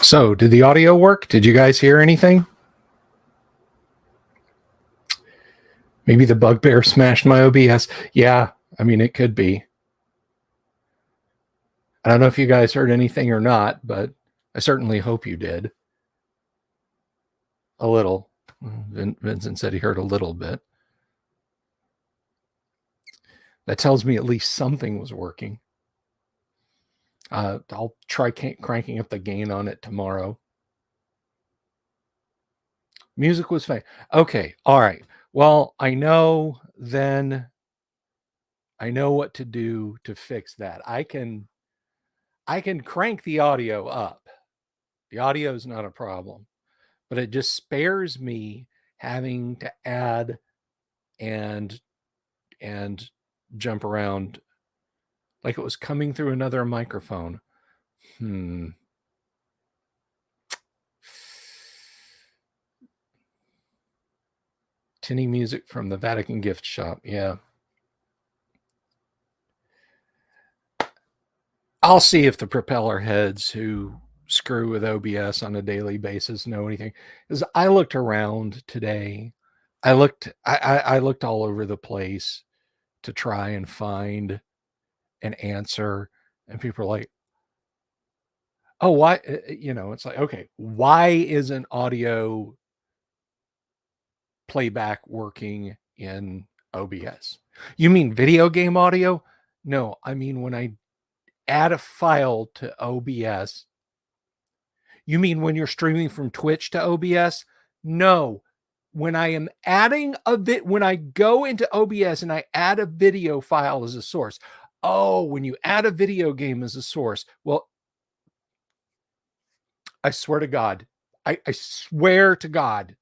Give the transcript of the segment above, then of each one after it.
So, did the audio work? Did you guys hear anything? Maybe the bugbear smashed my OBS. Yeah, I mean, it could be. I don't know if you guys heard anything or not, but I certainly hope you did. A little. Vincent said he heard a little bit. That tells me at least something was working. I'll try cranking up the gain on it tomorrow. Music was fine. Okay, all right. Well, I know what to do to fix that. I can crank the audio up. The audio is not a problem, but it just spares me having to add and jump around like it was coming through another microphone. Tinny music from the Vatican gift shop. Yeah. I'll see if the propeller heads who screw with OBS on a daily basis know anything. Because I looked around today. I looked all over the place to try and find an answer. And people are like, oh, why? It's like, okay, why isn't audio playback working in OBS? You mean video game audio? No, I mean when I add a file to OBS. You mean when you're streaming from Twitch to OBS? No. When I am adding when I go into OBS and I add a video file as a source. Oh, when you add a video game as a source. Well, I swear to God. I swear to God.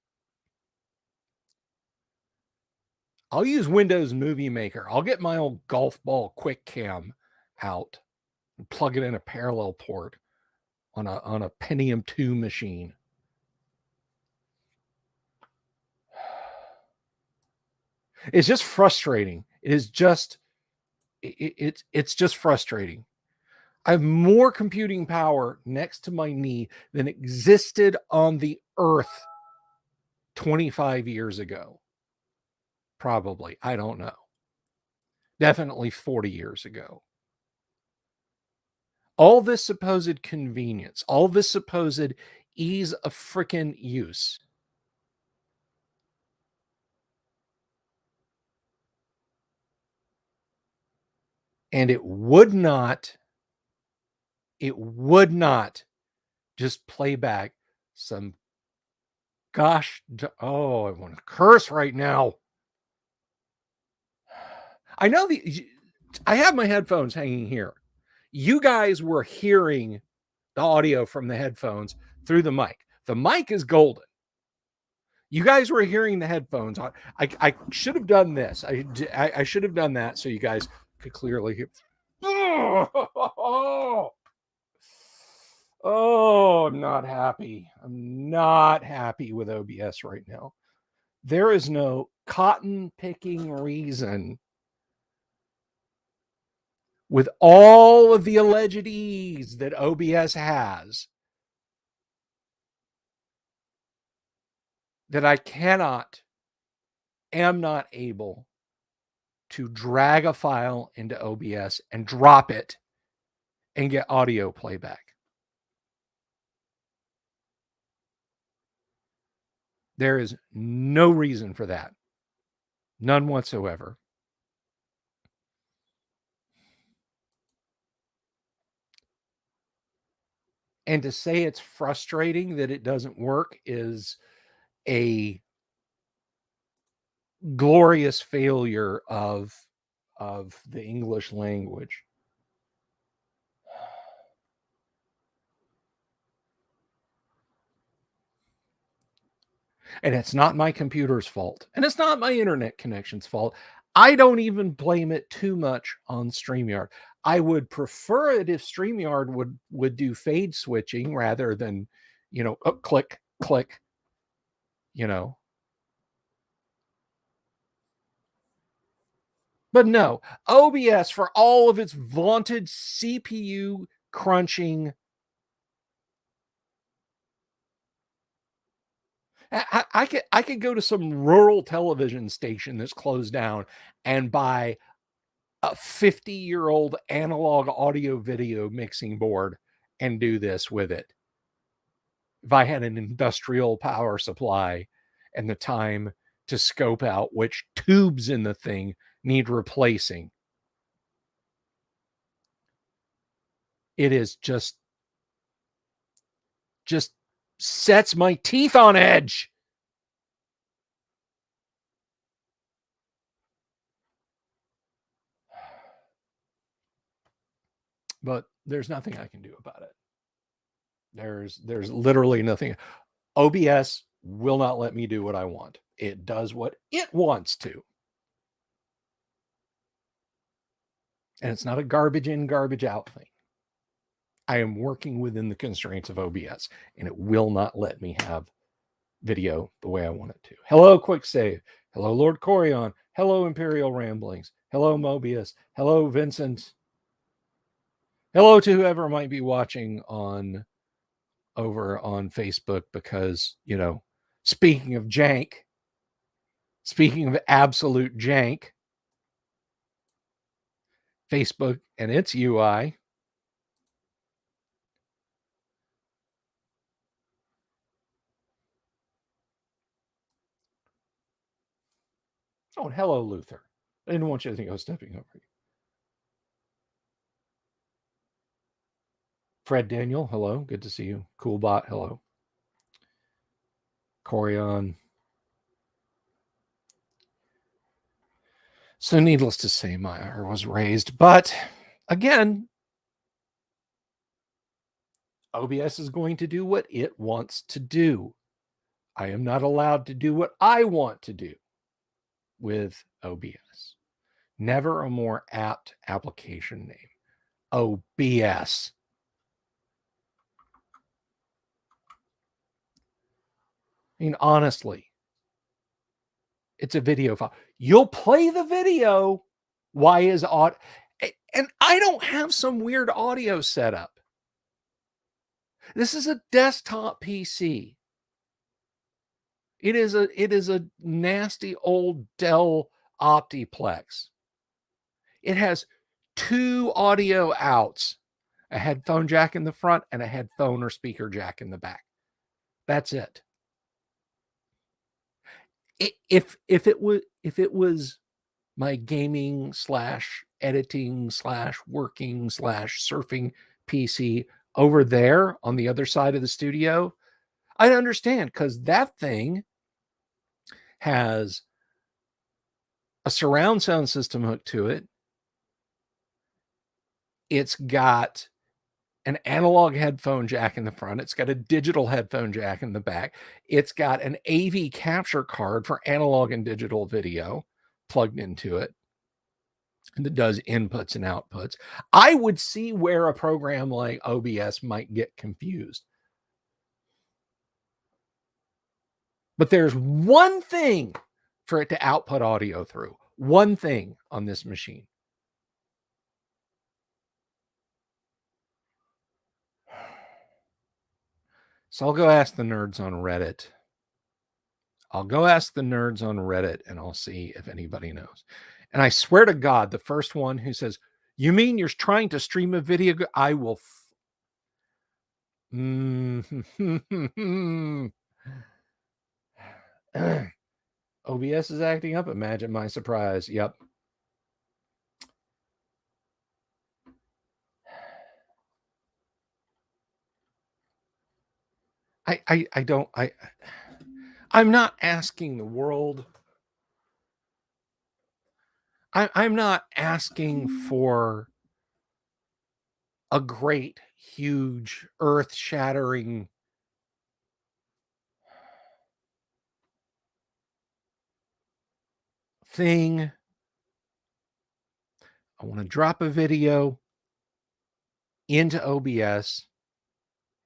I'll use Windows Movie Maker. I'll get my old golf ball quick cam out and plug it in a parallel port on a Pentium 2 machine. It's just frustrating. It is just it's just frustrating. I have more computing power next to my knee than existed on the earth 25 years ago. Probably. I don't know. Definitely 40 years ago. All this supposed convenience, all this supposed ease of frickin' use. And it would not just play back some gosh, I want to curse right now. I know I have my headphones hanging here. You guys were hearing the audio from the headphones through the mic. The mic is golden. You guys were hearing the headphones on. I should have done this. I should have done that so you guys could clearly hear. Oh, I'm not happy. I'm not happy with OBS right now. There is no cotton picking reason with all of the alleged ease that OBS has that I am not able to drag a file into OBS and drop it and get audio playback. There is no reason for that. None whatsoever. And to say it's frustrating that it doesn't work is a glorious failure of the English language. And it's not my computer's fault. And it's not my internet connection's fault. I don't even blame it too much on StreamYard. I would prefer it if StreamYard would do fade switching rather than, click, click, But no, OBS, for all of its vaunted CPU crunching I could go to some rural television station that's closed down and buy a 50-year-old analog audio video mixing board and do this with it. If I had an industrial power supply and the time to scope out which tubes in the thing need replacing. It is just sets my teeth on edge. But there's nothing I can do about it. There's literally nothing. OBS will not let me do what I want. It does what it wants to. And it's not a garbage in, garbage out thing. I am working within the constraints of OBS, and it will not let me have video the way I want it to. Hello, Quick Save. Hello, Lord Corion. Hello, Imperial Ramblings. Hello, Mobius. Hello, Vincent. Hello to whoever might be watching over on Facebook, because, you know, speaking of jank, speaking of absolute jank, Facebook and its UI. Oh, and hello, Luther. I didn't want you to think I was stepping over you. Fred Daniel, hello. Good to see you. Coolbot, hello. Corion. So needless to say, my ire was raised. But again, OBS is going to do what it wants to do. I am not allowed to do what I want to do with OBS. Never a more apt application name. OBS. I mean, honestly, it's a video file. You'll play the video. Why is audio? And I don't have some weird audio setup. This is a desktop PC. It is a nasty old Dell Optiplex. It has 2 audio outs, a headphone jack in the front and a headphone or speaker jack in the back. That's it. If it was my gaming / editing / working / surfing PC over there on the other side of the studio, I'd understand, because that thing has a surround sound system hooked to it. It's got an analog headphone jack in the front. It's got a digital headphone jack in the back. It's got an AV capture card for analog and digital video plugged into it, and that does inputs and outputs. I would see where a program like OBS might get confused. But there's one thing for it to output audio through. One thing on this machine. So I'll go ask the nerds on Reddit. And I'll see if anybody knows. And I swear to God, the first one who says, "You mean you're trying to stream a video?" I will. OBS is acting up. Imagine my surprise. Yep. I'm not asking the world. I'm not asking for a great, huge, earth-shattering thing. I want to drop a video into OBS,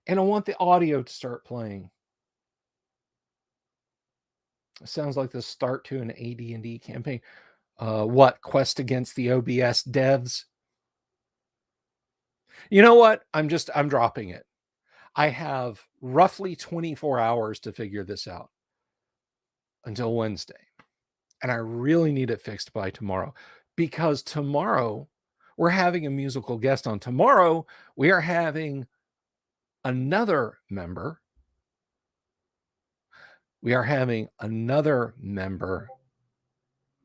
and I want the audio to start playing. It sounds like the start to an AD&D campaign. What? Quest against the OBS devs? You know what? I'm dropping it. I have roughly 24 hours to figure this out. until Wednesday. And I really need it fixed by tomorrow, because tomorrow we're having a musical guest on. Tomorrow we are having another member. We are having another member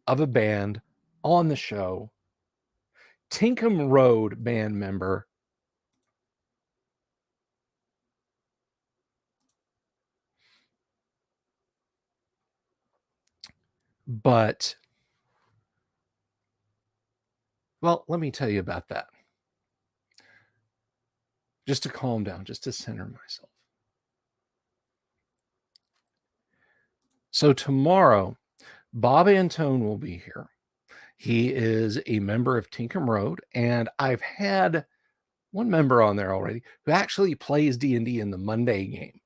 of a band on the show. Tinkham Road band member. But, well, let me tell you about that. Just to calm down, just to center myself. So tomorrow, Bob Antone will be here. He is a member of Tinkham Road, and I've had one member on there already who actually plays D&D in the Monday game.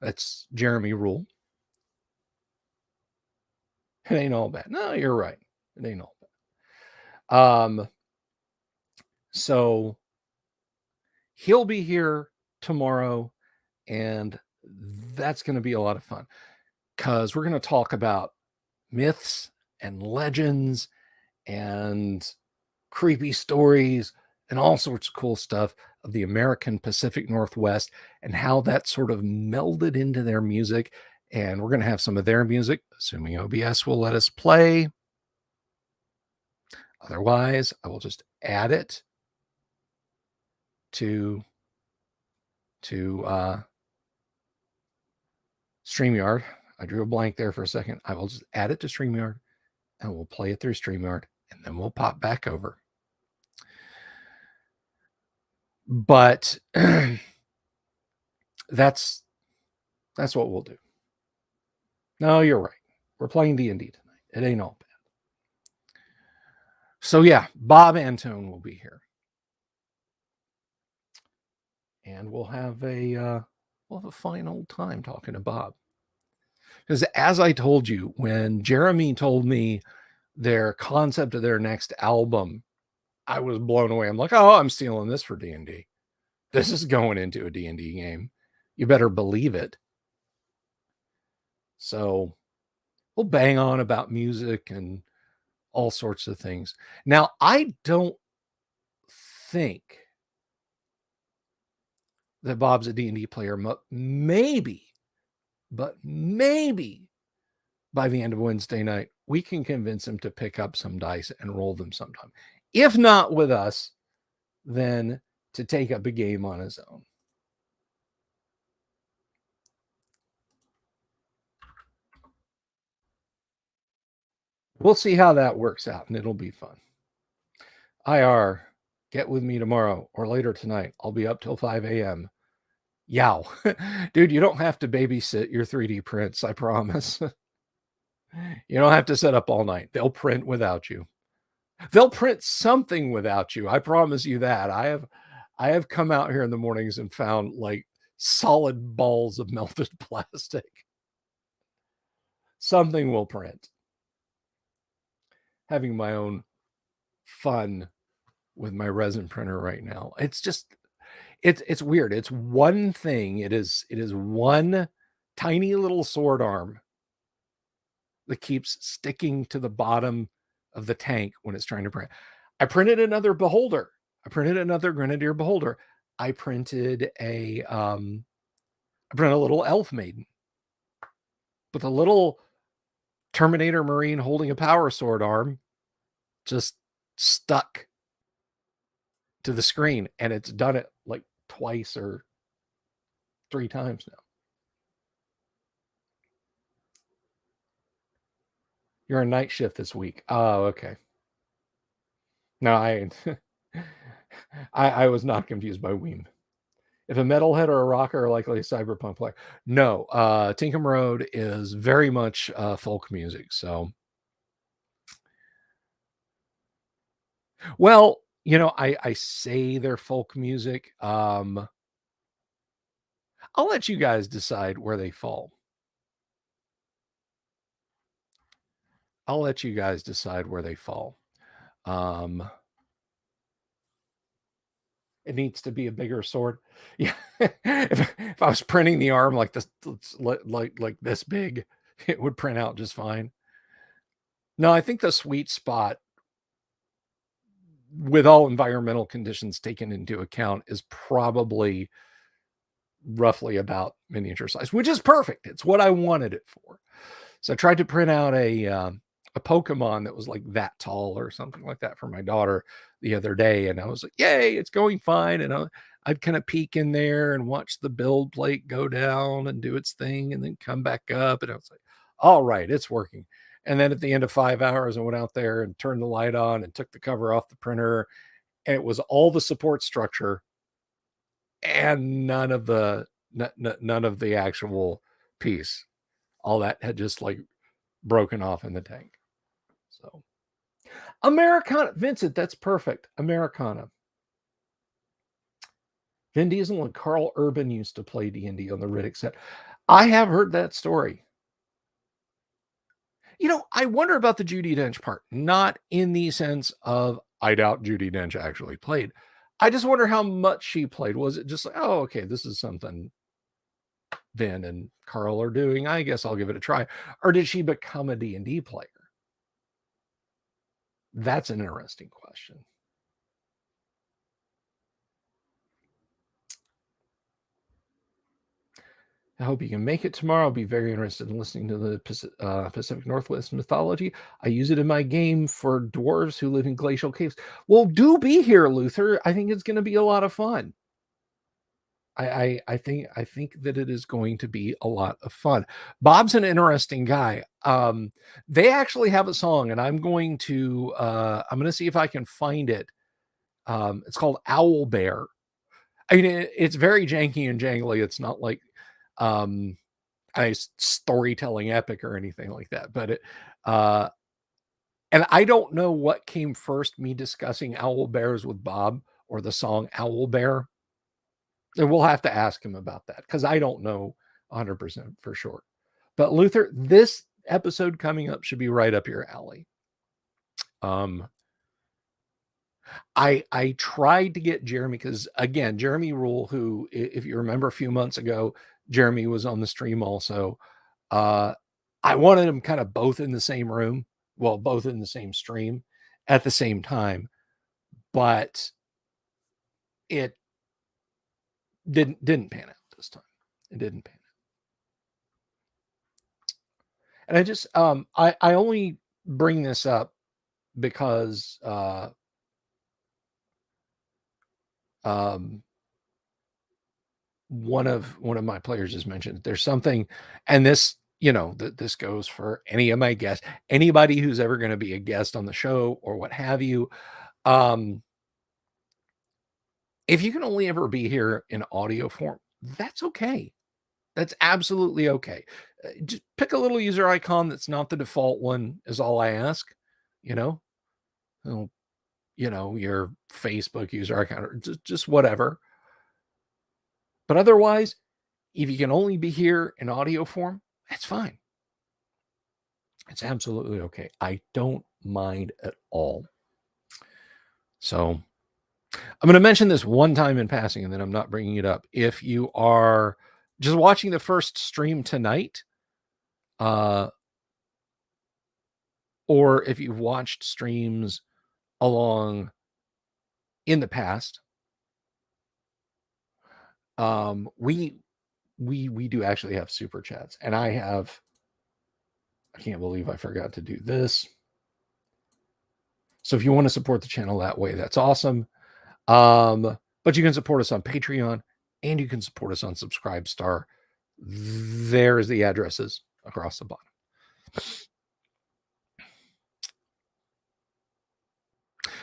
That's Jeremy Rule. It ain't all bad. No, you're right. It ain't all bad. So he'll be here tomorrow, and that's going to be a lot of fun, because we're going to talk about myths and legends and creepy stories and all sorts of cool stuff of the American Pacific Northwest and how that sort of melded into their music. And we're going to have some of their music, assuming OBS will let us play. Otherwise, I will just add it to StreamYard. I drew a blank there for a second. I will just add it to StreamYard, and we'll play it through StreamYard, and then we'll pop back over. But that's what we'll do. No, you're right. We're playing D&D tonight. It ain't all bad. So yeah, Bob Antone will be here, and we'll have a fine old time talking to Bob. Because as I told you, when Jeremy told me their concept of their next album, I was blown away. I'm like, oh, I'm stealing this for D&D. This is going into a D&D game. You better believe it. So we'll bang on about music and all sorts of things. Now, I don't think that Bob's a D&D player. Maybe by the end of Wednesday night, we can convince him to pick up some dice and roll them sometime. If not with us, then to take up a game on his own. We'll see how that works out, and it'll be fun. IR, get with me tomorrow or later tonight. I'll be up till 5 a.m. Yow. Dude, you don't have to babysit your 3D prints, I promise. You don't have to set up all night. They'll print without you. They'll print something without you. I promise you that. I have come out here in the mornings and found like solid balls of melted plastic. Something will print. Having my own fun with my resin printer right now. It's just it's weird. It's one thing. It is one tiny little sword arm that keeps sticking to the bottom of the tank when it's trying to print. I printed another beholder. I printed another Grenadier beholder. I printed a little elf maiden with a little Terminator Marine holding a power sword arm just stuck to the screen, and it's done it like twice or 3 times now. You're on night shift this week. Oh, okay. No, I was not confused by Weem. If a metalhead or a rocker are likely a cyberpunk player. No, Tinkham Road is very much folk music. So, well, I say they're folk music. I'll let you guys decide where they fall. I'll let you guys decide where they fall. It needs to be a bigger sword. Yeah. If I was printing the arm like this, like this big, it would print out just fine. No, I think the sweet spot, with all environmental conditions taken into account, is probably roughly about miniature size, which is perfect. It's what I wanted it for. So I tried to print out a Pokemon that was like that tall or something like that for my daughter the other day, and I was like, "Yay, it's going fine!" And I'd kind of peek in there and watch the build plate go down and do its thing, and then come back up, and I was like, "All right, it's working." And then at the end of 5 hours, I went out there and turned the light on and took the cover off the printer, and it was all the support structure and none of the actual piece. All that had just like broken off in the tank. So Americana, Vincent, that's perfect. Americana. Vin Diesel and Carl Urban used to play D&D on the Riddick set. I have heard that story. You know, I wonder about the Judi Dench part, not in the sense of I doubt Judi Dench actually played. I just wonder how much she played. Was it just like, oh, okay, this is something Vin and Carl are doing. I guess I'll give it a try. Or did she become a D&D player? That's an interesting question. I hope you can make it tomorrow. I'll be very interested in listening to the Pacific Northwest mythology. I use it in my game for dwarves who live in glacial caves. Well, do be here, Luther. I think it's going to be a lot of fun. I think that it is going to be a lot of fun. Bob's an interesting guy. They actually have a song, and I'm going to see if I can find it. It's called Owl Bear. I mean, it's very janky and jangly. It's not like a storytelling epic or anything like that, but and I don't know what came first, me discussing owl bears with Bob or the song Owl Bear. And we'll have to ask him about that because I don't know 100% for sure. But Luther, this episode coming up should be right up your alley. I tried to get Jeremy because, again, Jeremy Rule, who, if you remember a few months ago, Jeremy was on the stream also. I wanted them kind of both in the same room, well, both in the same stream at the same time, but it didn't pan out this time. It didn't pan out. And I just I only bring this up because one of my players just mentioned there's something, and this, you know, this goes for any of my guests, anybody who's ever going to be a guest on the show or what have you. If you can only ever be here in audio form, that's okay. That's absolutely okay. Just pick a little user icon that's not the default one is all I ask, you know. Well, you know, your Facebook user icon or just whatever. But otherwise, if you can only be here in audio form, that's fine. It's absolutely okay. I don't mind at all. So I'm going to mention this one time in passing, and then I'm not bringing it up. If you are just watching the first stream tonight, or if you've watched streams along in the past, we do actually have super chats, and I can't believe I forgot to do this. So if you want to support the channel that way, that's awesome. But you can support us on Patreon, and you can support us on Subscribestar. There's the addresses across the bottom.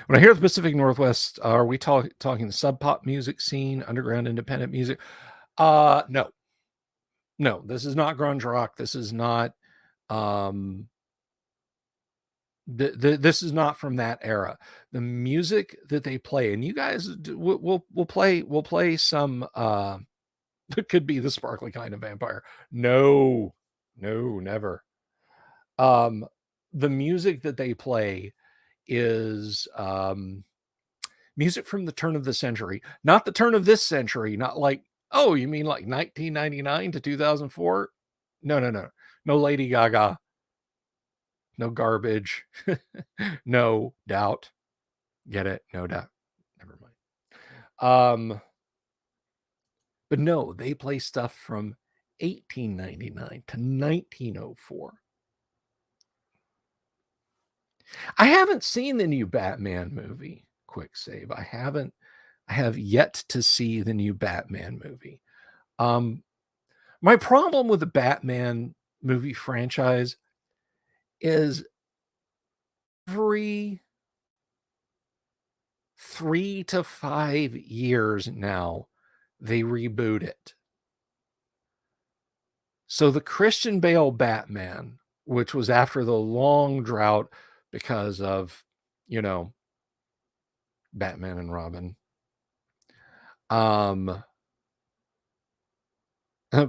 When I hear the Pacific Northwest, are we talking the sub pop music scene, underground independent music? No, this is not grunge rock. This is not, this is not from that era. The music that they play, and you guys we'll play some, that could be the sparkly kind of vampire. No, never. The music that they play is Music from the turn of the century, not the turn of this century, not like, oh, you mean like 1999 to 2004? No, no, no. No Lady Gaga, no garbage, no doubt. Get it? No doubt. Never mind. But no, they play stuff from 1899 to 1904. I haven't seen the new Batman movie. Quick save. I have yet to see the new Batman movie. My problem with the Batman movie franchise is every 3 to 5 years now, they reboot it. So the Christian Bale Batman, which was after the long drought because of, Batman and Robin.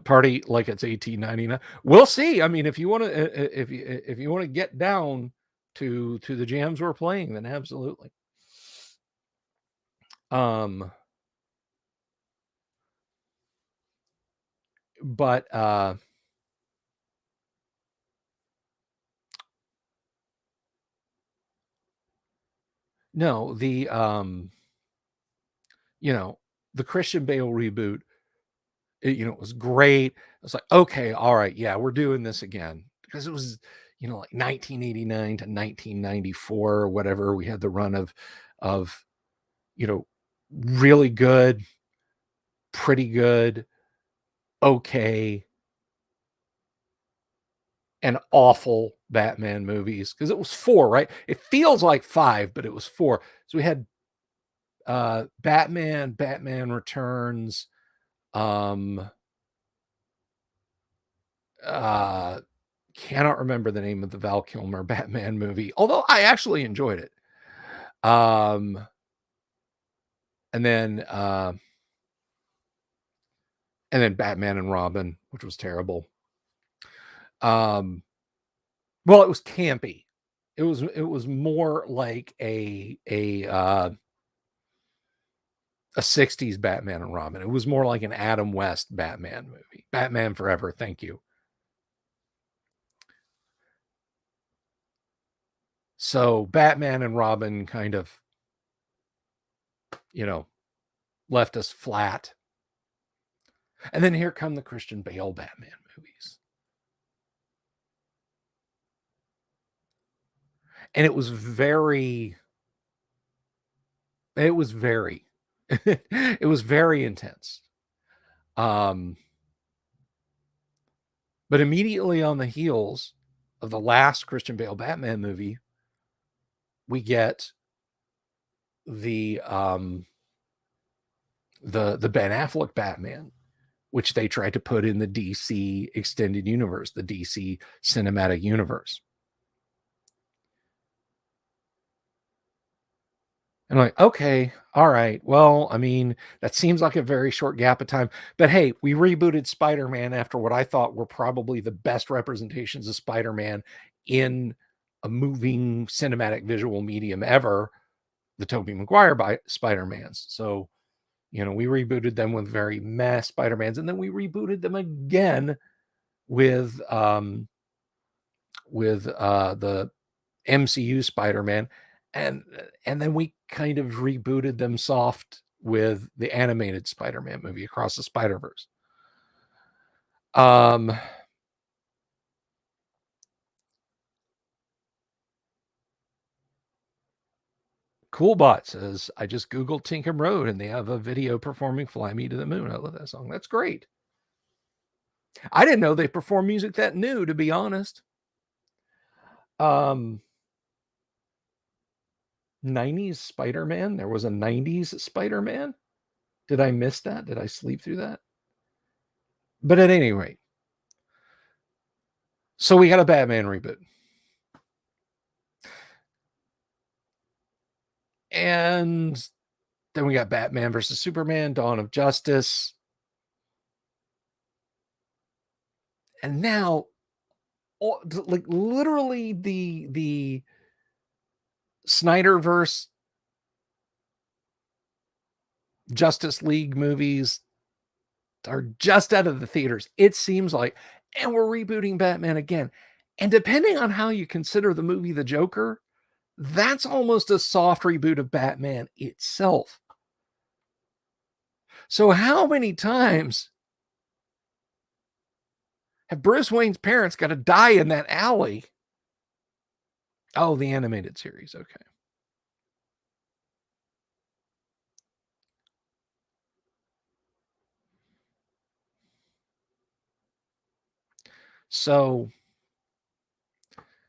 Party like it's 1899. We'll see. I mean, if you want to, if you want to get down to the jams we're playing, then absolutely. But no, the the Christian Bale reboot, it was great. I was like, okay, all right, yeah, we're doing this again, because it was, like 1989 to 1994 or whatever. We had the run of really good, pretty good, okay, and awful Batman movies, because it was 4, right? It feels like 5, but it was 4. So we had Batman Returns, cannot remember the name of the Val Kilmer Batman movie, although I actually enjoyed it. And then Batman and Robin, which was terrible. Well, it was campy. It was more like a 60s Batman and Robin. It was more like an Adam West Batman movie. Batman Forever, thank you. So Batman and Robin kind of, left us flat. And then here come the Christian Bale Batman movies. And it was very it was very intense. But immediately on the heels of the last Christian Bale Batman movie, we get the Ben Affleck Batman, which they tried to put in the DC extended universe, the DC cinematic universe. And I'm like, okay, all right. Well, I mean, that seems like a very short gap of time. But hey, we rebooted Spider-Man after what I thought were probably the best representations of Spider-Man in a moving cinematic visual medium ever, the Tobey Maguire Spider-Mans. So, we rebooted them with very meh Spider-Mans, and then we rebooted them again with the MCU Spider-Man, and then we kind of rebooted them soft with the animated Spider-Man movie, Across the Spider-Verse. Coolbot says, I just Googled Tinkham Road and they have a video performing Fly Me to the Moon. I love that song. That's great. I didn't know they perform music that new, to be honest. 90s Spider-Man. There was a 90s Spider-Man. Did I miss that? Did I sleep through that? But at any rate, so we got a Batman reboot. And then we got Batman versus Superman, Dawn of Justice. And now, like, literally the Snyderverse Justice League movies are just out of the theaters. It seems like, and we're rebooting Batman again. And depending on how you consider the movie The Joker, that's almost a soft reboot of Batman itself. So how many times have Bruce Wayne's parents got to die in that alley? Oh, the animated series. Okay. So,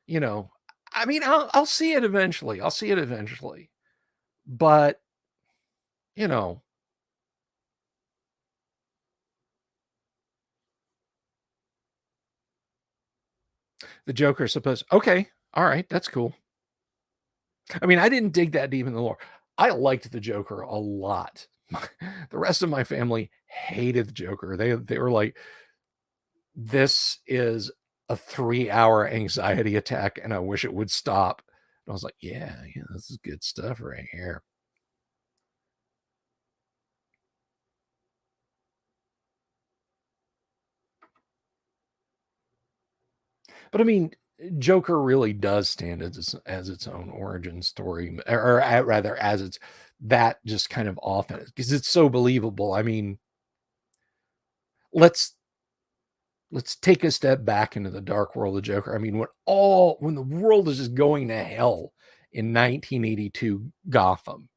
you know, I mean, I'll see it eventually. I'll see it eventually. But, you know, the Joker's supposed, okay, all right, that's cool. I mean, I didn't dig that deep in the lore. I liked the Joker a lot. The rest of my family hated the Joker. They were like, this is a 3-hour anxiety attack, and I wish it would stop. And I was like, yeah, this is good stuff right here. But I mean, Joker really does stand as its own origin story, or rather, as it's that just kind of often because it's so believable. I mean, let's let's take a step back into the dark world of Joker. I mean, when the world is just going to hell in 1982 Gotham,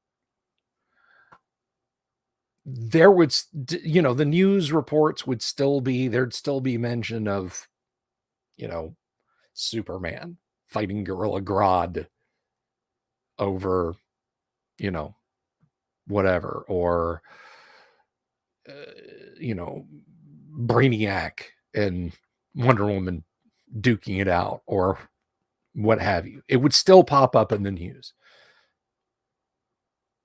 there would, the news reports would still be, there'd still be mention of, you know, Superman fighting Gorilla Grodd over, you know, whatever, or, uh, you know, Brainiac and Wonder Woman duking it out, or what have you. It would still pop up in the news.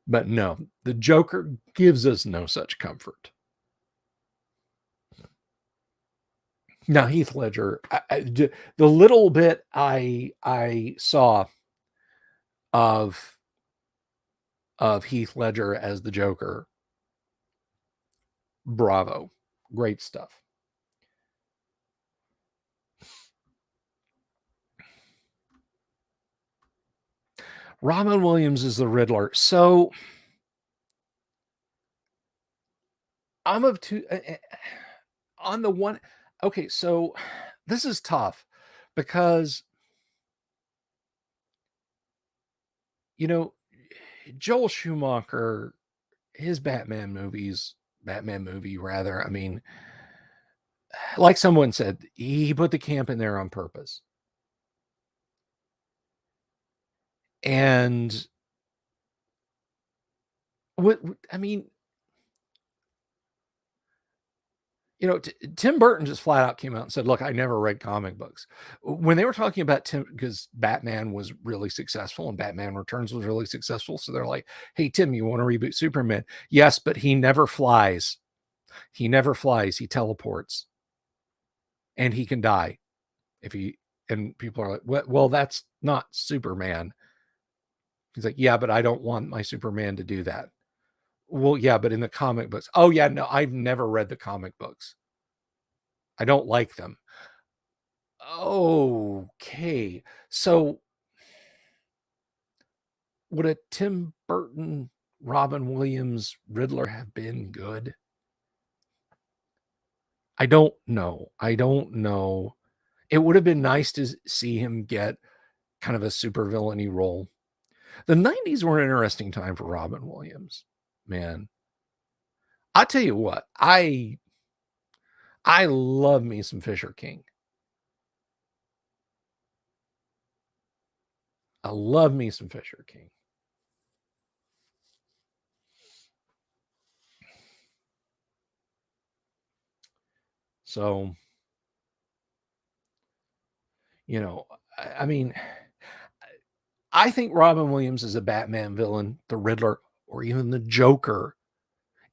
But no, the Joker gives us no such comfort. Now, Heath Ledger, the little bit I saw of Heath Ledger as the Joker, bravo, great stuff. Robin Williams is the Riddler. So I'm of two on the one. Okay, so this is tough because, you know, Joel Schumacher, his Batman movie rather. I mean, like someone said, he put the camp in there on purpose. And what I mean, Tim Burton just flat out came out and said, "Look, I never read comic books." When they were talking about Tim, because Batman was really successful and Batman Returns was really successful, so they're like, "Hey, Tim, you want to reboot Superman?" Yes, but he never flies. He never flies. He teleports, and he can die if he. And people are like, well, that's not Superman." He's like, "Yeah, but I don't want my Superman to do that." Well, yeah, but in the comic books, oh yeah, no, I've never read the comic books. I don't like them. Okay. So would a Tim Burton, Robin Williams Riddler have been good? I don't know. I don't know. It would have been nice to see him get kind of a super villainy role. The 90s were an interesting time for Robin Williams. Man, I tell you what, I love me some Fisher King. I love me some Fisher King. So, I mean, I think Robin Williams is a Batman villain, the Riddler, or even the Joker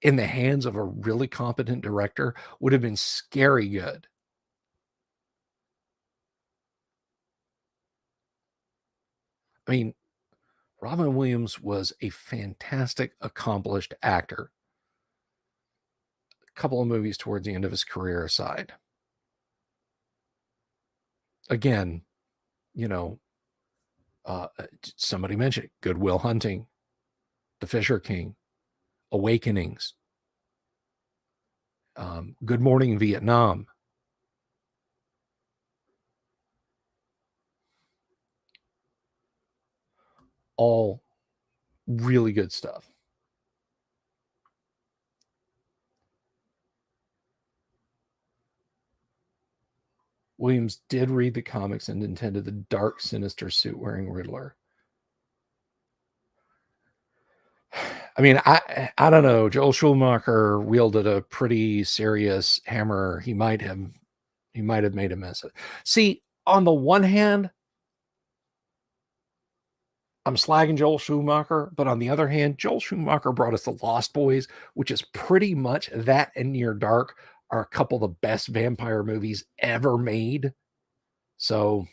in the hands of a really competent director would have been scary good. I mean, Robin Williams was a fantastic, accomplished actor. couple of movies towards the end of his career aside. Again, somebody mentioned it, Good Will Hunting, The Fisher King, Awakenings, Good Morning Vietnam. All really good stuff. Williams did read the comics and intended the dark, sinister suit-wearing Riddler. I mean, I don't know. Joel Schumacher wielded a pretty serious hammer. He might have made a mess of it. See, on the one hand, I'm slagging Joel Schumacher, but on the other hand, Joel Schumacher brought us The Lost Boys, which is pretty much that and Near Dark are a couple of the best vampire movies ever made. So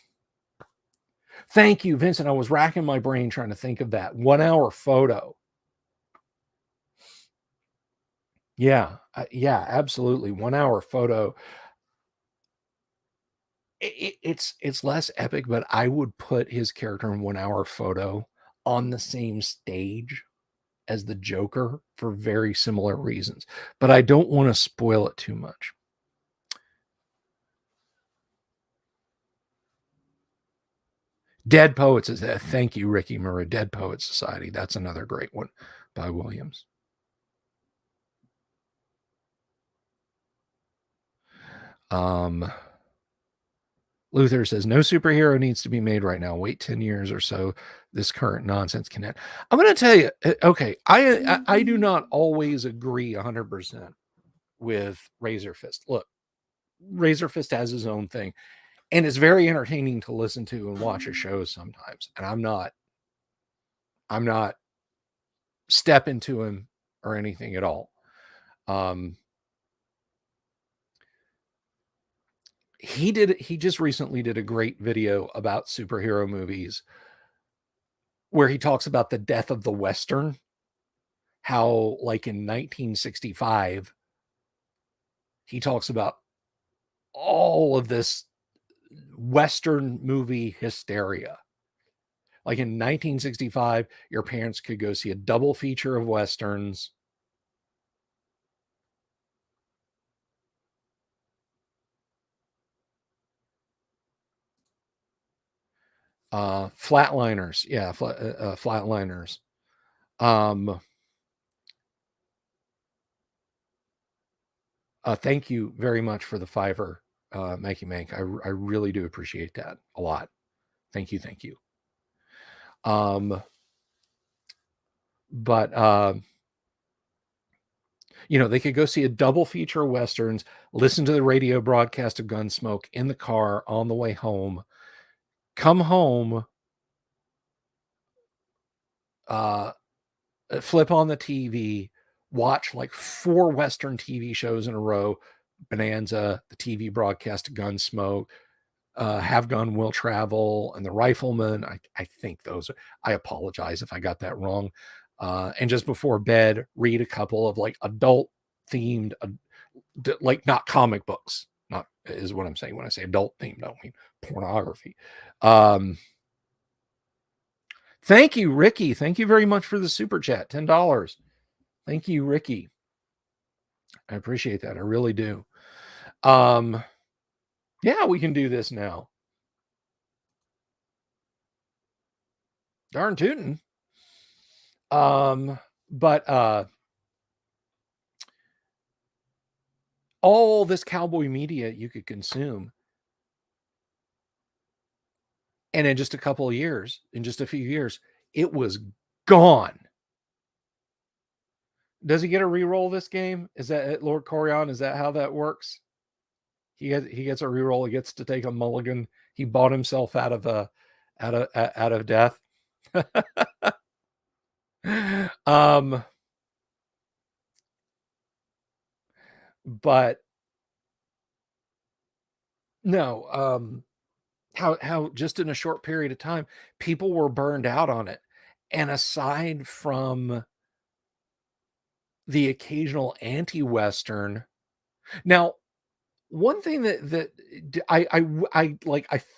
thank you, Vincent. I was racking my brain trying to think of that 1 hour photo. Yeah, absolutely. 1 hour photo. It's less epic, but I would put his character in 1 hour photo on the same stage as the Joker for very similar reasons. But I don't want to spoil it too much. Dead Poets is thank you, Ricky Murray. Dead Poets Society. That's another great one by Williams. Luther says no superhero needs to be made right now. Wait 10 years or so. This current nonsense can end. I'm going to tell you, okay, I do not always agree 100% with Razor Fist. Look, Razor Fist has his own thing, and it's very entertaining to listen to and watch a show sometimes. And I'm not stepping to him or anything at all. He just recently did a great video about superhero movies where he talks about the death of the Western, how like in 1965, he talks about all of this Western movie hysteria. Like in 1965, your parents could go see a double feature of Westerns. Flatliners. Yeah, Flatliners. Thank you very much for the $5, Makey Mank. I really do appreciate that a lot. Thank you. But they could go see a double feature of Westerns, listen to the radio broadcast of Gunsmoke in the car on the way home, come home, flip on the TV, watch like 4 Western TV shows in a row, Bonanza, the TV broadcast of Gunsmoke, Have Gun Will Travel, and The Rifleman. I think those are, I apologize if I got that wrong. And just before bed, read a couple of like adult themed, like not comic books, not is what I'm saying. When I say adult themed, I don't mean pornography. Thank you, Ricky. Thank you very much for the super chat, $10. Thank you, Ricky. I appreciate that. I really do. Yeah, we can do this now. Darn tootin'. But all this cowboy media you could consume, and in just a couple of years, in just a few years, it was gone. Does he get a reroll this game? Is that Lord Corion? Is that how that works? He gets a reroll. He gets to take a mulligan. He bought himself out of death. But no, how just in a short period of time, people were burned out on it. And aside from the occasional anti-Western Now, one thing I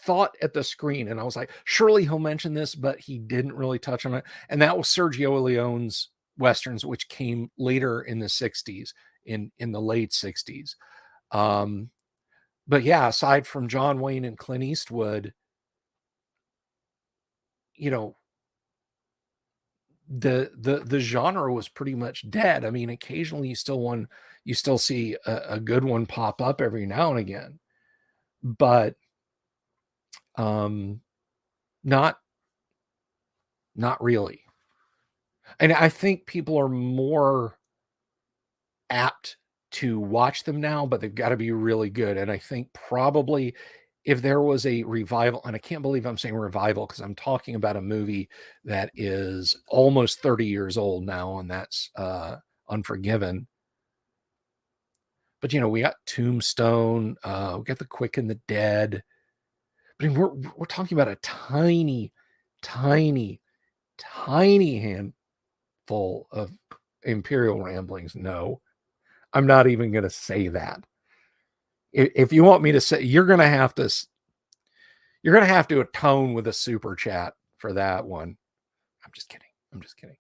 thought at the screen, and I was like, surely he'll mention this, but he didn't really touch on it. And that was Sergio Leone's westerns, which came later in the '60s, in the late '60s. But yeah, aside from John Wayne and Clint Eastwood, you know, the genre was pretty much dead. I mean, occasionally you still see a good one pop up every now and again, but um, not not really. And I think people are more apt to watch them now, but they've got to be really good. And I think probably if there was a revival, and I can't believe I'm saying revival because I'm talking about a movie that is almost 30 years old now, and that's Unforgiven. But we got Tombstone, we got The Quick and the Dead. But I mean, we're talking about a tiny, tiny, tiny handful of Imperial Ramblings. No, I'm not even going to say that. If you want me to say, you're going to have to atone with a super chat for that one. I'm just kidding. I'm just kidding.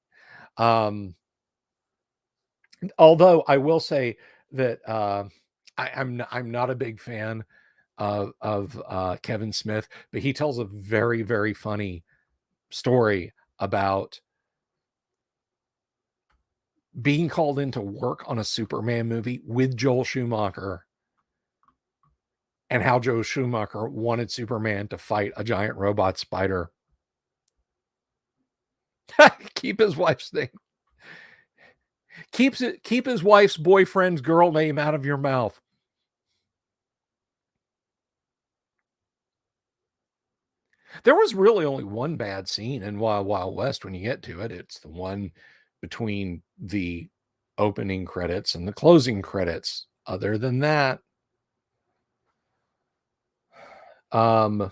Although I will say that I'm not a big fan of Kevin Smith, but he tells a very, very funny story about being called into work on a Superman movie with Joel Schumacher, and how Joel Schumacher wanted Superman to fight a giant robot spider. Keep his wife's name. Keep his wife's boyfriend's girl name out of your mouth. There was really only one bad scene in Wild Wild West when you get to it. It's the one between the opening credits and the closing credits. Other than that, but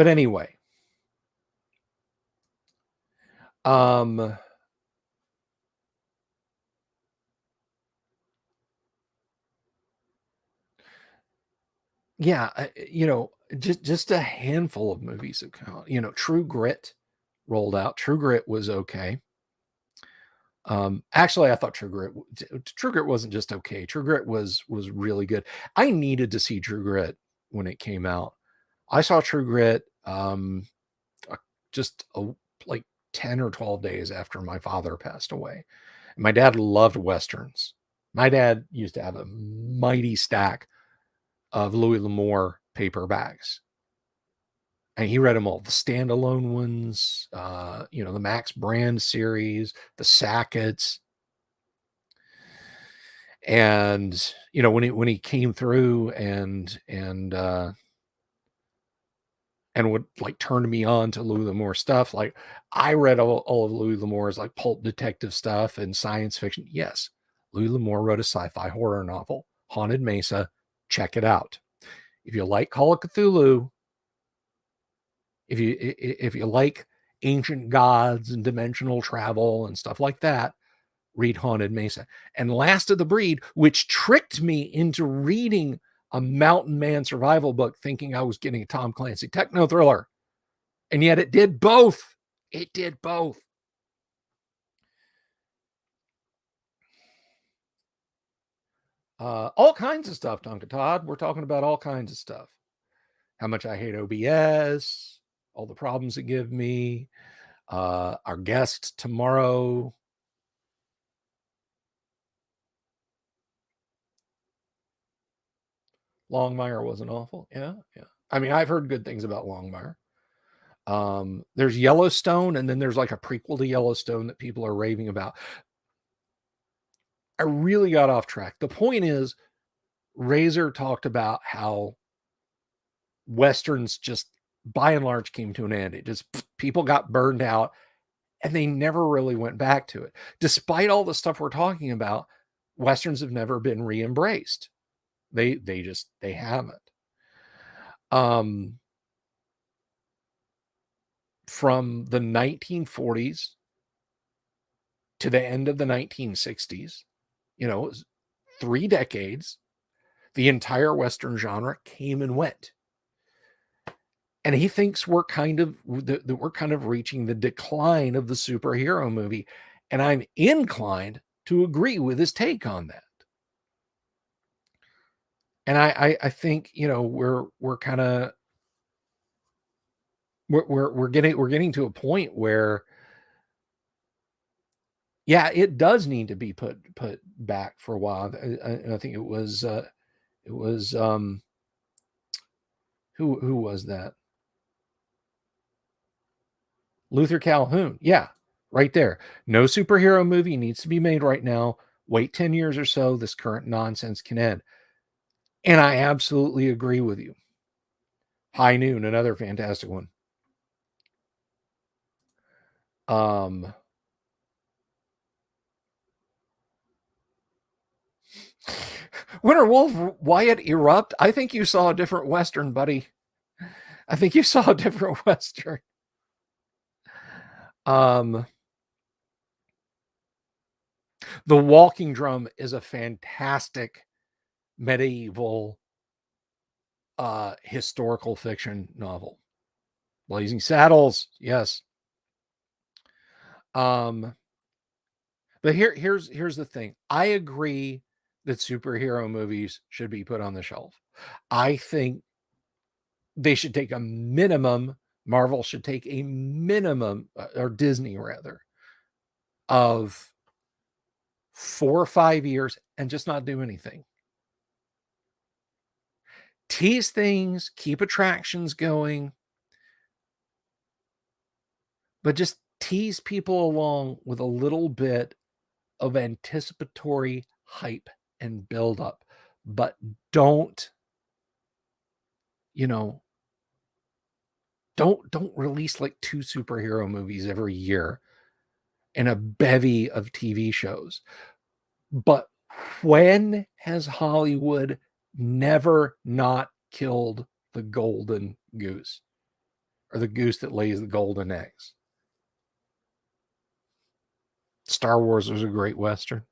anyway, yeah, just a handful of movies have come out. True Grit rolled out. True Grit was okay. Actually, I thought True Grit wasn't just okay. True Grit was really good. I needed to see True Grit when it came out. I saw True Grit just like 10 or 12 days after my father passed away. My dad loved Westerns. My dad used to have a mighty stack of Louis L'Amour paperbacks. And he read them all, the standalone ones, the Max Brand series, the Sackett's. And when he came through and would like turn me on to Louis L'Amour stuff, like I read all of Louis L'Amour's like pulp detective stuff and science fiction. Yes, Louis L'Amour wrote a sci-fi horror novel, Haunted Mesa. Check it out. If you like Call of Cthulhu, if you like ancient gods and dimensional travel and stuff like that, read Haunted Mesa. And Last of the Breed, which tricked me into reading a Mountain Man survival book thinking I was getting a Tom Clancy techno thriller. And yet it did both. It did both. All kinds of stuff, Tonka Todd. We're talking about all kinds of stuff. How much I hate OBS, all the problems it give me. Our guest tomorrow. Longmire wasn't awful. Yeah. I mean, I've heard good things about Longmire. There's Yellowstone, and then there's like a prequel to Yellowstone that people are raving about. I really got off track. The point is, Razor talked about how Westerns just by and large came to an end. It just, people got burned out and they never really went back to it. Despite all the stuff we're talking about, Westerns have never been re-embraced. They haven't. From the 1940s to the end of the 1960s, You know, it was 3 decades. The entire Western genre came and went. And he thinks we're kind of that we're kind of reaching the decline of the superhero movie. And I'm inclined to agree with his take on that. And I think, you know, we're kind of we're getting to a point where, yeah, it does need to be put back for a while. I think it was who was that? Luther Calhoun. Yeah, right there. No superhero movie needs to be made right now. Wait 10 years or so. This current nonsense can end. And I absolutely agree with you. High Noon, another fantastic one. Winter Wolf, Wyatt Erupt. I think you saw a different Western, buddy. I think you saw a different Western. The Walking Drum is a fantastic medieval historical fiction novel. Blazing Saddles, yes. But here's the thing. I agree that superhero movies should be put on the shelf. I think they should take a minimum. Marvel should take a minimum, or Disney rather, of 4 or 5 years and just not do anything. Tease things, keep attractions going, but just tease people along with a little bit of anticipatory hype and build up. But don't, you know, don't release like 2 superhero movies every year and a bevy of TV shows. But when has Hollywood never not killed the golden goose, or the goose that lays the golden eggs? Star Wars was a great Western.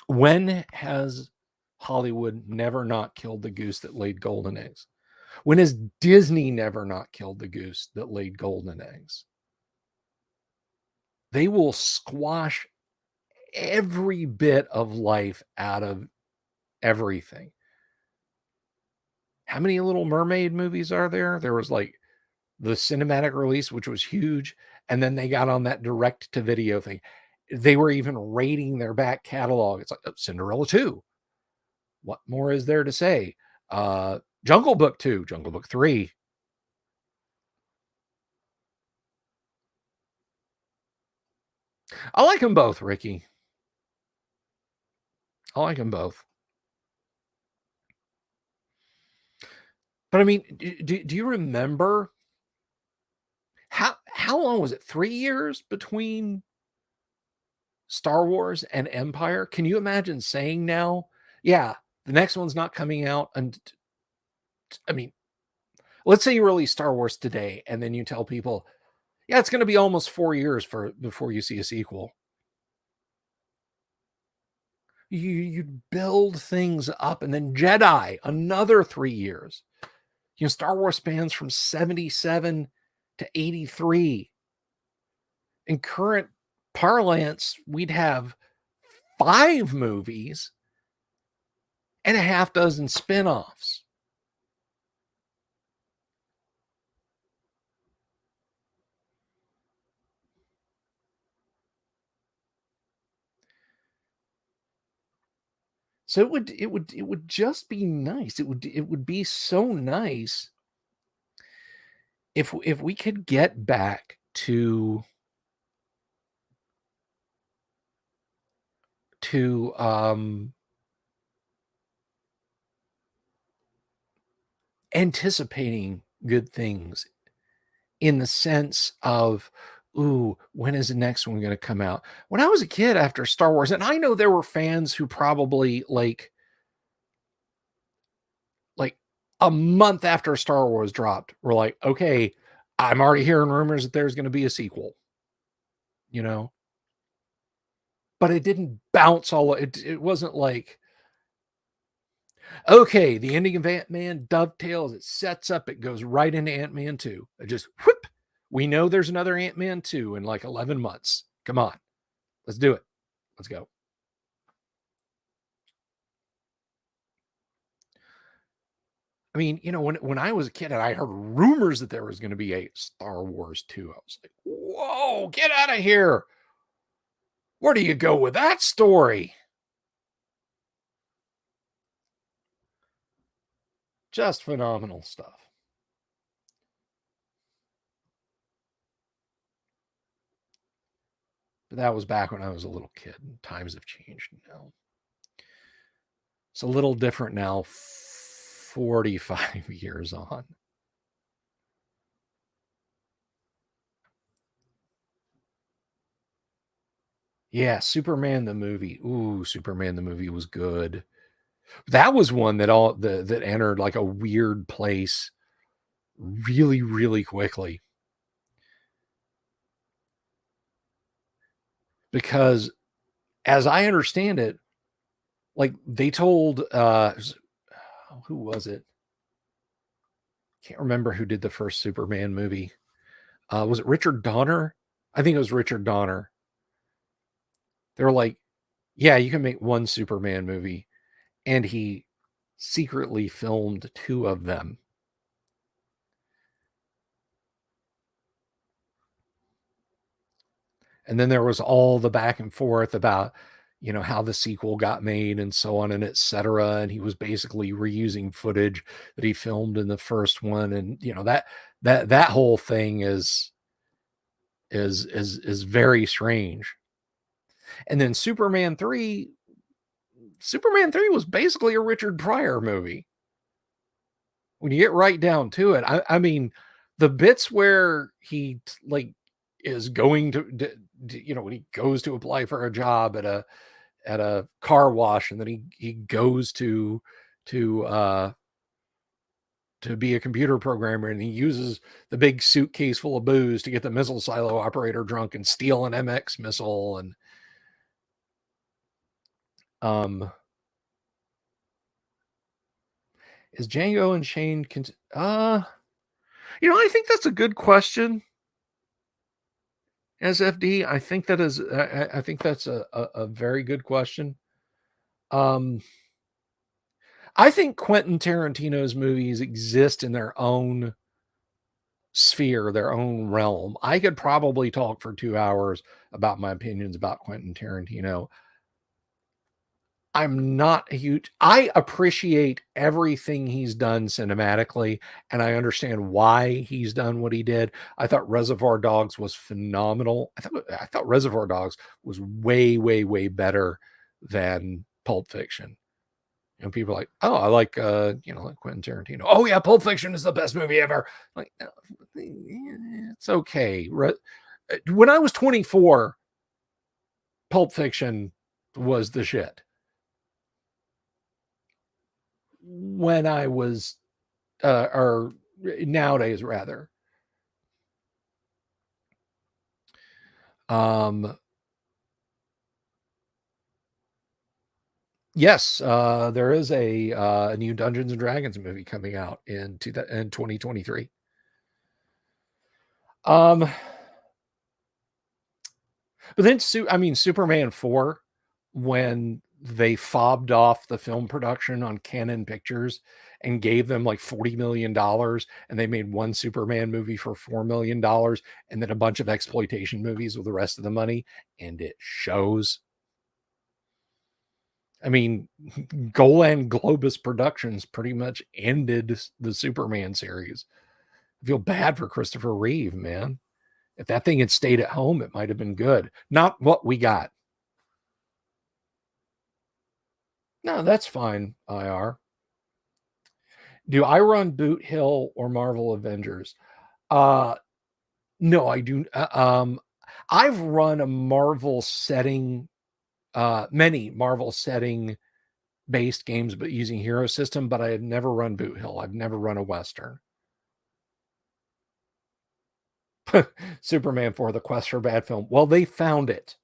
When has Hollywood never not killed the goose that laid golden eggs? When has Disney never not killed the goose that laid golden eggs? They will squash every bit of life out of everything. How many Little Mermaid movies are there? There was like the cinematic release, which was huge, and then they got on that direct to video thing. They were even rating their back catalog. It's like Cinderella 2. What more is there to say? Jungle Book 2, Jungle Book 3. I like them both, Ricky. I like them both. But I mean, do you remember how long was it? 3 years between Star Wars and Empire? Can you imagine saying now, yeah, the next one's not coming out? And I mean, let's say you release Star Wars today, and then you tell people, yeah, it's going to be almost 4 years before you see a sequel. You'd build things up, and then Jedi, another 3 years. You know, Star Wars spans from 77 to 83. In current parlance, we'd have 5 movies and a half dozen spin-offs. So it would just be nice. It would be so nice if we could get back to anticipating good things, in the sense of, ooh, when is the next one going to come out? When I was a kid after Star Wars, and I know there were fans who probably like a month after Star Wars dropped were like, okay, I'm already hearing rumors that there's going to be a sequel, you know? but it didn't bounce all. It wasn't like, okay, the ending of Ant-Man dovetails, it sets up, it goes right into Ant-Man 2. It just whoop. We know there's another Ant-Man 2 in like 11 months. Come on. Let's do it. Let's go. I mean, when I was a kid and I heard rumors that there was going to be a Star Wars 2, I was like, whoa, get out of here. Where do you go with that story? Just phenomenal stuff. But that was back when I was a little kid, and times have changed now. It's a little different now, 45 years on. Yeah, Superman the movie. Ooh, Superman the movie was good. That was one that entered like a weird place really, really quickly. Because as I understand it, like they told who was it? Can't remember who did the first Superman movie. Was it Richard Donner? I think it was Richard Donner. They were like, yeah, you can make one Superman movie. And he secretly filmed 2 of them. And then there was all the back and forth about, how the sequel got made and so on and et cetera. And he was basically reusing footage that he filmed in the first one. And, that whole thing is very strange. And then Superman 3 was basically a Richard Pryor movie. When you get right down to it, I mean, the bits where he like is going to, when he goes to apply for a job at a car wash, and then he goes to be a computer programmer, and he uses the big suitcase full of booze to get the missile silo operator drunk and steal an MX missile. And is Django Unchained I think that's a good question. SFD, I think that's a very good question. I think Quentin Tarantino's movies exist in their own sphere, their own realm. I could probably talk for 2 hours about my opinions about Quentin Tarantino. I'm not a huge, I appreciate everything he's done cinematically, and I understand why he's done what he did. I thought Reservoir Dogs was phenomenal. I thought Reservoir Dogs was way, way, way better than Pulp Fiction. People are like, oh, I like like Quentin Tarantino. Oh yeah, Pulp Fiction is the best movie ever. Like, it's okay. When I was 24, Pulp Fiction was the shit. When I was, or nowadays rather. Yes, there is a new Dungeons and Dragons movie coming out in 2023. But then, Superman 4, when they fobbed off the film production on Canon Pictures and gave them like $40 million, and they made one Superman movie for $4 million, and then a bunch of exploitation movies with the rest of the money, and it shows. I mean, Golan Globus Productions pretty much ended the Superman series. I feel bad for Christopher Reeve, man. If that thing had stayed at home, it might have been good. Not what we got. No, that's fine, IR. Do I run Boot Hill or Marvel Avengers? No, I do. I've run a Marvel setting, many Marvel setting based games, but using Hero System, but I had never run Boot Hill. I've never run a Western. Superman 4, The Quest for a Bad Film. Well, they found it.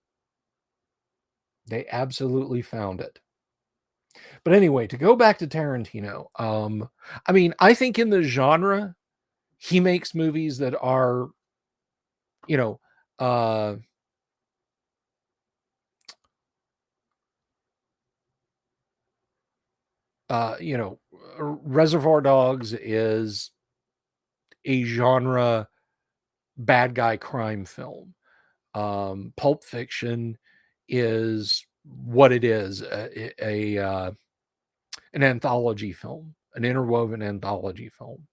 They absolutely found it. But anyway, to go back to Tarantino, I mean, I think in the genre, he makes movies that are, you know, uh, you know, Reservoir Dogs is a genre bad guy crime film. Pulp Fiction is what it is, an anthology film, an interwoven anthology film.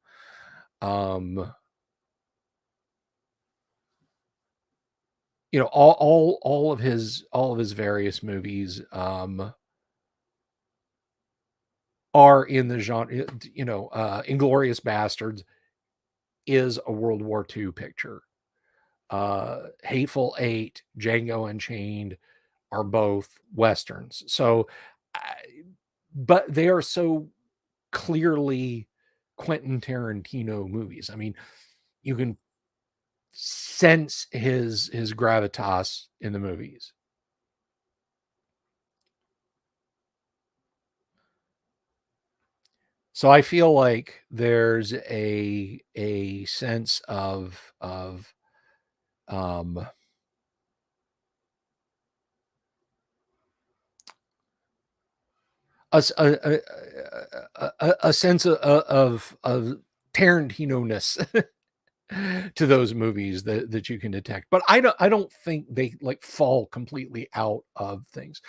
Um, all of his various movies are in the genre. Inglorious Bastards is a World War II picture. Hateful Eight, Django Unchained are both westerns. So, but they are so clearly Quentin Tarantino movies. I mean, you can sense his gravitas in the movies. So I feel like there's a sense of um a sense of Tarantino-ness to those movies that you can detect. But I don't think they like fall completely out of things.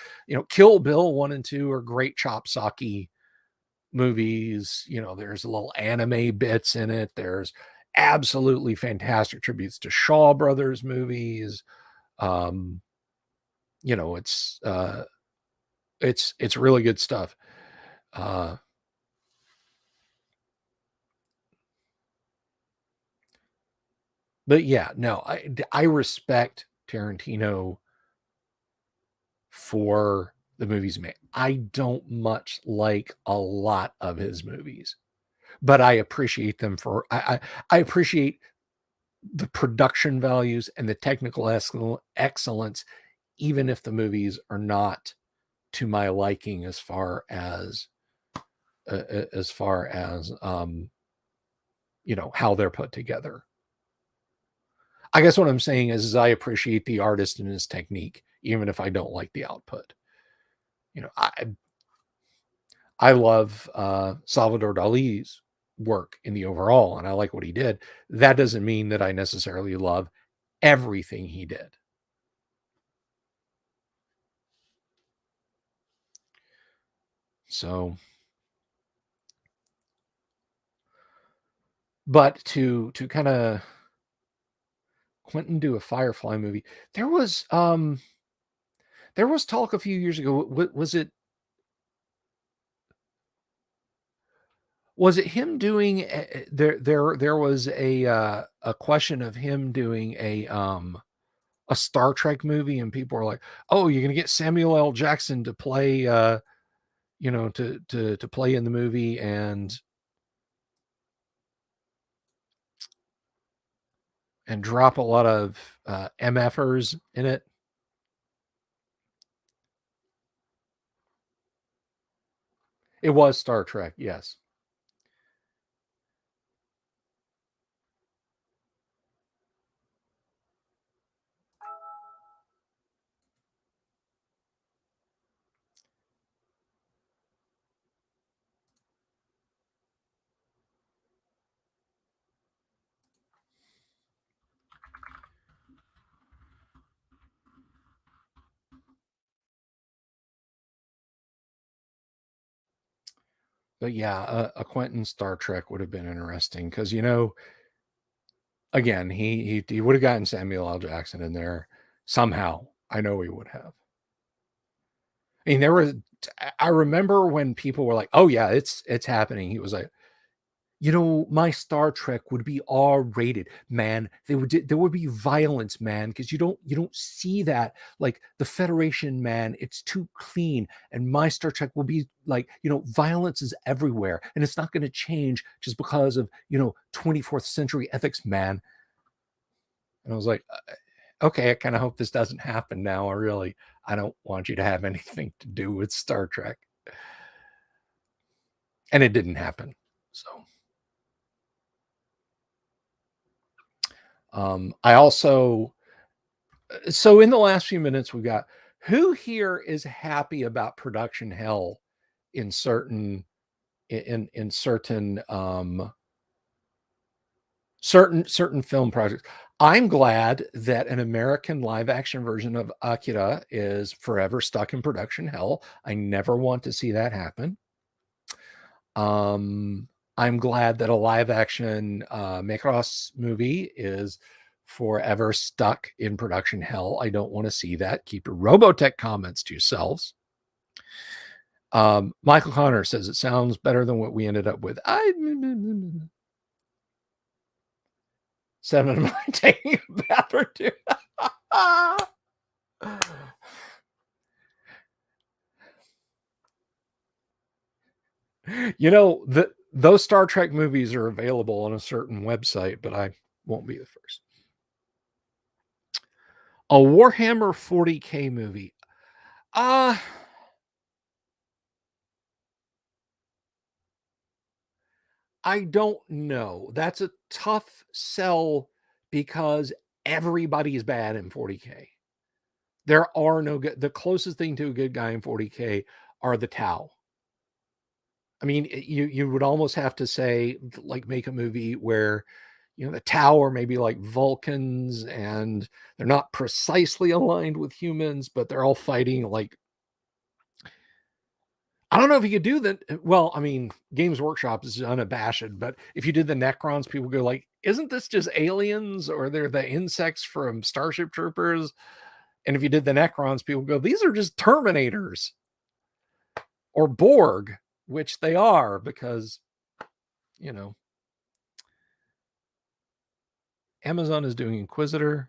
Kill Bill 1 and 2 are great chopsocky movies. There's little anime bits in it. There's absolutely fantastic tributes to Shaw Brothers movies. Um, you know, it's uh it's really good stuff. Uh but yeah, no, I respect Tarantino for the movies he made. I don't much like a lot of his movies, but I appreciate them for I appreciate the production values and the technical excellence, even if the movies are not to my liking as far as how they're put together. I guess what I'm saying is I appreciate the artist and his technique, even if I don't like the output. You know, I love Salvador Dali's work in the overall, and I like what he did. That doesn't mean that I necessarily love everything he did. So, but to kind of Quentin do a Firefly movie, there was talk a few years ago. Was it him doing there was a question of him doing a Star Trek movie, and people were like, "Oh, you're gonna get Samuel L. Jackson to play to play in the movie and drop a lot of MFers in it." It was Star Trek, yes. But yeah, a Quentin Star Trek would have been interesting because again, he would have gotten Samuel L. Jackson in there somehow. I know he would have. I mean, I remember when people were like, "Oh yeah, it's happening." He was like, my Star Trek would be R-rated, man. There would be violence, man, because you don't see that like the Federation, man. It's too clean, and my Star Trek will be like, violence is everywhere, and it's not going to change just because of 24th century ethics, man. And I was like, okay, I kind of hope this doesn't happen now. I really, I don't want you to have anything to do with Star Trek. And it didn't happen. So I also, so in the last few minutes, we've got, who here is happy about production hell in certain certain film projects? I'm glad that an American live action version of Akira is forever stuck in production hell. I never want to see that happen. I'm glad that a live action Macross movie is forever stuck in production hell. I don't want to see that. Keep your Robotech comments to yourselves. Michael Connor says it sounds better than what we ended up with. 7 of mine taking a bath or two. You know, those Star Trek movies are available on a certain website, but I won't be the first. A Warhammer 40K movie. I don't know. That's a tough sell because everybody is bad in 40K. There are no good. The closest thing to a good guy in 40K are the Tau. I mean, you would almost have to say, like, make a movie where, you know, the Tau are maybe like Vulcans and they're not precisely aligned with humans, but they're all fighting like, I don't know if you could do that. Well, I mean, Games Workshop is unabashed, but if you did the Necrons, people go like, isn't this just aliens, or they're the insects from Starship Troopers? And if you did the Necrons, people go, these are just Terminators or Borg, which they are, because, you know, Amazon is doing Inquisitor.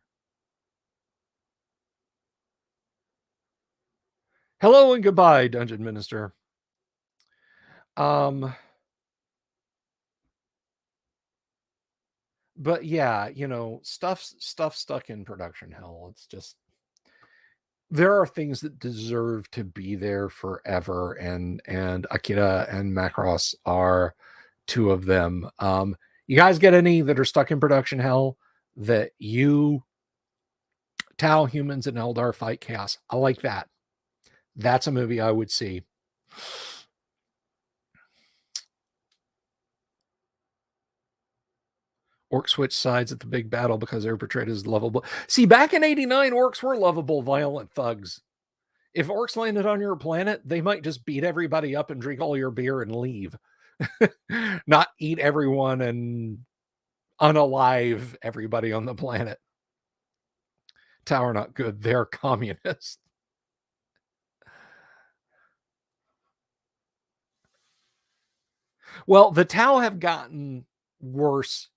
Hello and goodbye, Dungeon Minister. But yeah, you know, stuff stuck in production hell. It's just, there are things that deserve to be there forever, and Akira and Macross are two of them. You guys get any that are stuck in production hell that you, Tau, humans, and Eldar fight chaos? I like that. That's a movie I would see. Orcs switch sides at the big battle because they're portrayed as lovable. See, back in '89, orcs were lovable, violent thugs. If orcs landed on your planet, they might just beat everybody up and drink all your beer and leave. Not eat everyone and unalive everybody on the planet. Tau are not good. They're communists. Well, the Tau have gotten worse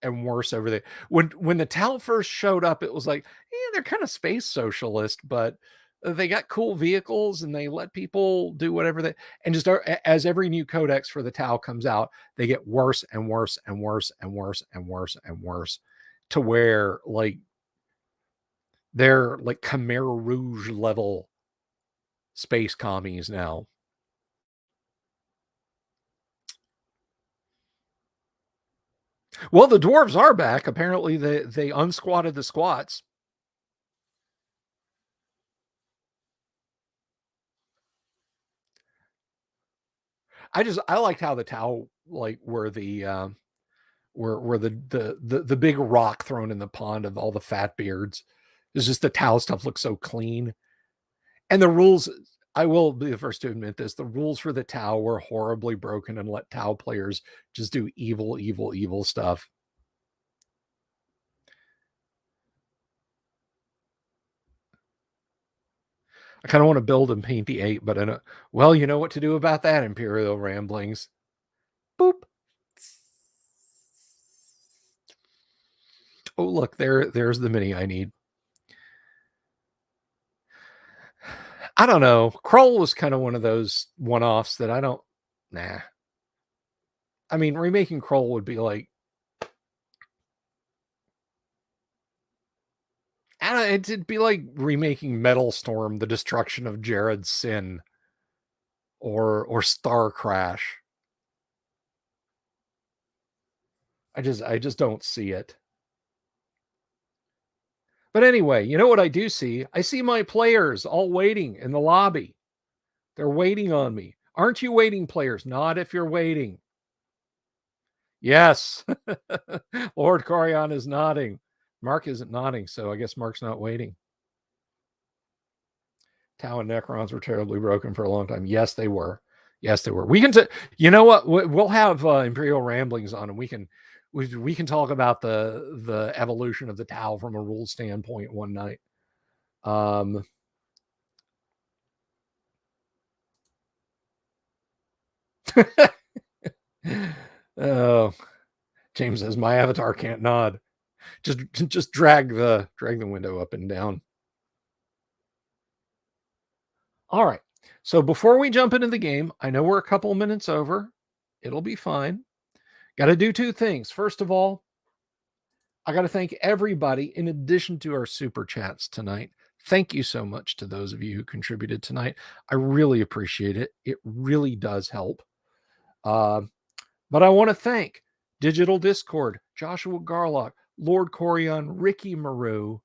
and worse over there. When the Tau first showed up, it was like, they're kind of space socialist, but they got cool vehicles and they let people do whatever they, and just as every new codex for the Tau comes out, they get worse and worse and worse and worse and worse and worse, to where like they're like Khmer Rouge level space commies now. Well, the dwarves are back. Apparently they unsquatted the squats. I liked how the Tau like were the were the big rock thrown in the pond of all the fat beards. It's just the Tau stuff looks so clean. And the rules, I will be the first to admit this, the rules for the Tau were horribly broken and let Tau players just do evil stuff. I kind of want to build and paint the 8, but I know, well, you know what to do about that, Imperial Ramblings. Boop. Oh, look, there's the mini I need. I don't know. Krull was kind of one of those one-offs that I don't, nah. I mean, remaking Krull would be like, It'd be like remaking Metal Storm, The Destruction of Jared's Sin, or Star Crash. I just don't see it. But anyway, you know what I do see? I see my players all waiting in the lobby. They're waiting on me. Aren't you waiting, players? Not if you're waiting. Yes. Lord Corion is nodding. Mark isn't nodding, so I guess Mark's not waiting. Tau and Necrons were terribly broken for a long time. Yes, they were. Yes, they were. We can, you know what? We'll have Imperial Ramblings on, and we can talk about the evolution of the Tau from a rule standpoint one night. Oh, James says my avatar can't nod. Just drag the window up and down. All right. So before we jump into the game, I know we're a couple minutes over. It'll be fine. Got to do two things. First of all, I got to thank everybody in addition to our super chats tonight. Thank you so much to those of you who contributed tonight. I really appreciate it. It really does help. But I want to thank Digital Discord, Joshua Garlock, Lord Corion, Ricky Maru,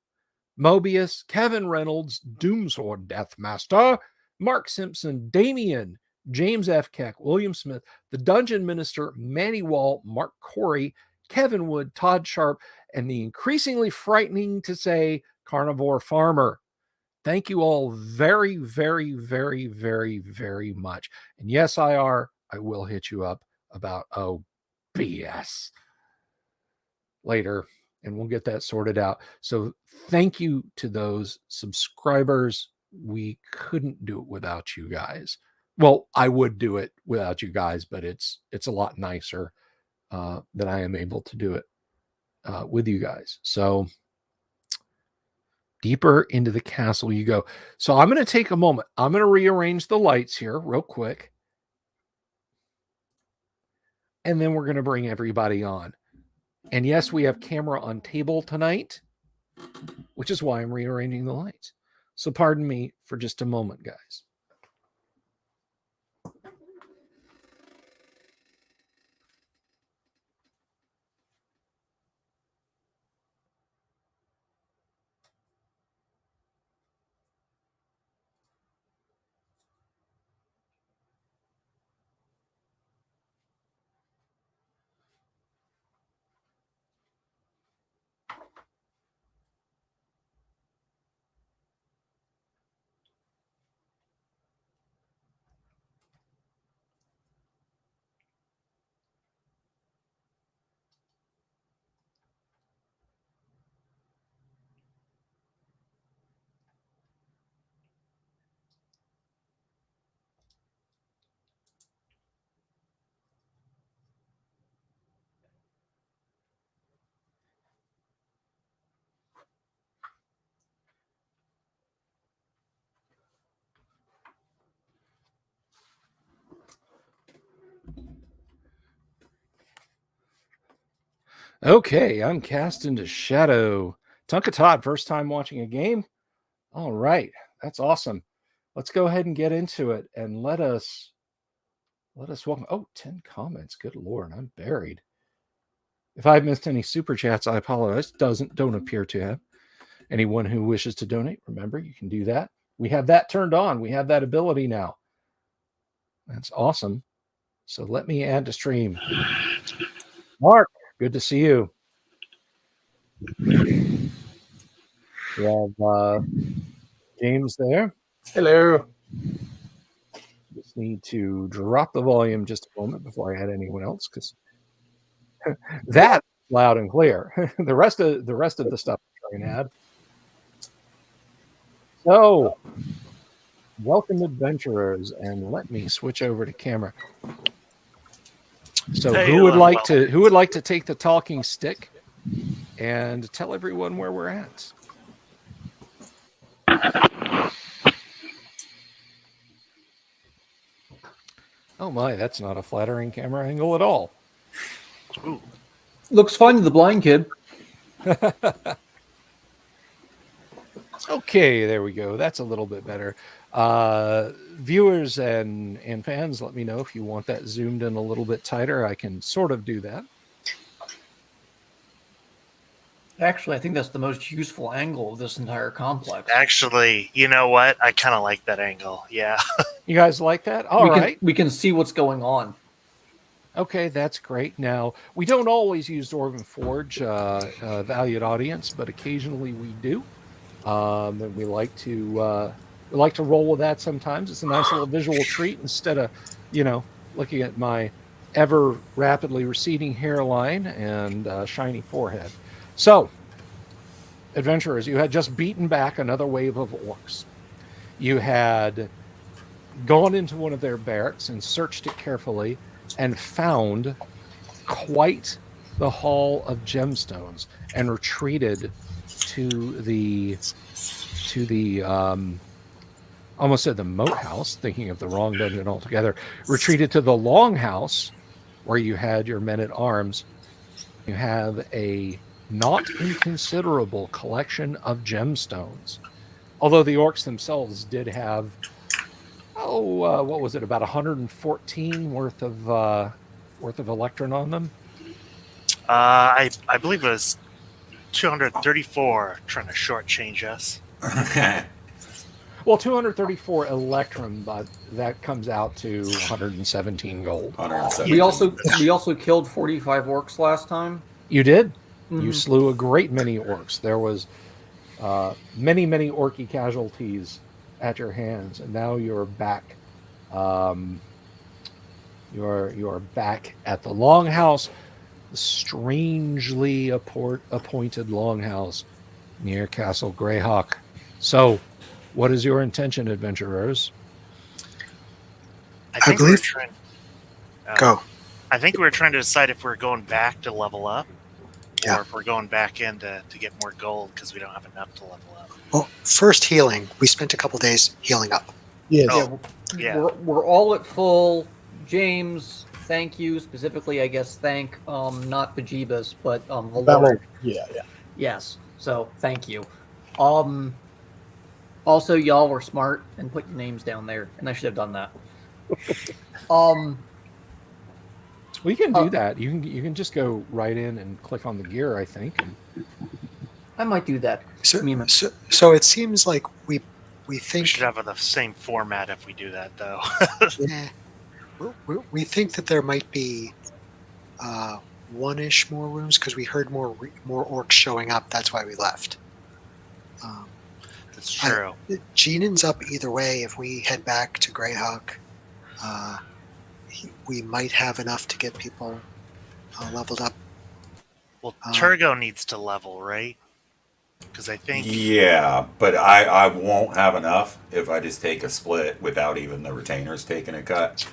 Mobius, Kevin Reynolds, Doomsword Deathmaster, Mark Simpson, Damien, James F. Keck, William Smith, the Dungeon Minister, Manny Wall, Mark Corey, Kevin Wood, Todd Sharp, and the increasingly frightening to say Carnivore Farmer. Thank you all very, very, very, very, very much. And yes, I will hit you up about BS later, and we'll get that sorted out. So thank you to those subscribers. We couldn't do it without you guys. Well, I would do it without you guys, but it's a lot nicer that I am able to do it with you guys. So deeper into the castle you go. So I'm going to take a moment. I'm going to rearrange the lights here real quick. And then we're going to bring everybody on. And yes, we have camera on table tonight, which is why I'm rearranging the lights. So pardon me for just a moment, guys. Okay, I'm cast into shadow. Tonka Todd, first time watching a game? All right, that's awesome. Let's go ahead and get into it, and let us welcome. Oh, 10 comments. Good Lord, I'm buried. If I've missed any super chats, I apologize. Don't appear to have. Anyone who wishes to donate, remember, you can do that. We have that turned on. We have that ability now. That's awesome. So let me add to stream. Mark, good to see you. We have James there. Hello. Just need to drop the volume just a moment before I add anyone else, because that's loud and clear. the rest of the stuff I'm trying to add. So, welcome adventurers, and let me switch over to camera. So, who would like to take the talking stick and tell everyone where we're at? Oh my, that's not a flattering camera angle at all. Ooh. Looks fine to the blind kid. Okay, there we go. That's a little bit better. Viewers and fans, let me know if you want that zoomed in a little bit tighter. I can sort of do that. Actually, I think that's the most useful angle of this entire complex. Actually, you know what? I kind of like that angle. Yeah. You guys like that? All right. We can see what's going on. Okay, that's great. Now, we don't always use Dwarven Forge, valued audience, but occasionally we do. And we like to roll with that sometimes. It's a nice little visual treat instead of, looking at my ever rapidly receding hairline and shiny forehead. So, adventurers, you had just beaten back another wave of orcs. You had gone into one of their barracks and searched it carefully and found quite the Hall of Gemstones and retreated to the almost said the moat house, thinking of the wrong dungeon altogether, retreated to the longhouse where you had your men at arms. You have a not inconsiderable collection of gemstones, although the orcs themselves did have what was it, about 114 worth of electron on them. I believe it was 234 trying to shortchange us. Well, 234 electrum, but that comes out to 117 gold. 117. We also killed 45 orcs last time. You did. Mm-hmm. You slew a great many orcs. There was many orky casualties at your hands, and now you're back. You're back at the longhouse, the strangely appointed longhouse near Castle Greyhawk. So, what is your intention, adventurers? I believe. Go. I think we were trying to decide if we're going back to level up, Yeah. or if we're going back in to get more gold because we don't have enough to level up. Well, first healing. We spent a couple days healing up. Yes. Yeah. We're all at full. James, thank you. Specifically, I guess, thank not Bejeebus, but the Lord. Yeah. Yes. So thank you. Also, y'all were smart and put your names down there, and I should have done that. We can do that. You can just go right in and click on the gear, I think. I might do that. So it seems like we We think should have the same format if we do that, though. we think that there might be one-ish more rooms because we heard more orcs showing up. That's why we left. That's true. Genan's up either way. If we head back to Greyhawk, we might have enough to get people leveled up. Well, Turgo needs to level, right? Because I think... Yeah, but I won't have enough if I just take a split without even the retainers taking a cut.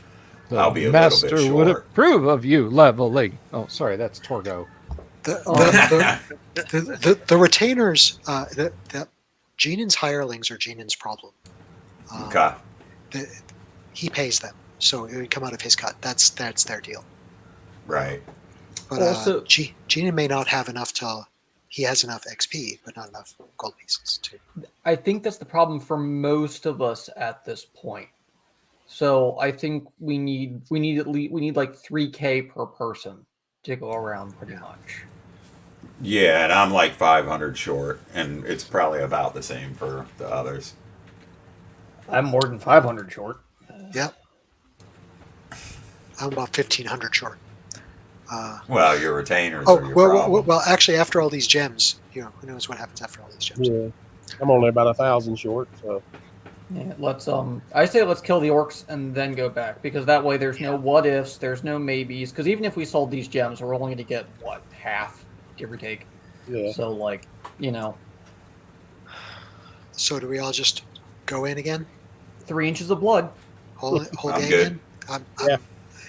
I'll be a little bit short. Would approve of you leveling. Oh, sorry, that's Torgo. The retainers, Genan's hirelings are Genan's problem. Okay. He pays them, so it would come out of his cut. That's their deal. Right. But Also, Genan may not have enough to. He has enough XP, but not enough gold pieces too. I think that's the problem for most of us at this point. So I think we need like 3K per person to go around pretty much. Yeah, and I'm like 500 short, and it's probably about the same for the others. I'm more than 500 short. Yep. I'm about 1,500 short. Well, your retainers are your problem. Well, actually, after all these gems, who knows what happens after all these gems? Yeah. I'm only about 1,000 short, so. Yeah, I say let's kill the orcs and then go back, because that way there's no what ifs, there's no maybes, because even if we sold these gems, we're only going to get, half, give or take. Yeah. So, So do we all just go in again? 3 inches of blood. Whole I'm gang good. in? Yeah.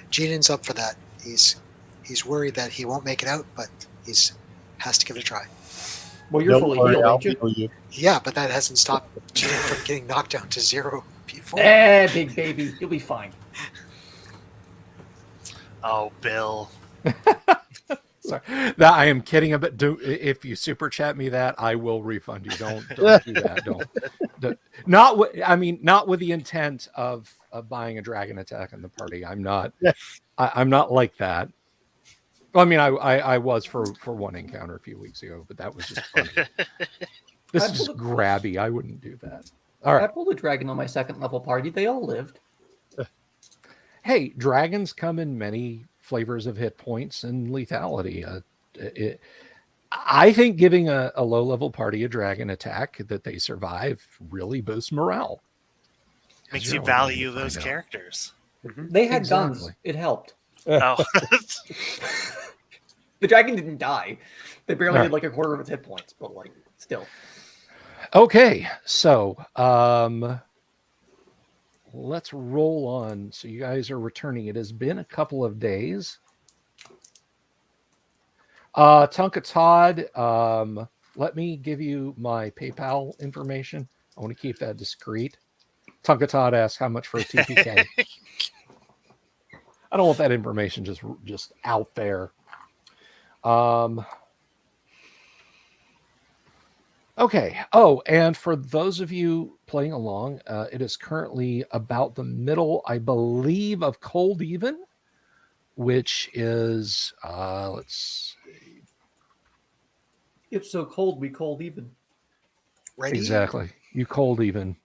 Genan's up for that. He's worried that he won't make it out, but has to give it a try. Well, you're fully healed, I'll ain't you? heal you. Yeah, but that hasn't stopped Genan from getting knocked down to 0 before. Big baby, you'll be fine. Oh, Bill. Sorry, that I am kidding about. If you super chat me that, I will refund you. Don't do that. Not with the intent of buying a dragon attack in the party. I'm not. I'm not like that. Well, I mean, I was for one encounter a few weeks ago, but that was just funny. This is just grabby. I wouldn't do that. All right. I pulled a dragon on my second level party. They all lived. Hey, dragons come in many flavors of hit points and lethality. I think giving a low level party a dragon attack that they survive really boosts morale. Makes you value those characters. They had guns. It helped. Oh. The dragon didn't die. They barely did like a quarter of its hit points, but like still. Okay, so let's roll on. So you guys are returning. It has been a couple of days. Tonka Todd, let me give you my PayPal information. I want to keep that discreet. Tonka Todd asks how much for a TPK. I don't want that information just out there. Okay. Oh, and for those of you playing along, it is currently about the middle, I believe, of Cold Even, which is let's see. It's so cold, we cold even. Ready? Exactly. You Cold Even.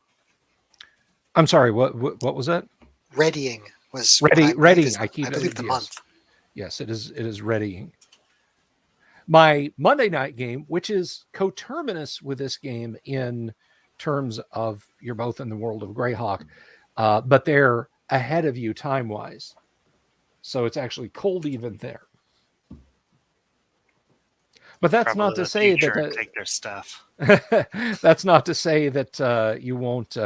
I'm sorry. What was that? Readying was readying. I believe the month. Yes, it is readying. My Monday night game, which is coterminous with this game in terms of you're both in the world of Greyhawk, but they're ahead of you time-wise. So it's actually Cold Even there. But that's Probably not to say that take their stuff. that's not to say that you won't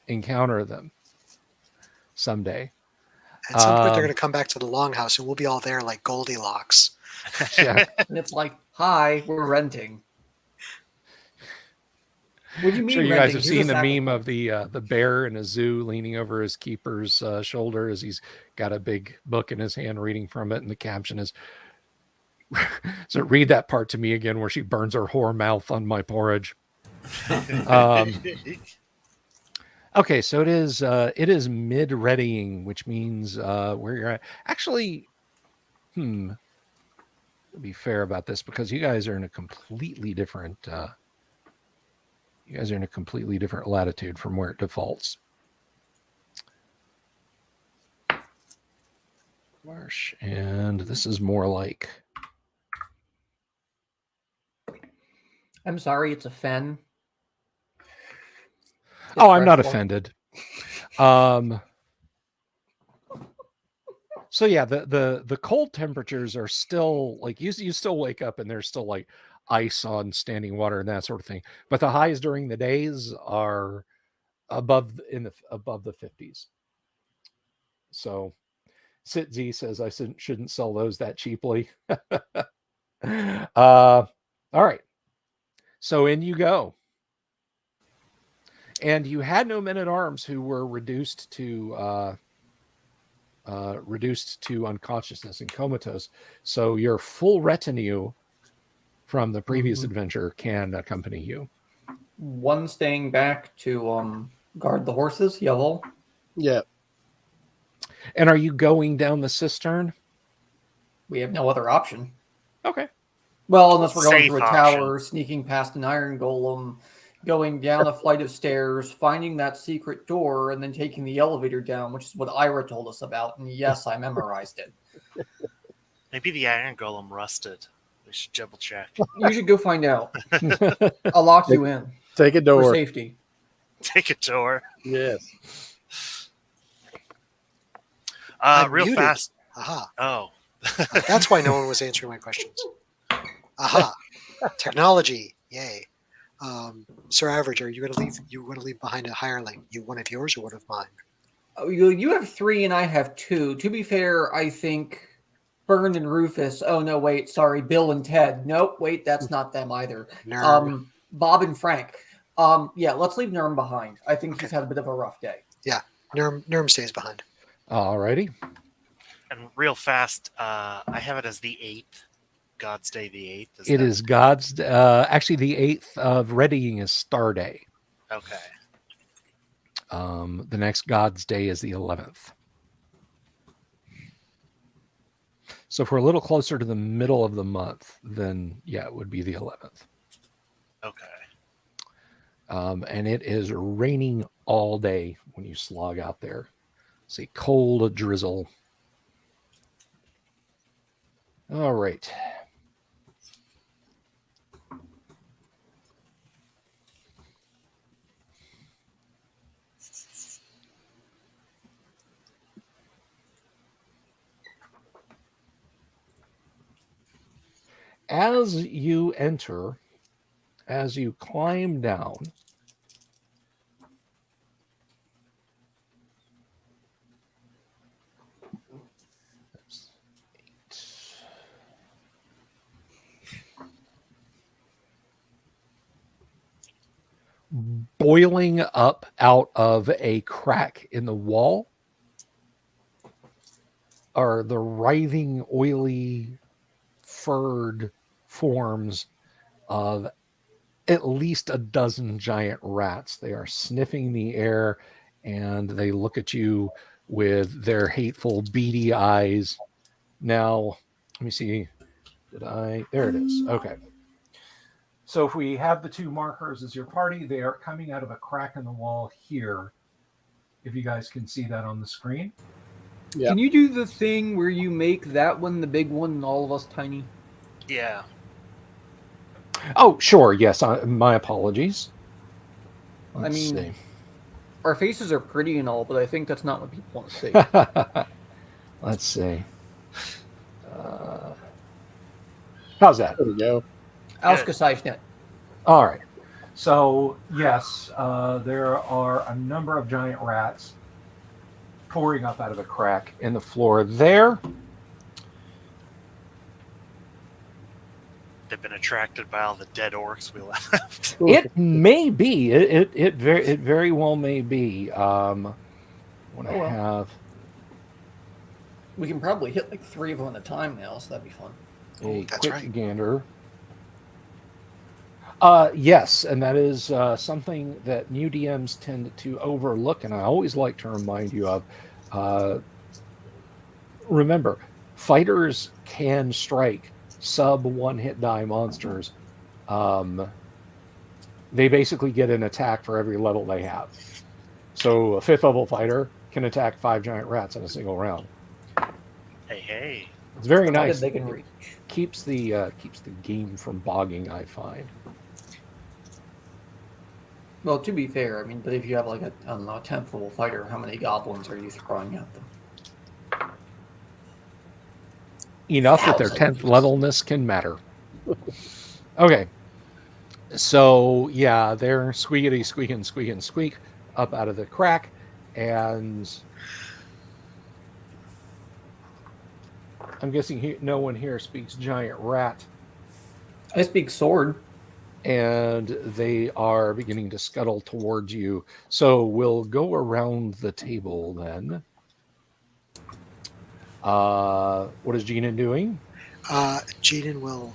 encounter them someday. At some point, they're going to come back to the Longhouse, and we'll be all there like Goldilocks. Yeah. And it's like, hi, we're renting. What do you mean? Sure, you renting? guys have seen the meme of the bear in a zoo leaning over his keeper's shoulder as he's got a big book in his hand, reading from it, and the caption is, "So read that part to me again, where she burns her whore mouth on my porridge." Okay, so it is mid-readying, which means where you're at. Actually, to be fair about this, because you guys are in a completely different latitude from where it defaults. Marsh, and this is more like. I'm sorry, it's a fen. Oh, I'm not offended. So yeah, the cold temperatures are still like you still wake up and there's still like ice on standing water and that sort of thing. But the highs during the days are above the 50s. So Sit Z says I shouldn't sell those that cheaply. All right. So in you go. And you had no men-at-arms who were reduced to unconsciousness and comatose. So your full retinue from the previous adventure can accompany you. One staying back to guard the horses. Yellow. Yeah. And are you going down the cistern? We have no other option. Okay. Well, unless we're going Safe through a option. tower, sneaking past an iron golem, going down a flight of stairs, finding that secret door, and then taking the elevator down, which is what Ira told us about. And yes, I memorized it. Maybe the iron golem rusted. We should double check. You should go find out. I'll lock you in Take a for door. safety. Take a tour. Yes. I'm Real muted. fast. Aha. Oh. That's why no one was answering my questions. Aha. Technology. Yay. Sir Average, are you going to leave? You want to leave behind a hireling? You one of yours or one of mine? Oh, you have 3 and I have 2. To be fair, I think Bern and Rufus. Oh no, wait, sorry, Bill and Ted. Nope, wait, that's not them either. Nerm. Bob and Frank. Yeah, let's leave Nerm behind. I think he's had a bit of a rough day. Yeah. Nerm stays behind. All righty. And real fast, I have it as the 8th. God's Day the 8th. It is God's. Actually, the 8th of readying is Star Day. Okay. The next God's Day is the 11th. So if we're a little closer to the middle of the month, then yeah, it would be the 11th. Okay. And it is raining all day when you slog out there. It's a cold drizzle. All right. As you enter, as you climb down, boiling up out of a crack in the wall are the writhing, oily, furred forms of at least a dozen giant rats. They are sniffing the air and they look at you with their hateful, beady eyes. Now, let me see. There it is. Okay. So if we have the two markers as your party, they are coming out of a crack in the wall here. If you guys can see that on the screen. Yeah. Can you do the thing where you make that one the big one and all of us tiny? Yeah. Oh, sure. Yes. My apologies. I mean, our faces are pretty and all, but I think that's not what people want to see. Let's see. How's that? There we go. Ausgezeichnet. All right. So, yes, there are a number of giant rats pouring up out of a crack in the floor there. They've been attracted by all the dead orcs we left. It may be. It very well may be. We can probably hit like 3 of them at a time now, so that'd be fun. A That's quick right. gander. Yes, and that is something that new DMs tend to overlook, and I always like to remind you of. Remember, fighters can strike sub 1-hit die monsters. They basically get an attack for every level they have. So a 5th level fighter can attack 5 giant rats in a single round. Hey. It's very nice. They can reach. Keeps the game from bogging, I find. Well, to be fair, I mean, but if you have like a 10th level fighter, how many goblins are you throwing at them? Enough that their 10th levelness can matter. Okay. So, yeah, they're squeaky, squeak up out of the crack. And I'm guessing no one here speaks giant rat. I speak sword. And they are beginning to scuttle towards you. So we'll go around the table then. What is Genan doing? Genan will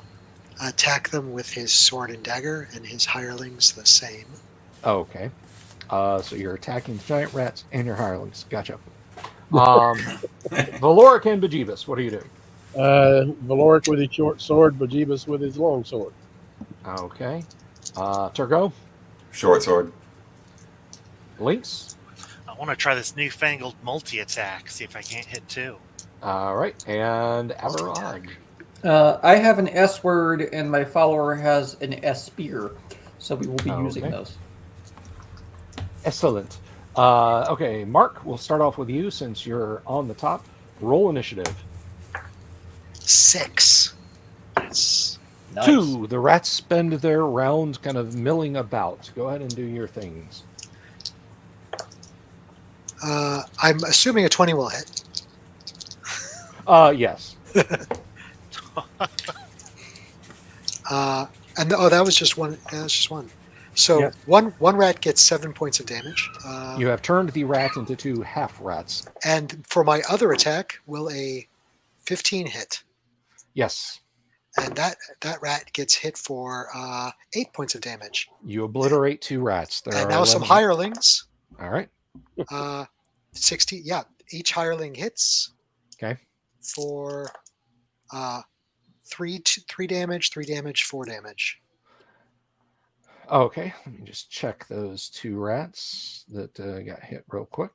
attack them with his sword and dagger, and his hirelings the same. Okay. So you're attacking the giant rats and your hirelings. Gotcha. Valoric and Bejeebus, what are you doing? Valoric with his short sword, Bejeebus with his long sword. Okay. Turgo? Short sword. Lynx? I want to try this newfangled multi-attack, see if I can't hit 2. All right. And Average? I have an S word, and my follower has an S spear, so we will be using those. Excellent. Okay, Mark, we'll start off with you since you're on the top. Roll initiative. 6. Nice. 2. The rats spend their rounds kind of milling about. Go ahead and do your things. I'm assuming a 20 will hit. Yes. And that was just one. That's just one. So Yes. one rat gets 7 points of damage. You have turned the rat into 2 half rats. And for my other attack, will a 15 hit? Yes. And that rat gets hit for 8 points of damage. You obliterate 2 rats. There And are now some 11. hirelings. All right. 60. Yeah, each hireling hits Okay. for 3 damage, 3 damage, 4 damage. Okay. Let me just check those 2 rats that got hit real quick.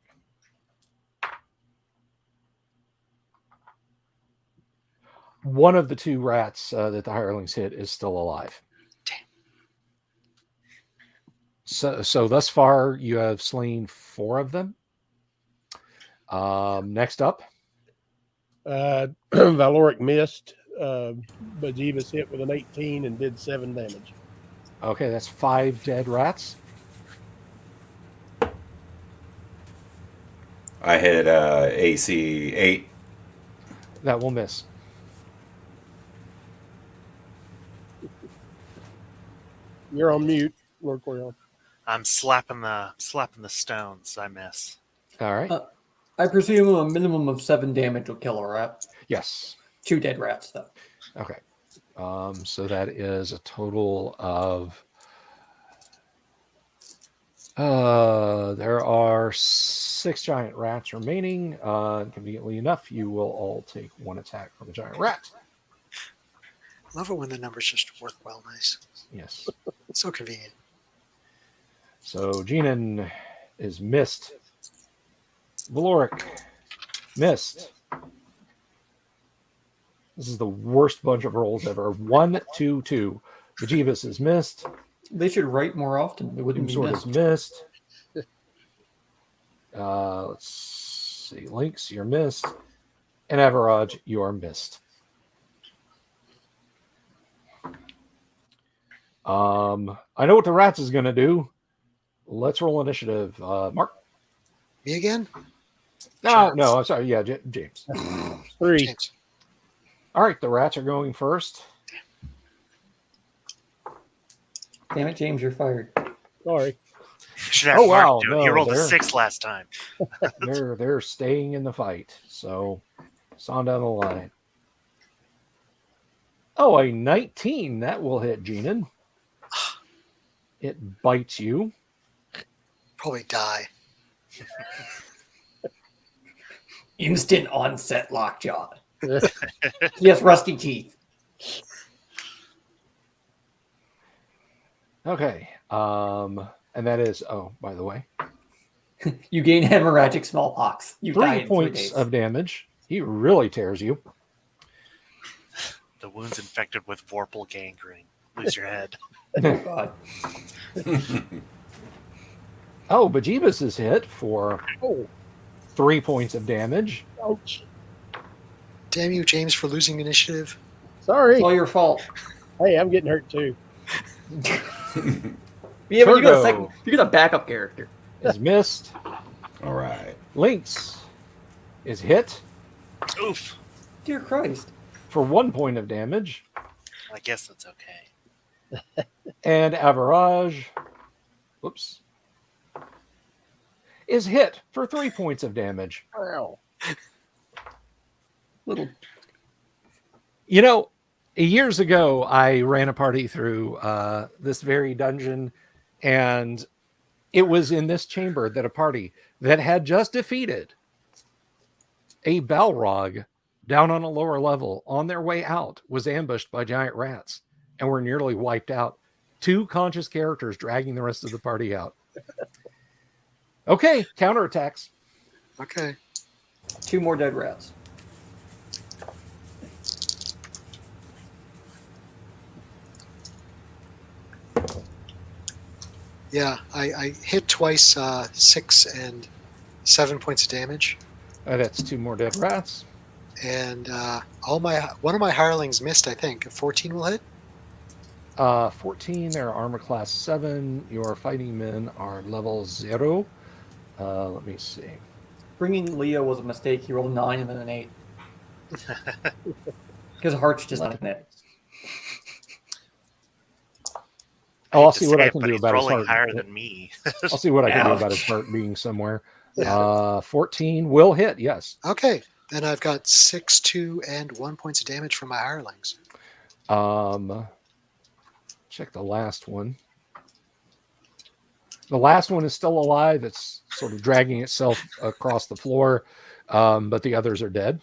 One of the 2 rats that the hirelings hit is still alive. Damn. So thus far, you have slain 4 of them. Next up, Valoric missed. Bajibas hit with an 18 and did 7 damage. okay, that's 5 dead rats. I hit AC 8. That will miss. You're on mute, Lord Corion. I'm slapping the stones. I miss. All right. I presume a minimum of 7 damage will kill a rat. Yes. 2 dead rats, though. Okay. So that is a total of there are 6 giant rats remaining. Conveniently enough, you will all take 1 attack from a giant rat. Love it when the numbers just work well. Nice. Yes. So convenient. So Genin is missed. Valoric missed. This is the worst bunch of rolls ever. 1, 2, 2. Vajibas is missed. They should write more often. It wouldn't be Sword missed. is missed. Let's see. Lynx, you're missed. And Average, you are missed. I know what the rats is going to do. Let's roll initiative. Mark? Me again? No, I'm sorry. Yeah, James. 3. James. All right, the rats are going first. Damn it, James, you're fired. Sorry. You should have Oh, Mark wow, do it. no, He rolled a there. 6 last time. They're staying in the fight. So it's on down the line. Oh, a 19. That will hit Genin. It bites you. Probably die. Instant onset lockjaw. He has rusty teeth. Okay. And that is, oh, by the way, You gain hemorrhagic smallpox. You die 3 in 3 points days. of damage. He really tears you. The wound's infected with Vorpal gangrene. Lose your head. Oh, God. Oh, Bajibas is hit for 3 points of damage. Ouch. Damn you, James, for losing initiative. Sorry. It's all your fault. Hey, I'm getting hurt too. Yeah, but you got a Sergio. second. You got a backup character. Is missed. All right. Lynx is hit Oof. Dear Christ. for 1 point of damage. I guess that's okay. And Average, whoops, is hit for 3 points of damage. Wow. Little. You know, years ago, I ran a party through this very dungeon, and it was in this chamber that a party that had just defeated a Balrog down on a lower level on their way out was ambushed by giant rats and were nearly wiped out. 2 conscious characters dragging the rest of the party out. Okay, counterattacks. Okay. 2 more dead rats. Yeah, I hit twice, 6 and 7 points of damage. That's 2 more dead rats. And one of my hirelings missed, I think. A 14 will hit. 14, they're armor class 7. Your fighting men are level 0. Let me see. Bringing Leo was a mistake. He rolled a 9 and then an 8. Because heart's just not in it. Oh, I'll hate to see what say I it, can but do he's about his rolling heart. higher than me. I'll see what I can do Yeah. about his heart being somewhere. Yeah. 14 will hit, yes. Okay. Then I've got 6, 2, and 1 points of damage from my hirelings. Check the last one. The last one is still alive. It's sort of dragging itself across the floor, but the others are dead.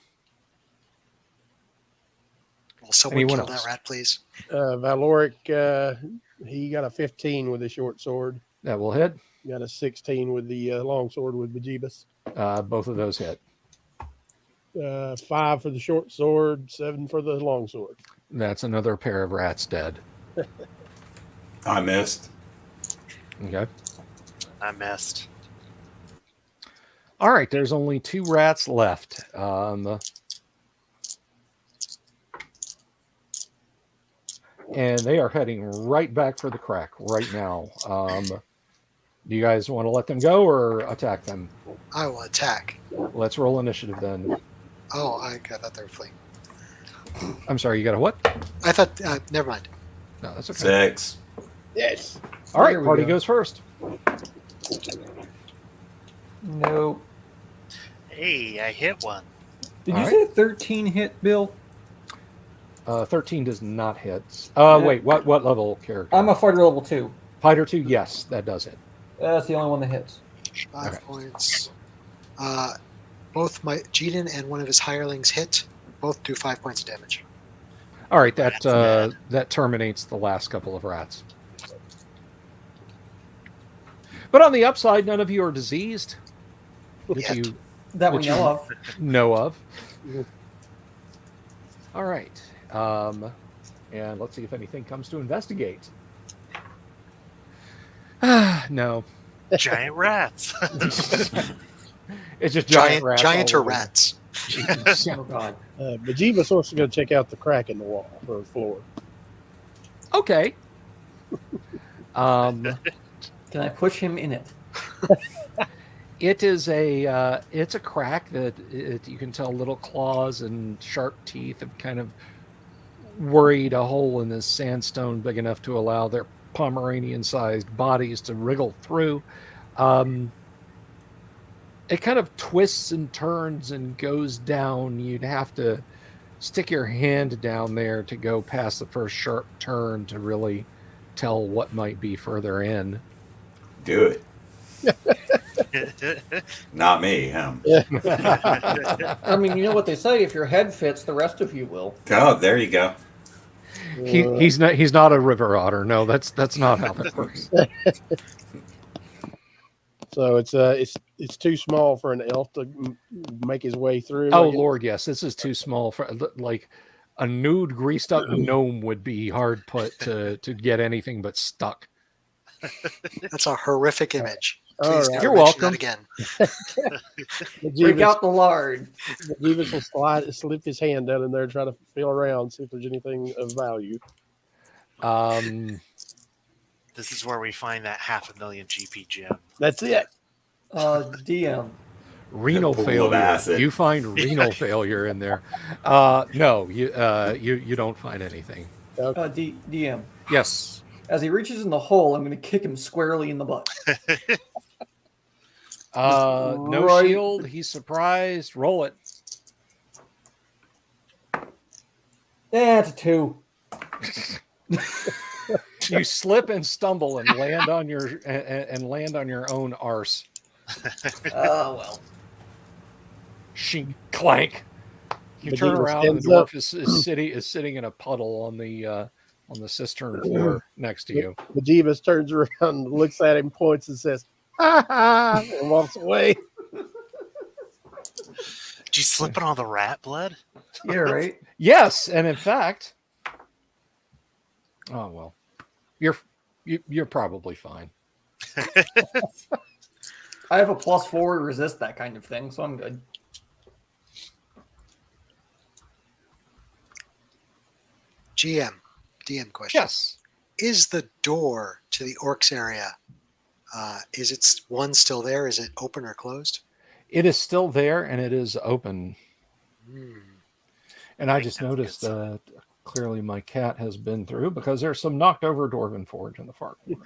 Will someone Anyone kill else? that rat, please? Valoric, he got a 15 with the short sword. That will hit. Got a 16 with the long sword with Bejeebus. Both of those hit. 5 for the short sword, 7 for the long sword. That's another pair of rats dead. I missed. Okay. I missed. All right. There's only 2 rats left. And they are heading right back for the crack right now. Do you guys want to let them go or attack them? I will attack. Let's roll initiative then. Oh, I thought they were fleeing. I'm sorry, you got a what? I thought, never mind. No, that's okay. 6. Yes. All right, There we party go. goes first. No. Hey, I hit one. Did All you right. say 13 hit, Bill? 13 does not hit. Yeah. Wait, what level character? I'm a fighter level 2. Fighter 2, yes, that does hit. That's the only one that hits. 5 Okay. points. Both my Jeeden and one of his hirelings hit. Both do 5 points of damage. All right, that Rats dead. that terminates the last couple of rats. But on the upside, none of you are diseased that Yet. you That we Which know you- of. know of. All right. And let's see if anything comes to investigate. No. Giant rats. It's just giant rats. Giant all or over. rats. Oh, God. Bejeebus wants to go check out the crack in the wall or the floor. Okay. Can I push him in it? It is it's a crack that you can tell little claws and sharp teeth have kind of worried a hole in this sandstone big enough to allow their Pomeranian-sized bodies to wriggle through. It kind of twists and turns and goes down. You'd have to stick your hand down there to go past the first sharp turn to really tell what might be further in. Do it. Not me, him. I mean, you know what they say: if your head fits, the rest of you will. Oh, there you go. He's not a river otter. No, that's not how that works. So it's too small for an elf to make his way through. Oh like it- Lord, yes, this is too small for like a nude, greased up gnome would be hard put to get anything but stuck. That's a horrific image. All Please right. never You're mention welcome. that again. Break out the lard. Bejeebus will slip his hand down in there and try to feel around, see if there's anything of value. This is where we find that 500,000 GP gem. That's it. DM. Renal The pool of failure. acid. You find renal failure in there. No, you don't find anything. DM. Yes. As he reaches in the hole, I'm going to kick him squarely in the butt. No Right. shield. He's surprised. Roll it. That's a 2. You slip and stumble and land on your own arse. Oh, well. She clank. You But turn he around and the stands up. dwarf is sitting in a puddle on the cistern floor next to you. Bejeebus turns around, looks at him, points, and says, "Ha ha," and walks away. Did you slip in all the rat blood? Yeah, right. Yes, and in fact, oh well, you're probably fine. I have a +4 to resist that kind of thing, so I'm good. DM question. Yes. Is the door to the orcs area, is it one still there? Is it open or closed? It is still there and it is open. Hmm. And I think just that's a good noticed sign. Clearly, my cat has been through because there's some knocked over dwarven forge in the far corner.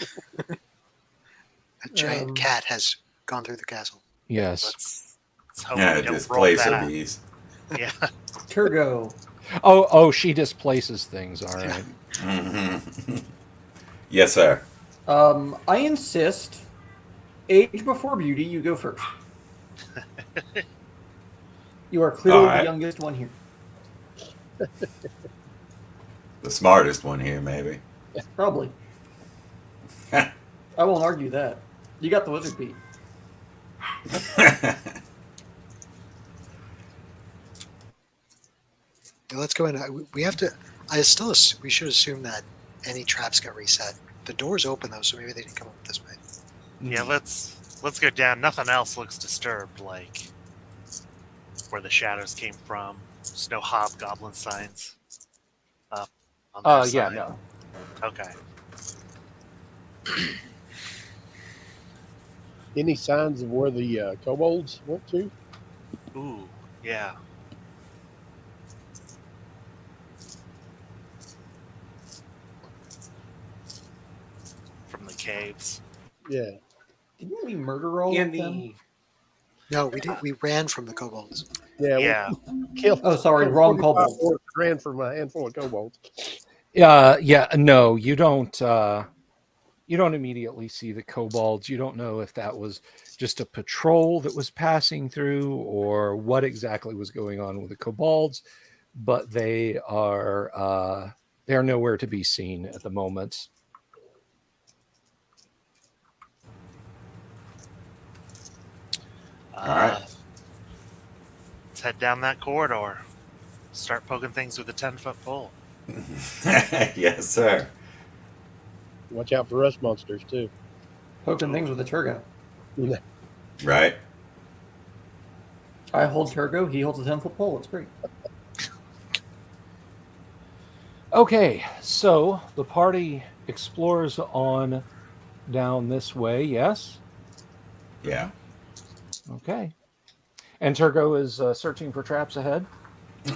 A giant cat has gone through the castle. Yes. Let's hope Yeah, we don't roll displace a that. beast. Yeah. Turgo. Oh, she displaces things. All right. Mhm. Yes, sir. I insist. Age before beauty, you go first. You are clearly Alright. the youngest one here. The smartest one here, maybe. Probably. I won't argue that. You got the wizard beat. Now let's go in. We have to. We should assume that any traps got reset. The door's open though, so maybe they didn't come up this way. Yeah, let's go down. Nothing else looks disturbed, like where the shadows came from. There's no hobgoblin signs up on that Yeah, side. no. Okay. Any signs of where the kobolds went to? Ooh, yeah. From the caves. Yeah. Didn't we murder all of them? No, we did. We ran from the kobolds. Yeah. Yeah. We killed. Oh, sorry, wrong 45 kobold. orcs, ran from a handful of kobolds. Yeah, no, you don't immediately see the kobolds. You don't know if that was just a patrol that was passing through or what exactly was going on with the kobolds, but they're nowhere to be seen at the moment. All right. Let's head down that corridor. Start poking things with a 10-foot pole. Yes, sir. Watch out for rust monsters too. Poking things with a Turgo. Right. I hold Turgo, he holds a 10-foot pole. It's great. Okay, so the party explores on down this way, yes? Yeah. Okay. And Turgo is searching for traps ahead?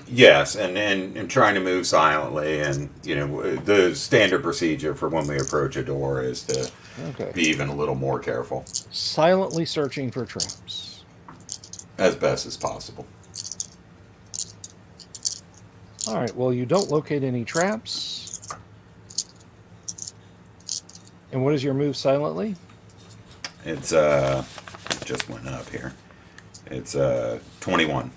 Yes, and trying to move silently, and the standard procedure for when we approach a door is to be even a little more careful, Silently searching for traps. as best as possible. All right, well, you don't locate any traps. And what is your move silently? It's just went up here. It's 21.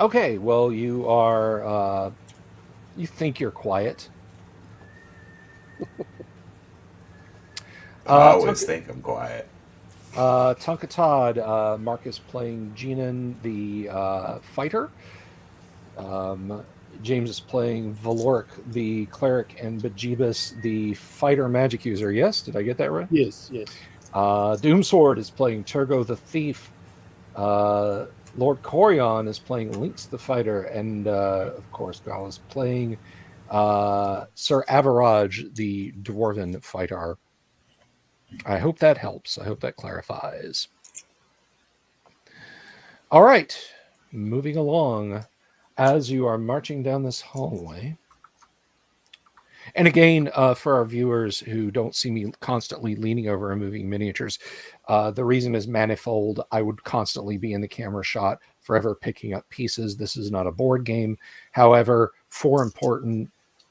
Okay, well, you are, you think you're quiet. I always think I'm quiet. Tunkatad, Mark is playing Genan, the fighter. James is playing Valork, the cleric, and Bajibus, the fighter magic user. Yes, did I get that right? Yes. Doomsword is playing Turgo the thief. Lord Corion is playing Lynx the fighter, and of course, Gal is playing Sir Average the dwarven fighter. I hope that helps. I hope that clarifies. All right, moving along. As you are marching down this hallway, and again, for our viewers who don't see me constantly leaning over and moving miniatures, the reason is manifold. I would constantly be in the camera shot, forever picking up pieces. This is not a board game. However, for important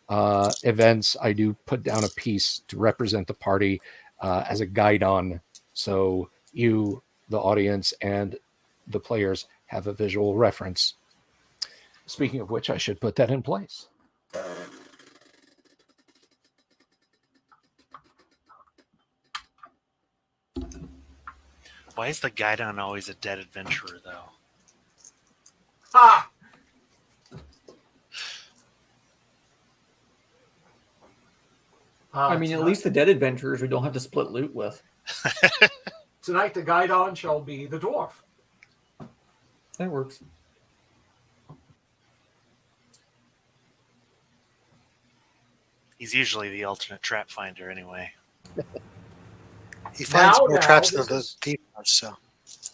events, I do put down a piece to represent the party as a guide-on, so you, the audience, and the players have a visual reference. Speaking of which, I should put that in place. Why is the guidon always a dead adventurer, though? Ha! I mean, at least the dead adventurers we don't have to split loot with. Tonight, the guide-on shall be the dwarf. That works. He's usually the alternate trap finder anyway. He finds Now, more traps this than the is- thief does, so.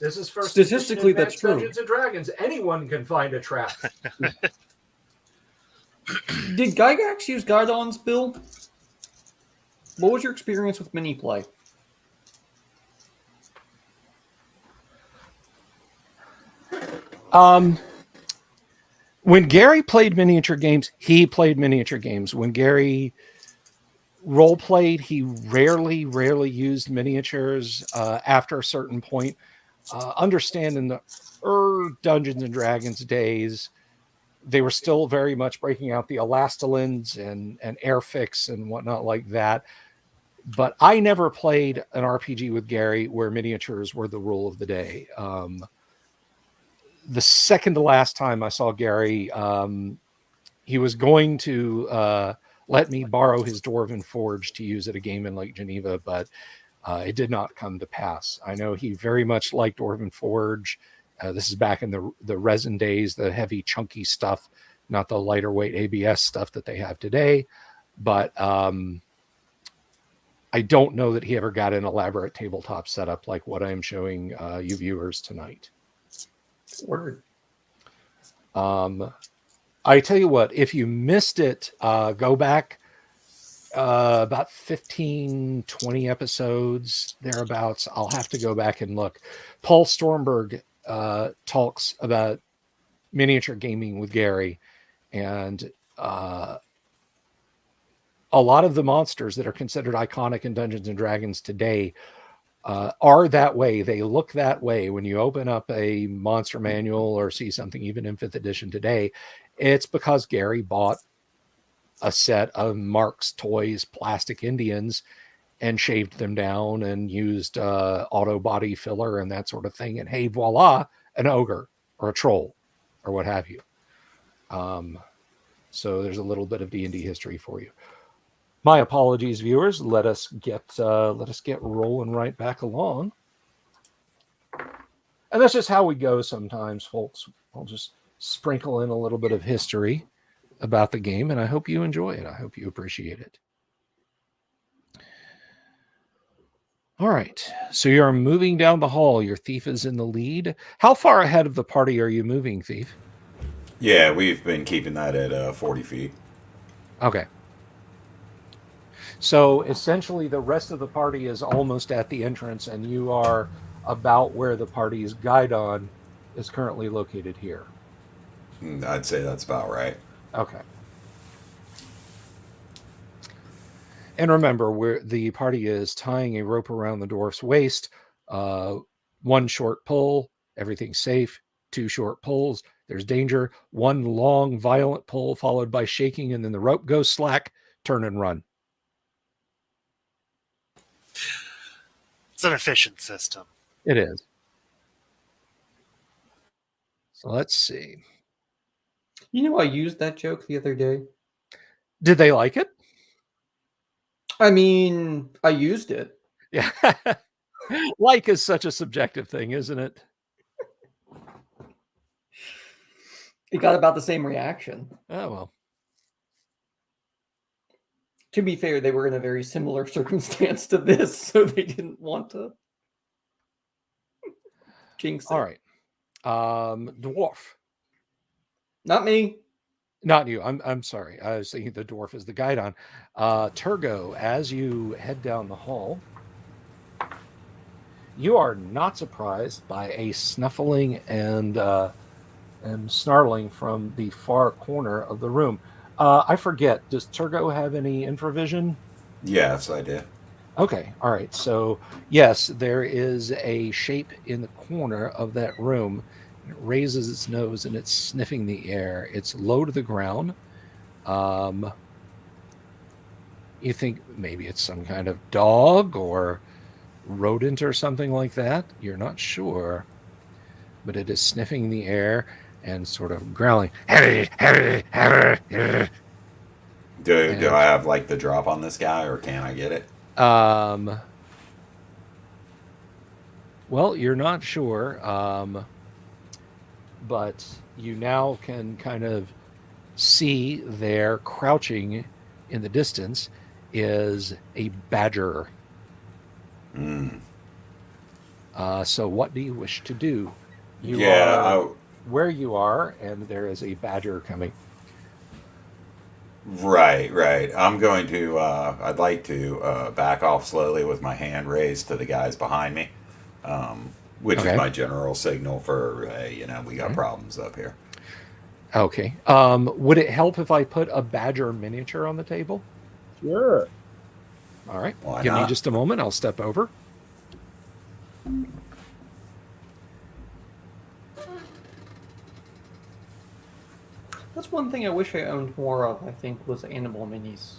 This is first Statistically, edition that's true. Dungeons and Dragons. Anyone can find a trap. Did Gygax use Guidons, Bill? What was your experience with mini play? When Gary played miniature games, he played miniature games. When Gary role played, he rarely used miniatures after a certain point. Understand in the Dungeons and Dragons days, they were still very much breaking out the Elastilins and Airfix and whatnot like that. But I never played an RPG with Gary where miniatures were the rule of the day. The second to last time I saw Gary, he was going to let me borrow his Dwarven Forge to use at a game in Lake Geneva, but it did not come to pass. I know he very much liked Dwarven Forge. This is back in the resin days, the heavy, chunky stuff, not the lighter weight ABS stuff that they have today. But I don't know that he ever got an elaborate tabletop setup like what I'm showing you viewers tonight. Word. I tell you what, if you missed it, go back about 15, 20 episodes, thereabouts. I'll have to go back and look. Paul Stormberg talks about miniature gaming with Gary, and a lot of the monsters that are considered iconic in Dungeons and Dragons today are that way. They look that way. When you open up a monster manual or see something even in 5th edition today, it's because Gary bought a set of Mark's Toys plastic Indians and shaved them down and used auto body filler and that sort of thing. And hey, voila, an ogre or a troll or what have you. So there's a little bit of D&D history for you. My apologies, viewers. Let us get rolling right back along. And that's just how we go sometimes, folks. I'll just sprinkle in a little bit of history about the game, and I hope you enjoy it. I hope you appreciate it. All right. So you're moving down the hall. Your thief is in the lead. How far ahead of the party are you moving, thief? Yeah, we've been keeping that at 40 feet. Okay. So essentially the rest of the party is almost at the entrance, and you are about where the party's guidon is currently located here. I'd say that's about right. Okay. And remember, where the party is tying a rope around the dwarf's waist. 1 short pull, everything's safe. 2 short pulls, there's danger. 1 long, violent pull followed by shaking, and then the rope goes slack, turn and run. It's an efficient system. It is. So let's see. You know, I used that joke the other day. Did they like it? I mean, I used it. Yeah. Like is such a subjective thing, isn't it? It got about the same reaction. Oh, well. To be fair, they were in a very similar circumstance to this, so they didn't want to jinx it. All right. Dwarf. Not me. Not you. I'm sorry. I was thinking the dwarf is the guidon. Turgo, as you head down the hall, you are not surprised by a snuffling and snarling from the far corner of the room. I forget, does Turgo have any infravision? Yes, I did. Okay, all right. So, yes, there is a shape in the corner of that room. It raises its nose and it's sniffing the air. It's low to the ground. You think maybe it's some kind of dog or rodent or something like that. You're not sure. But it is sniffing the air and sort of growling. Do I have like the drop on this guy, or can I get it? Well, you're not sure, but you now can kind of see there, crouching in the distance, is a badger. So what do you wish to do? You are where you are, and there is a badger coming. Right. I'm going to. I'd like to back off slowly with my hand raised to the guys behind me, which Okay. is my general signal for, hey, we got Okay. problems up here. Okay. Would it help if I put a badger miniature on the table? Sure. All right. Why Give me not? just a moment. I'll step over. That's one thing I wish I owned more of, I think, was animal minis.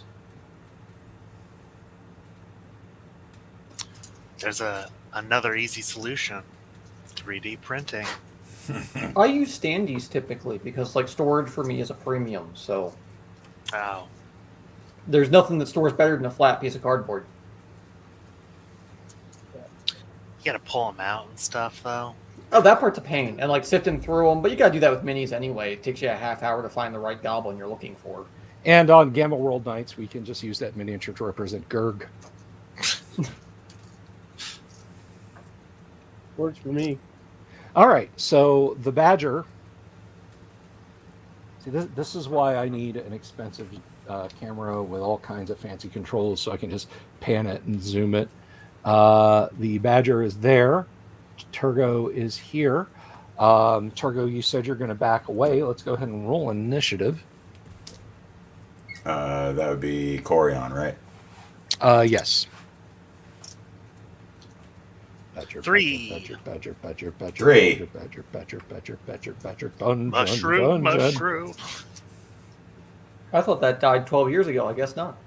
There's another easy solution: 3D printing. I use standees typically because like storage for me is a premium, so Oh, there's nothing that stores better than a flat piece of cardboard. you gotta pull them out and stuff, though. Oh, that part's a pain, and like sifting through them, but you gotta do that with minis anyway. It takes you a half hour to find the right goblin you're looking for. And on Gamma World nights, we can just use that miniature to represent Gurg. Works for me. All right. So the badger. See, this is why I need an expensive camera with all kinds of fancy controls, so I can just pan it and zoom it. The badger is there. Turgo is here. Turgo, you said you're going to back away. Let's go ahead and roll initiative. That would be Corion, right? Yes. Badger, 3. badger, badger, badger, 3. badger, badger, badger, badger, badger, dungeon, Mushroom, dungeon. mushroom. I thought that died 12 years ago. I guess not.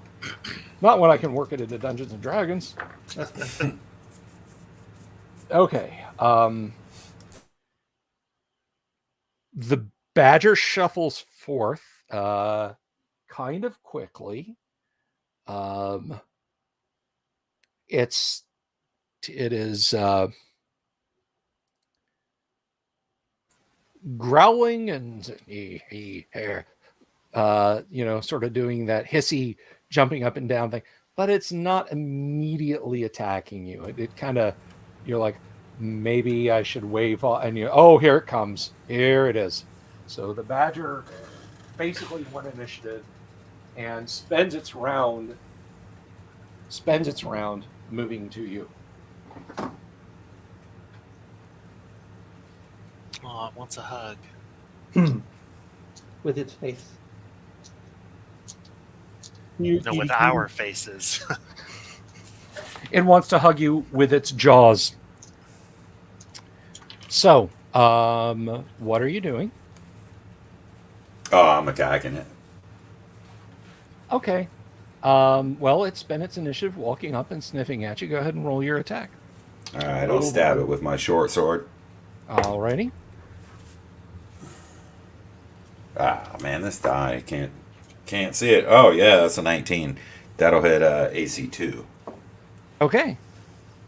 Not when I can work it into Dungeons and Dragons. That's Okay. The badger shuffles forth kind of quickly. It is growling and sort of doing that hissy jumping up and down thing, but it's not immediately attacking you. It kind of, you're like, maybe I should wave off, and here it comes. Here it is. So the badger basically won initiative and spends its round moving to you. Oh, it wants a hug. with its face. No, with our faces. It wants to hug you with its jaws. So, what are you doing? Oh, I'm attacking it. Okay. Well, it's spent its initiative walking up and sniffing at you. Go ahead and roll your attack. All right, I'll stab it with my short sword. Alrighty. Ah, man, this die can't see it. Oh yeah, that's a 19. That'll hit AC 2. Okay.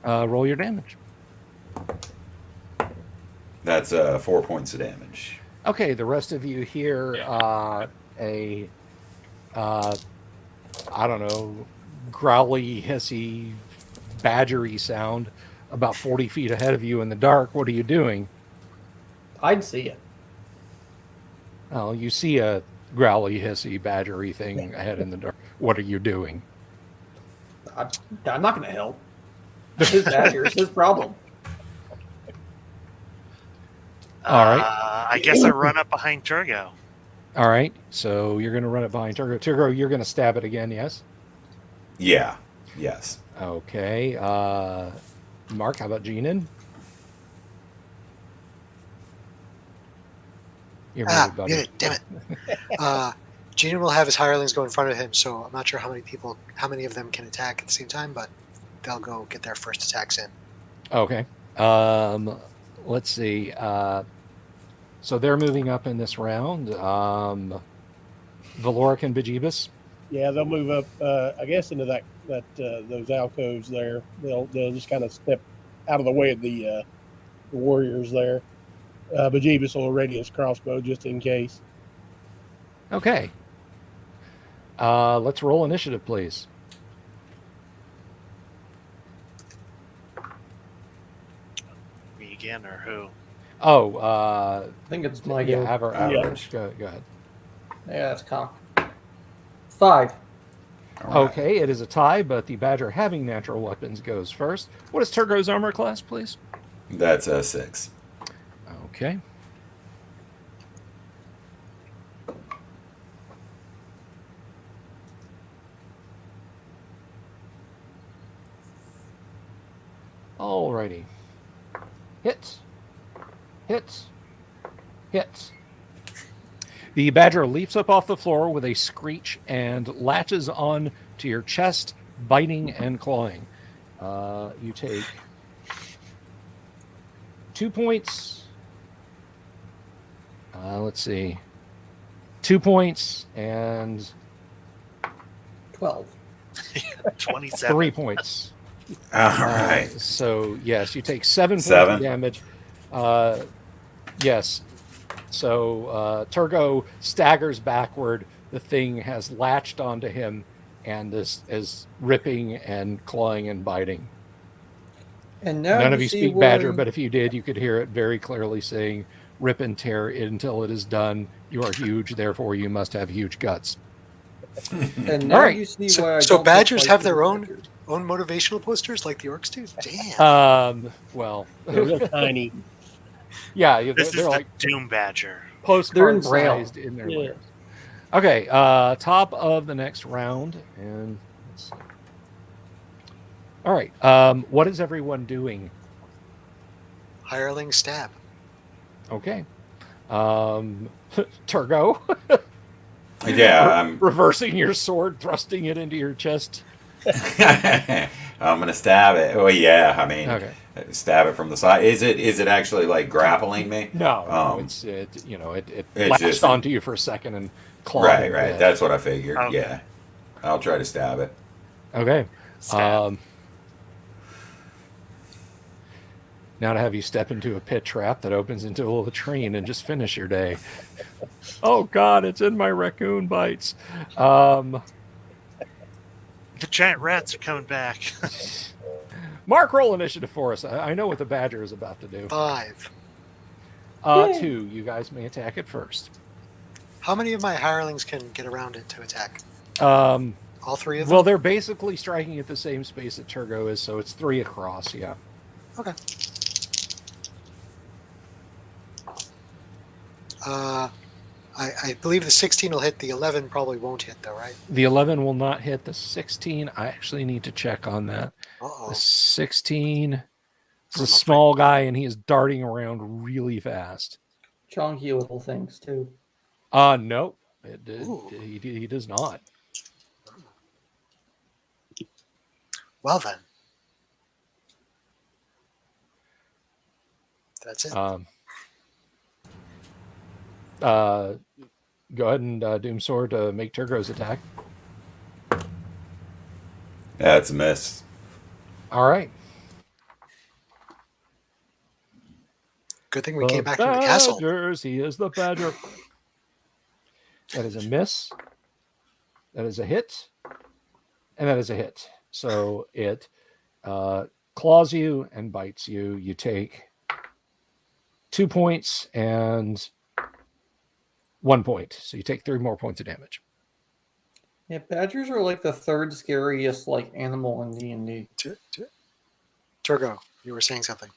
Roll your damage. That's 4 points of damage. Okay, the rest of you hear I don't know, growly, hissy, badgery sound about 40 feet ahead of you in the dark. What are you doing? I'd see it. Oh, you see a growly, hissy, badgery thing ahead in the dark. What are you doing? I'm not going to help. It's his badger. It's his problem. All right. I guess I run up behind Turgo. All right. So you're going to run it behind Turgo. Turgo, you're going to stab it again, yes? Yeah. Yes. Okay. Mark, how about Geenan? You're muted, buddy. Muted, damn it. Gina will have his hirelings go in front of him, so I'm not sure how many of them can attack at the same time, but they'll go get their first attacks in. Okay. Let's see. So they're moving up in this round. Valoric and Bejeebus. Yeah, they'll move up. I guess into those alcoves there. They'll just kind of step out of the way of the warriors there. Bejeebus will ready his crossbow just in case. Okay. Let's roll initiative, please. Me again, or who? Oh, I think it's my yeah, go. average. Go ahead. Yeah, it's cock. 5. All right. Okay, it is a tie, but the Badger having natural weapons goes first. What is Turgo's armor class, please? That's a 6. Okay. Alrighty. Hit. Hit. Hit. The Badger leaps up off the floor with a screech and latches on to your chest, biting and clawing. You take 2 points. Let's see. 2 points and 12. 27. 3 points. All right. So, yes, you take 7 points 7. of damage. Yes. So, Turgo staggers backward. The thing has latched onto him and is ripping and clawing and biting. And now None of you see speak why- Badger, but if you did, you could hear it very clearly saying, "Rip and tear until it is done. You are huge, therefore you must have huge guts." And now All right. you see So- why I so don't badgers like have fighting their own- badgers. Own motivational posters like the orcs do? Damn. Well, They're real tiny. yeah, This is they're the like Doom Badger. They're postcard in Braille. sized in their Yeah. layers. Okay, top of the next round, and let's see. All right, what is everyone doing? Hireling stab. Okay, Turgo, Yeah, I'm reversing your sword, thrusting it into your chest. I'm gonna stab it. Oh yeah, I mean, Okay, stab it from the side. Is it actually like grappling me? no, it it's latched just- onto you for a second and clawed. Right, you right. dead. That's what I figured. Okay. Yeah, I'll try to stab it. Okay. Stab. Now to have you step into a pit trap that opens into a latrine and just finish your day. Oh God, it's in my raccoon bites. The giant rats are coming back. Mark, roll initiative for us. I know what the Badger is about to do. 5. 2. You guys may attack it first. How many of my hirelings can get around it to attack? Well, All 3 of them? they're basically striking at the same space that Turgo is, so it's 3 across. Yeah. Okay. I believe the 16 will hit. The 11 probably won't hit, though, right? The 11 will not hit. The 16, I actually need to check on that. Uh-oh. The 16 is Oh, a no, small guy, and he is darting around really fast. Chunky little things, too. No, Ooh. he does not. Well, then. That's it. Go ahead and Doom Sword to make Turgo's attack. That's a miss. All right. Good thing we came back from the castle. Badgers, he is the Badger. That is a miss. That is a hit. And that is a hit. So it claws you and bites you. You take 2 points and 1 point. So you take 3 more points of damage. Yeah, badgers are like the third scariest like animal in D&D. Turgo, you were saying something.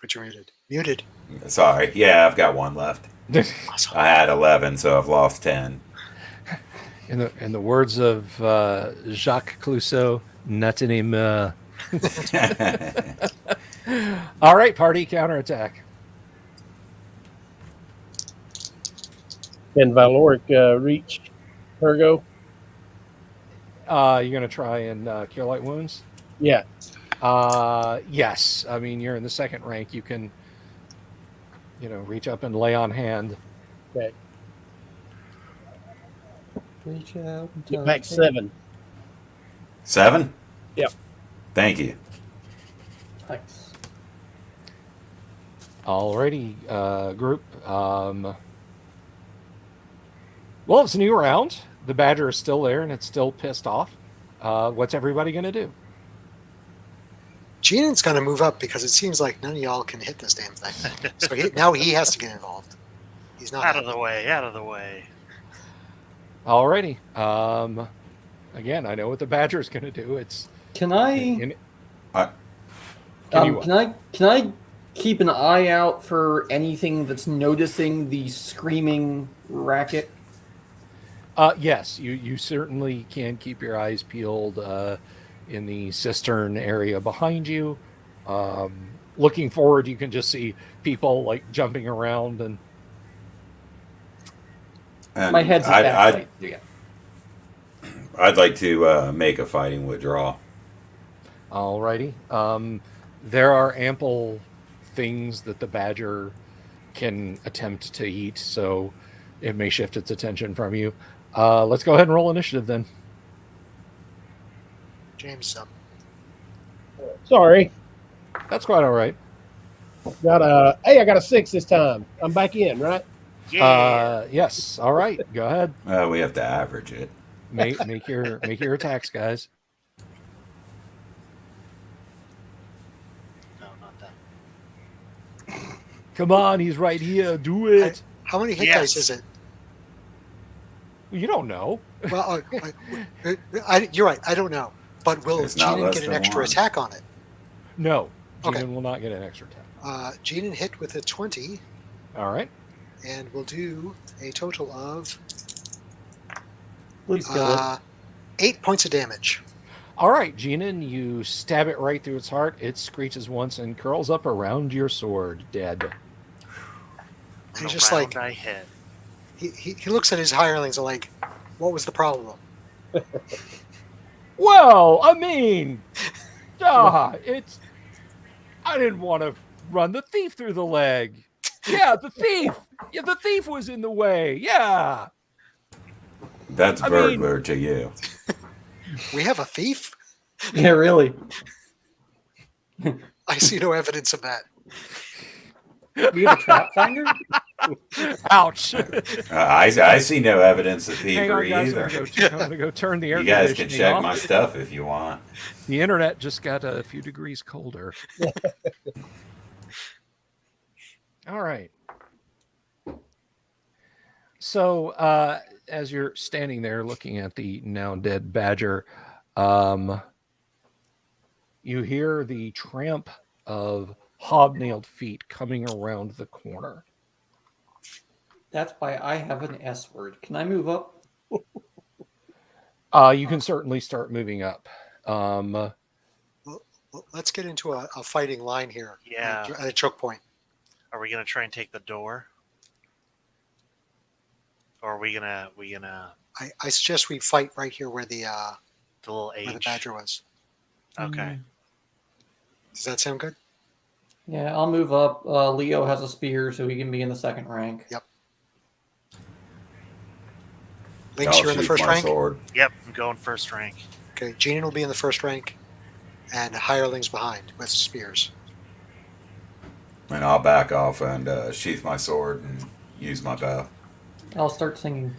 But you're muted. Muted. Sorry. Yeah, I've got 1 left. Awesome. I had 11, so I've lost 10. In the words of Jacques Clouseau, natinima. All right, party counterattack. Can Valoric reach Turgo? You're going to try and cure light wounds? Yeah. Yes. I mean, you're in the second rank. You can, reach up and lay on hand. Okay. Reach out. and Get touch back it. 7. 7? Yep. Thank you. Nice. Alrighty, group. Well, it's a new round. The Badger is still there, and it's still pissed off. What's everybody going to do? Geenan's going to move up because it seems like none of y'all can hit this damn thing. So now he has to get involved. He's not Out of the way, out of the way. Alrighty. Again, I know what the badger's going to do. It's Can I in, I, can you can I keep an eye out for anything that's noticing the screaming racket? yes, you certainly can keep your eyes peeled in the cistern area behind you. Looking forward, you can just see people like jumping around and My head's at that place. Yeah. I'd like to make a fighting withdrawal. alrighty. There are ample things that the badger can attempt to eat, so it may shift its attention from you. Let's go ahead and roll initiative then. James is up. Sorry. That's quite all right. I got a 6 this time. I'm back in, right? Yeah. Yes. All right. Go ahead. We have to average it. Make your attacks, guys. No, not that. Come on, he's right here. Do it. How many hit Yes. dice is it? You don't know. Well, you're right. I don't know. But will It's not Geenan less get an than extra 1. attack on it? No. Okay. Geenan will not get an extra attack. Geenan hit with a 20, All right. and we'll do a total of Please kill it. 8 points of damage. All right, Geenan, you stab it right through its heart. It screeches once and curls up around your sword, dead. And he's The just round like, I hit. he looks at his hirelings and like, what was the problem? Well, I mean, it's. I didn't want to run the thief through the leg. Yeah, the thief. Yeah, the thief was in the way. Yeah. That's I burglar to you. We have a thief? Yeah, really. I see no evidence of that. We have a trap finder? Ouch. I see no evidence of Hang on, thievery guys. either. I'm gonna go turn the air You guys can conditioning check off. my stuff if you want. The internet just got a few degrees colder. All right. So, as you're standing there looking at the now dead badger, you hear the tramp of hobnailed feet coming around the corner. That's why I have an S word. Can I move up? You can certainly start moving up. Well, let's get into a fighting line here. Yeah. At a choke point. Are we gonna try and take the door? Or are we gonna I suggest we fight right here where the little where the H? badger was. Okay. Does that sound good? Yeah, I'll move up. Leo has a spear, so he can be in the second rank. Yep. Lynx, I'll you're in the sheath first my rank. sword. Yep, I'm going first rank. Okay, Geenan will be in the first rank, and hirelings behind with spears. And I'll back off and sheath my sword and use my bow. I'll start singing.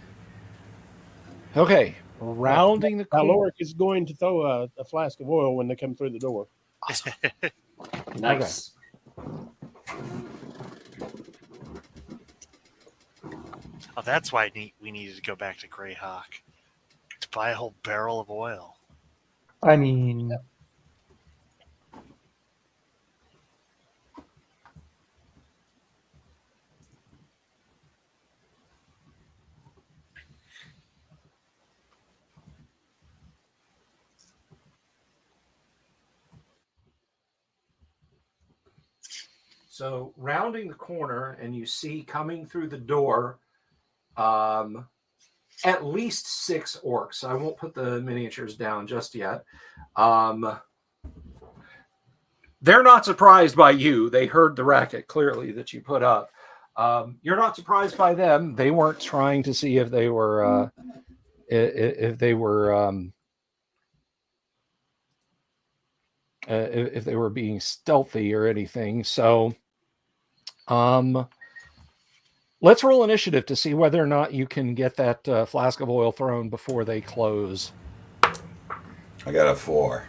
Okay, rounding the corner. Aloric is going to throw a flask of oil when they come through the door. Awesome. Nice. Oh, that's why we needed to go back to Greyhawk to buy a whole barrel of oil. I mean, So rounding the corner, and you see coming through the door at least 6 orcs. I won't put the miniatures down just yet. They're not surprised by you. They heard the racket clearly that you put up. You're not surprised by them. They weren't trying to see if they were if they were being stealthy or anything. So let's roll initiative to see whether or not you can get that flask of oil thrown before they close. I got a 4.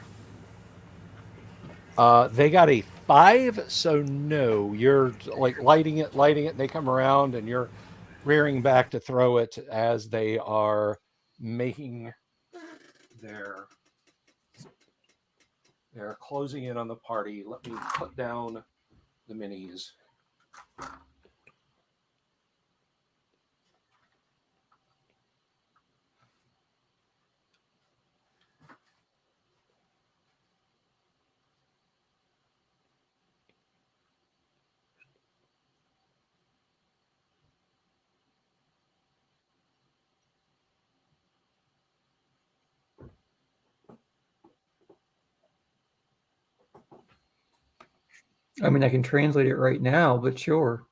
They got a 5, so no. You're like lighting it, and they come around, and you're rearing back to throw it as they are making their... They're closing in on the party. Let me put down the minis. I mean, I can translate it right now, but sure.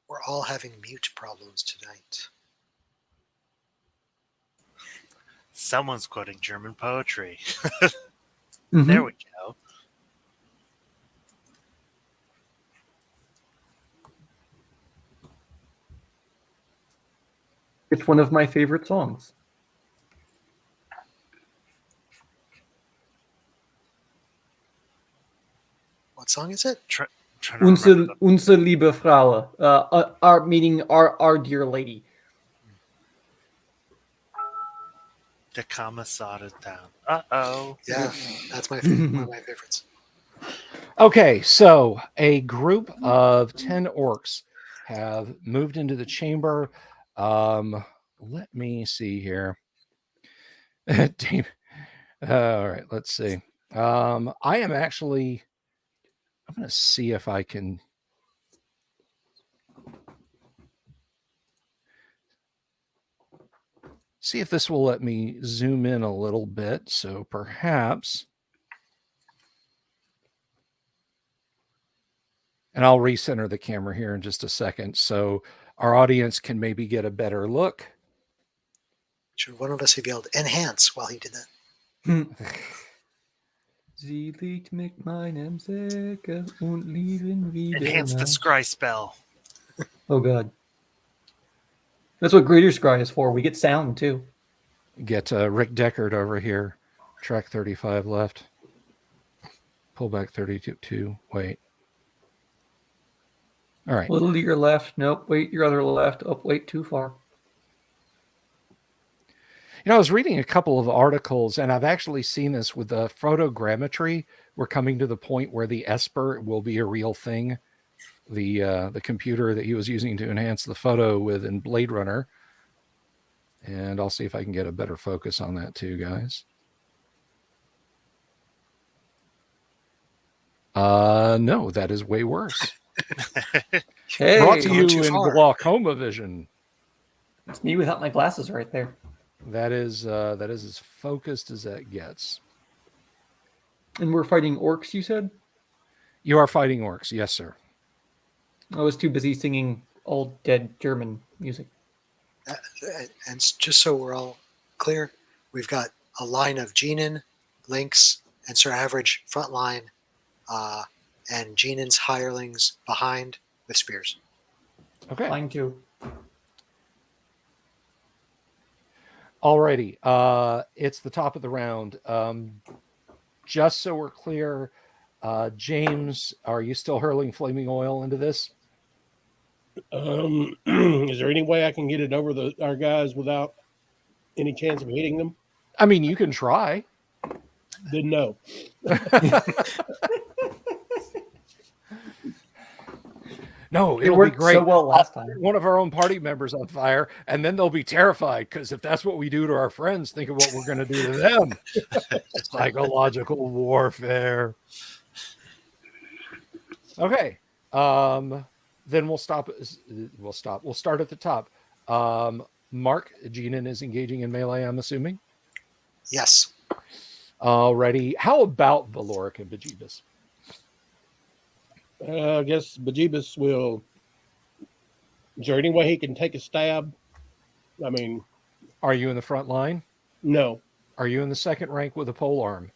We're all having mute problems tonight. Someone's quoting German poetry. Mhm. There we go. It's one of my favorite songs. What song is it? Trying to remember Unser liebe Frau, our meaning our dear lady. the Commissar down. Uh-oh. Yeah, that's my favorite, one of my favorites. Okay, so a group of 10 orcs have moved into the chamber. Let me see here. All right, let's see. I'm going to see if I can see if this will let me zoom in a little bit. So perhaps, and I'll recenter the camera here in just a second so our audience can maybe get a better look. Should one of us have yelled enhance while he did that? Sie liegt mit meinem Säge und lieben wieder Enhance the nach. scry spell. Oh god. That's what Greater Scry is for. We get sound too. Get Rick Deckard over here. Track 35 left. Pull back 32. Wait. All right. A little to your left. Nope. Wait, your other left. Oh, wait, too far. You know, I was reading a couple of articles, and I've actually seen this with the photogrammetry. We're coming to the point where the Esper will be a real thing. The computer that he was using to enhance the photo with in Blade Runner. And I'll see if I can get a better focus on that too, guys. No, that is way worse. Hey, Brought to Going you too in far. glaucoma vision. it's me without my glasses right there. That is as focused as that gets. And we're fighting orcs, you said? You are fighting orcs, yes, sir. I was too busy singing old dead German music. And just so we're all clear, we've got a line of Genin, Lynx, and Sir Average front line, and Genin's hirelings behind with spears. Okay. Mine too. Alrighty. It's the top of the round. Just so we're clear, James, are you still hurling flaming oil into this? Is there any way I can get it over our guys without any chance of hitting them? I mean, you can try. Then no. No, It it'll be worked great. so well last time. One of our own party members on fire, and then they'll be terrified because if that's what we do to our friends, think of what we're going to do to them. Psychological warfare. Okay. Then we'll stop. We'll start at the top. Mark, Genin is engaging in melee, I'm assuming. Yes. Alrighty. How about Valoric and Bejeebus? I guess Bejeebus will. Is there any way he can take a stab? I mean, Are you in the front line? no. Are you in the second rank with a pole arm?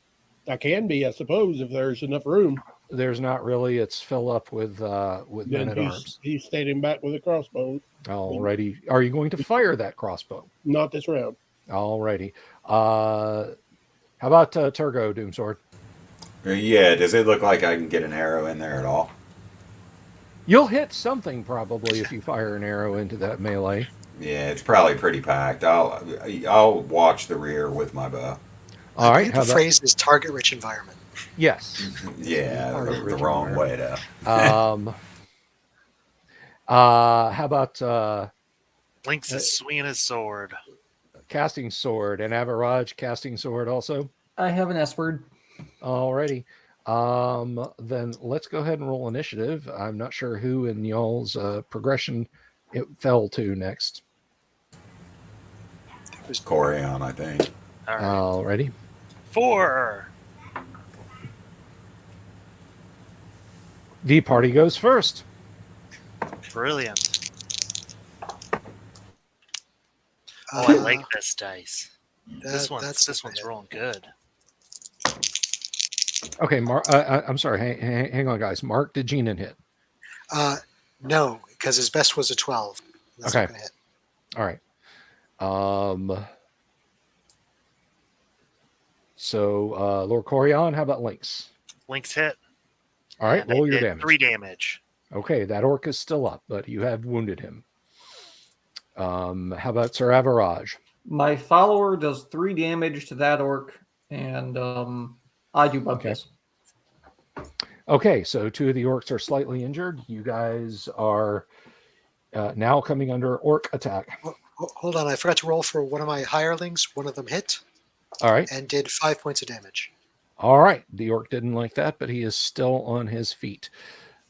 I can be, I suppose, if there's enough room. There's not really. It's fill up with men Then at arms. he's standing back with a crossbow. Alrighty. Are you going to fire that crossbow? Not this round. Alrighty. How about Turgo, Doomsword? Yeah, does it look like I can get an arrow in there at all? You'll hit something probably if you fire an arrow into that melee. Yeah, it's probably pretty packed. I'll watch the rear with my bow. All I right. believe How the about phrase is target-rich environment. yes? Yeah, Target the rich wrong environment. way to. How about Lynx is swinging his sword. casting sword and Average casting sword also? I have an S word. Alrighty. Then let's go ahead and roll initiative. I'm not sure who in y'all's progression it fell to next. It was Corian, I think. All right. Alrighty. 4. The party goes first. Brilliant. Oh, I like this dice. This one's rolling good. Okay, I'm sorry. Hang on, guys. Mark, did Geenan hit? No, because his best was a 12. That's Okay. not going to hit. All right. So, Lord Corian, how about Lynx? Lynx hit. All right, and roll I your did damage. 3 damage. Okay, that orc is still up, but you have wounded him. How about Sir Average? My follower does 3 damage to that orc, and I do Bubkus. Okay, so 2 of the orcs are slightly injured. You guys are now coming under Orc Attack. Hold on, I forgot to roll for one of my hirelings. One of them hit All right. and did 5 points of damage. All right. The orc didn't like that, but he is still on his feet.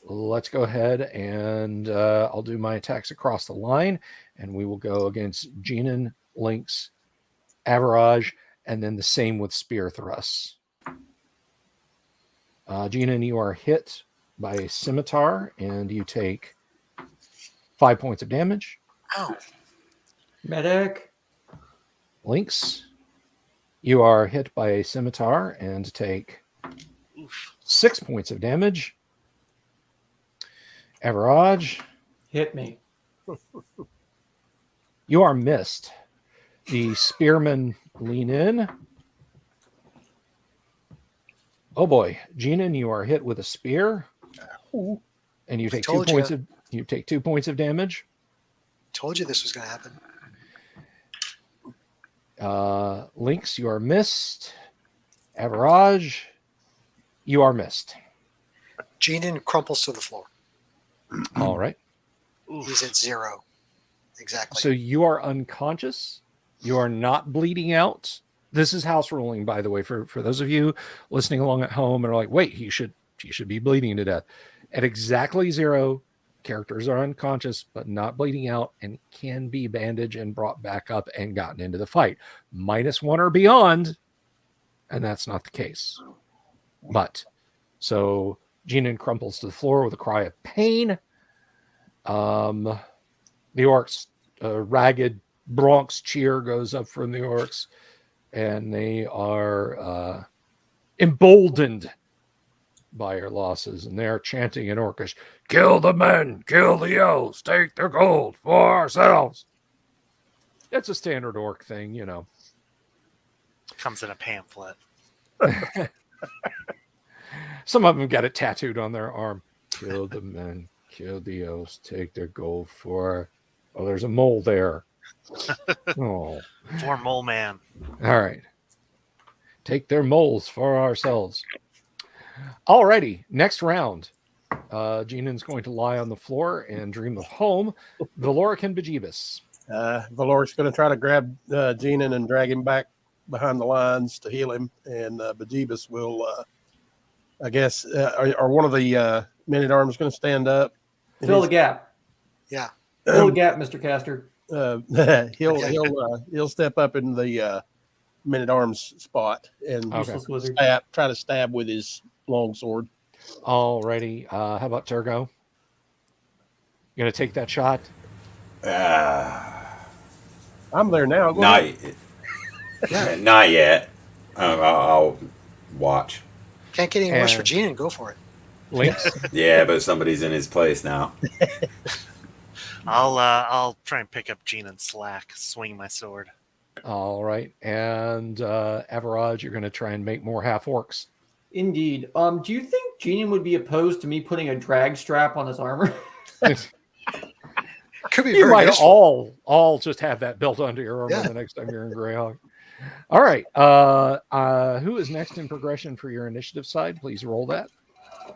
Let's go ahead and I'll do my attacks across the line, and we will go against Geenan, Lynx, Average, and then the same with spear thrusts. Geenan, you are hit by a scimitar, and you take 5 points of damage. Ow. Medic. Lynx, you are hit by a scimitar and take 6 points of damage. Average, Hit me. you are missed. The spearmen lean in. Oh boy, Geenan, you are hit with a spear, and you take 2 told points ya. of you take 2 points of damage. Told you this was going to happen. Lynx, you are missed. Average, you are missed. Geenan crumples to the floor. All right. He's at 0. Exactly. So you are unconscious. You are not bleeding out. This is house ruling, by the way, for those of you listening along at home and are like, wait, he should be bleeding to death. At exactly 0, characters are unconscious but not bleeding out and can be bandaged and brought back up and gotten into the fight. -1 or beyond, and that's not the case. But so Geenan crumples to the floor with a cry of pain. The orcs, a ragged Bronx cheer goes up from the orcs, and they are emboldened by your losses, and they're chanting in Orcish, "Kill the men, kill the elves, take their gold for ourselves." It's a standard orc thing, you know. Comes in a pamphlet. Some of them got it tattooed on their arm. Kill the men, kill the elves, take their gold for... Oh, there's a mole there. Oh. For Mole Man. All right. Take their moles for ourselves. Alrighty, next round. Geenan's going to lie on the floor and dream of home. Valoric and Bejeebus. Valoric's going to try to grab Geenan and drag him back behind the lines to heal him, and Bejeebus will, I guess, are one of the men-at-arms going to stand up? Fill the gap. Yeah. Fill the gap, Mr. Caster. He'll step up in the men-at-arms spot and Useless wizard. try to stab with his longsword. Alrighty. How about Turgo? You going to take that shot? I'm there now. Go Not, ahead. not yet. I'll watch. Can't get any worse for Geenan. Go for it. Lynx? Yeah, but somebody's in his place now. I'll try and pick up Geenan's slack, swing my sword. All right. And Average, you're going to try and make more half-orcs. Indeed. Do you think Genian would be opposed to me putting a drag strap on his armor? Could be You very might useful. all just have that built onto your armor Yeah. the next time you're in Greyhawk. All right. Who is next in progression for your initiative side? Please roll that. I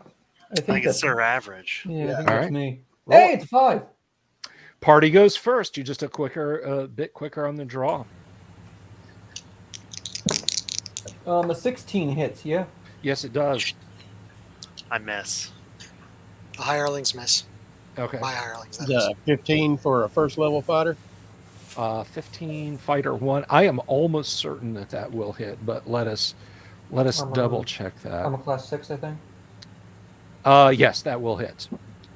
I think it's Sir Average. Yeah, I Yeah. think All that's right. me. Roll Hey, it. it's 5. Party goes first. You just a bit quicker on the draw. A 16 hits, yeah? Yes, it does. I miss. The hirelings miss. Okay. My hirelings, that is. 15 for a first level fighter. 15 fighter 1. I am almost certain that will hit, but let us Armor- double check I'm that. a class 6, I think. Yes, that will hit.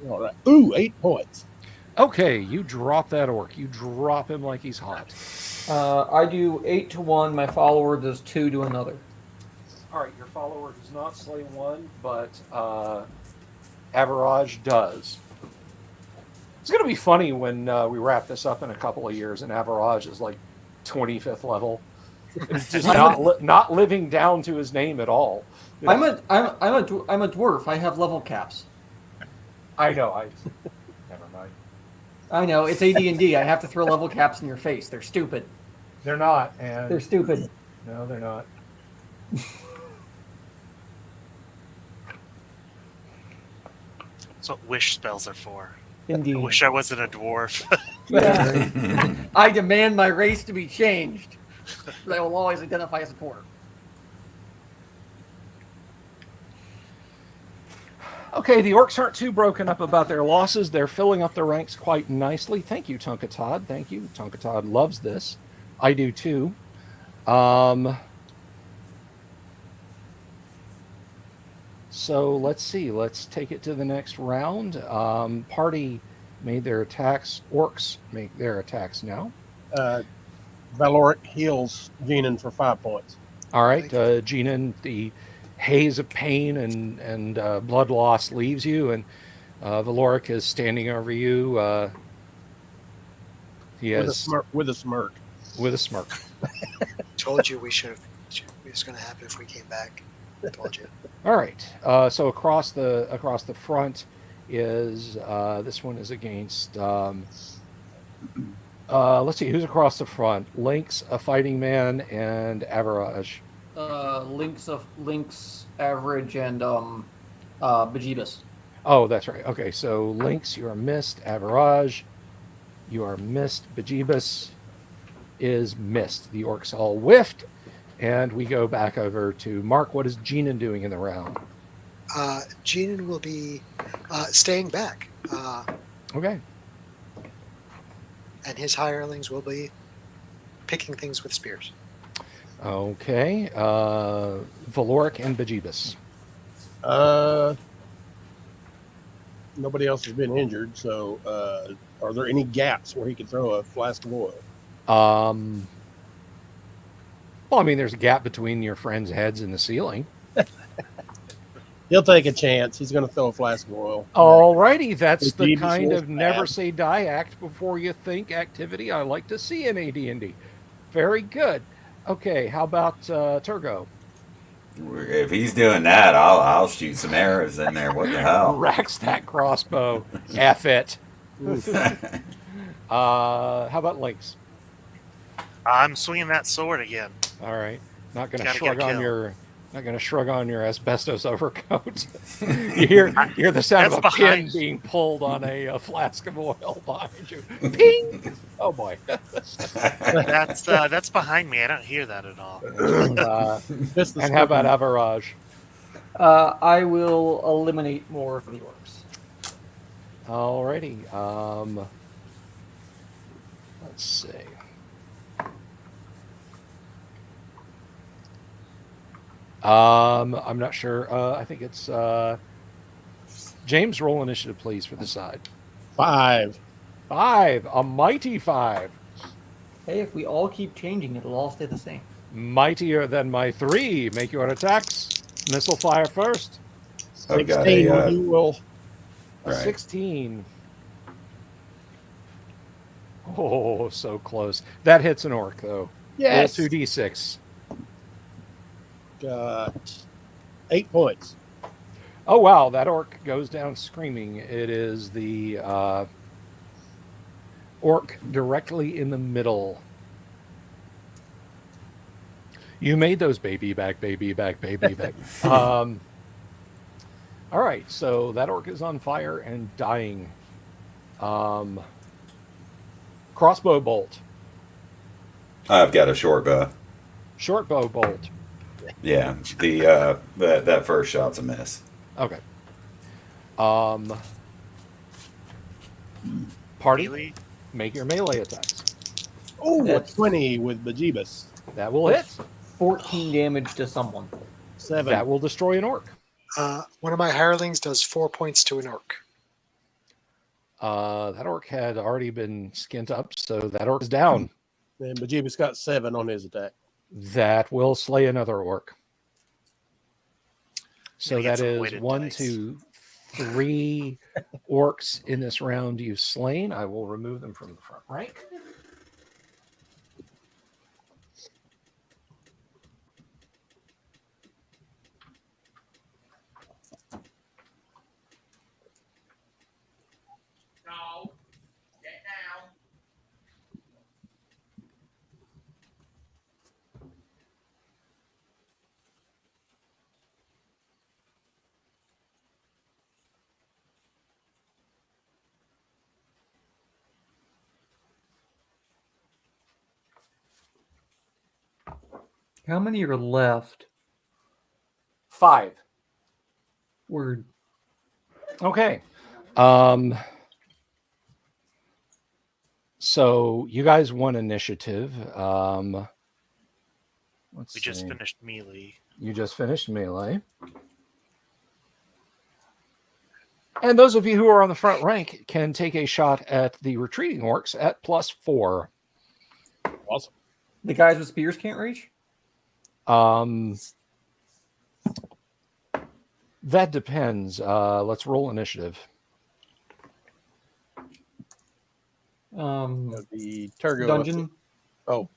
All right. Ooh, 8 points. Okay, you drop that orc. You drop him like he's hot. I do 8 to 1. My follower does 2 to another. All right, your follower does not slay one, but Average does. It's going to be funny when we wrap this up in a couple of years and Average is like 25th level. It's just not living down to his name at all. I'm a dwarf. I have level caps. I know. Never mind. I know it's AD&D. I have to throw level caps in your face. They're stupid. They're not. And They're stupid. no, they're not. That's what wish spells are for. Indeed. I wish I wasn't a dwarf. Yeah. I demand my race to be changed. I will always identify as a dwarf. Okay, the orcs aren't too broken up about their losses. They're filling up their ranks quite nicely. Thank you, Tunkatod. Thank you. Tunkatod loves this. I do too. So let's see. Let's take it to the next round. Party made their attacks. Orcs make their attacks now. Valoric heals Genin for 5 points. All right, Genin, the haze of pain and blood loss leaves you, and Valoric is standing over you. He With a has smirk. With a smirk. with a smirk. Told you we should have. It was going to happen if we came back. Told you. All right. So across the front is this one is against. Let's see who's across the front. Lynx, a fighting man, and Average. Lynx, Average, and Bejeebus. Oh, that's right. Okay, so Lynx, you are missed. Average, you are missed. Bejeebus is missed. The orcs all whiffed, and we go back over to Mark. What is Genin doing in the round? Genin will be staying back, Okay. and his hirelings will be picking things with spears. Okay. Valoric and Bejeebus. Nobody else has been injured, so are there any gaps where he could throw a flask of oil? Well, I mean, there's a gap between your friends' heads and the ceiling. He'll take a chance. He's going to throw a flask of oil. Alrighty, that's the Bejeebus kind was of never bad. say die act before you think activity I like to see in AD&D. Very good. Okay, how about Turgo? If he's doing that, I'll shoot some arrows in there. What the hell? Racks that crossbow. F it. How about Lynx? I'm swinging that sword again. All right, not going to Gotta shrug get a on kill. your. Not going to shrug on your asbestos overcoat. you hear the sound of a That's pin behind- being pulled on a flask of oil behind you. Ping! Oh boy. That's behind me. I don't hear that at all. Just the And how about smirk. Average? I will eliminate more of the orcs. Alrighty. Let's see. I'm not sure. I think it's James. Roll initiative, please, for the side. 5. 5, a mighty 5, Hey, if we all keep changing, it'll all stay the same. mightier than my 3. Make your attacks. Missile fire first. I've got 16 a, he will. A Right. 16. Oh, so close. That hits an orc though. Yes. Roll 2d6. Got 8 points. Oh, wow. That orc goes down screaming. It is the orc directly in the middle. You made those baby back. All right. So that orc is on fire and dying. Crossbow bolt. I've got a short bow. Short bow bolt. Yeah, that first shot's a miss. Okay. Party, Melee? make your melee attacks. Oh, a That's- 20 with Bejeebus. That will hit. 14 damage to someone. 7. That will destroy an orc. One of my hirelings does 4 points to an orc. That orc had already been skint up, so that orc is down. And Bejeebus got 7 on his attack. That will slay another orc. So Gonna get that some is weighted 1, dice. 2, 3 orcs in this round you've slain. I will remove them from the front rank. How many are left? 5. Word. Okay. So you guys won initiative. Let's We just see. finished melee. You just finished melee. And those of you who are on the front rank can take a shot at the retreating orcs at +4. Awesome. The guys with spears can't reach? That depends. Let's roll initiative. The Turgo. Dungeon. Oh,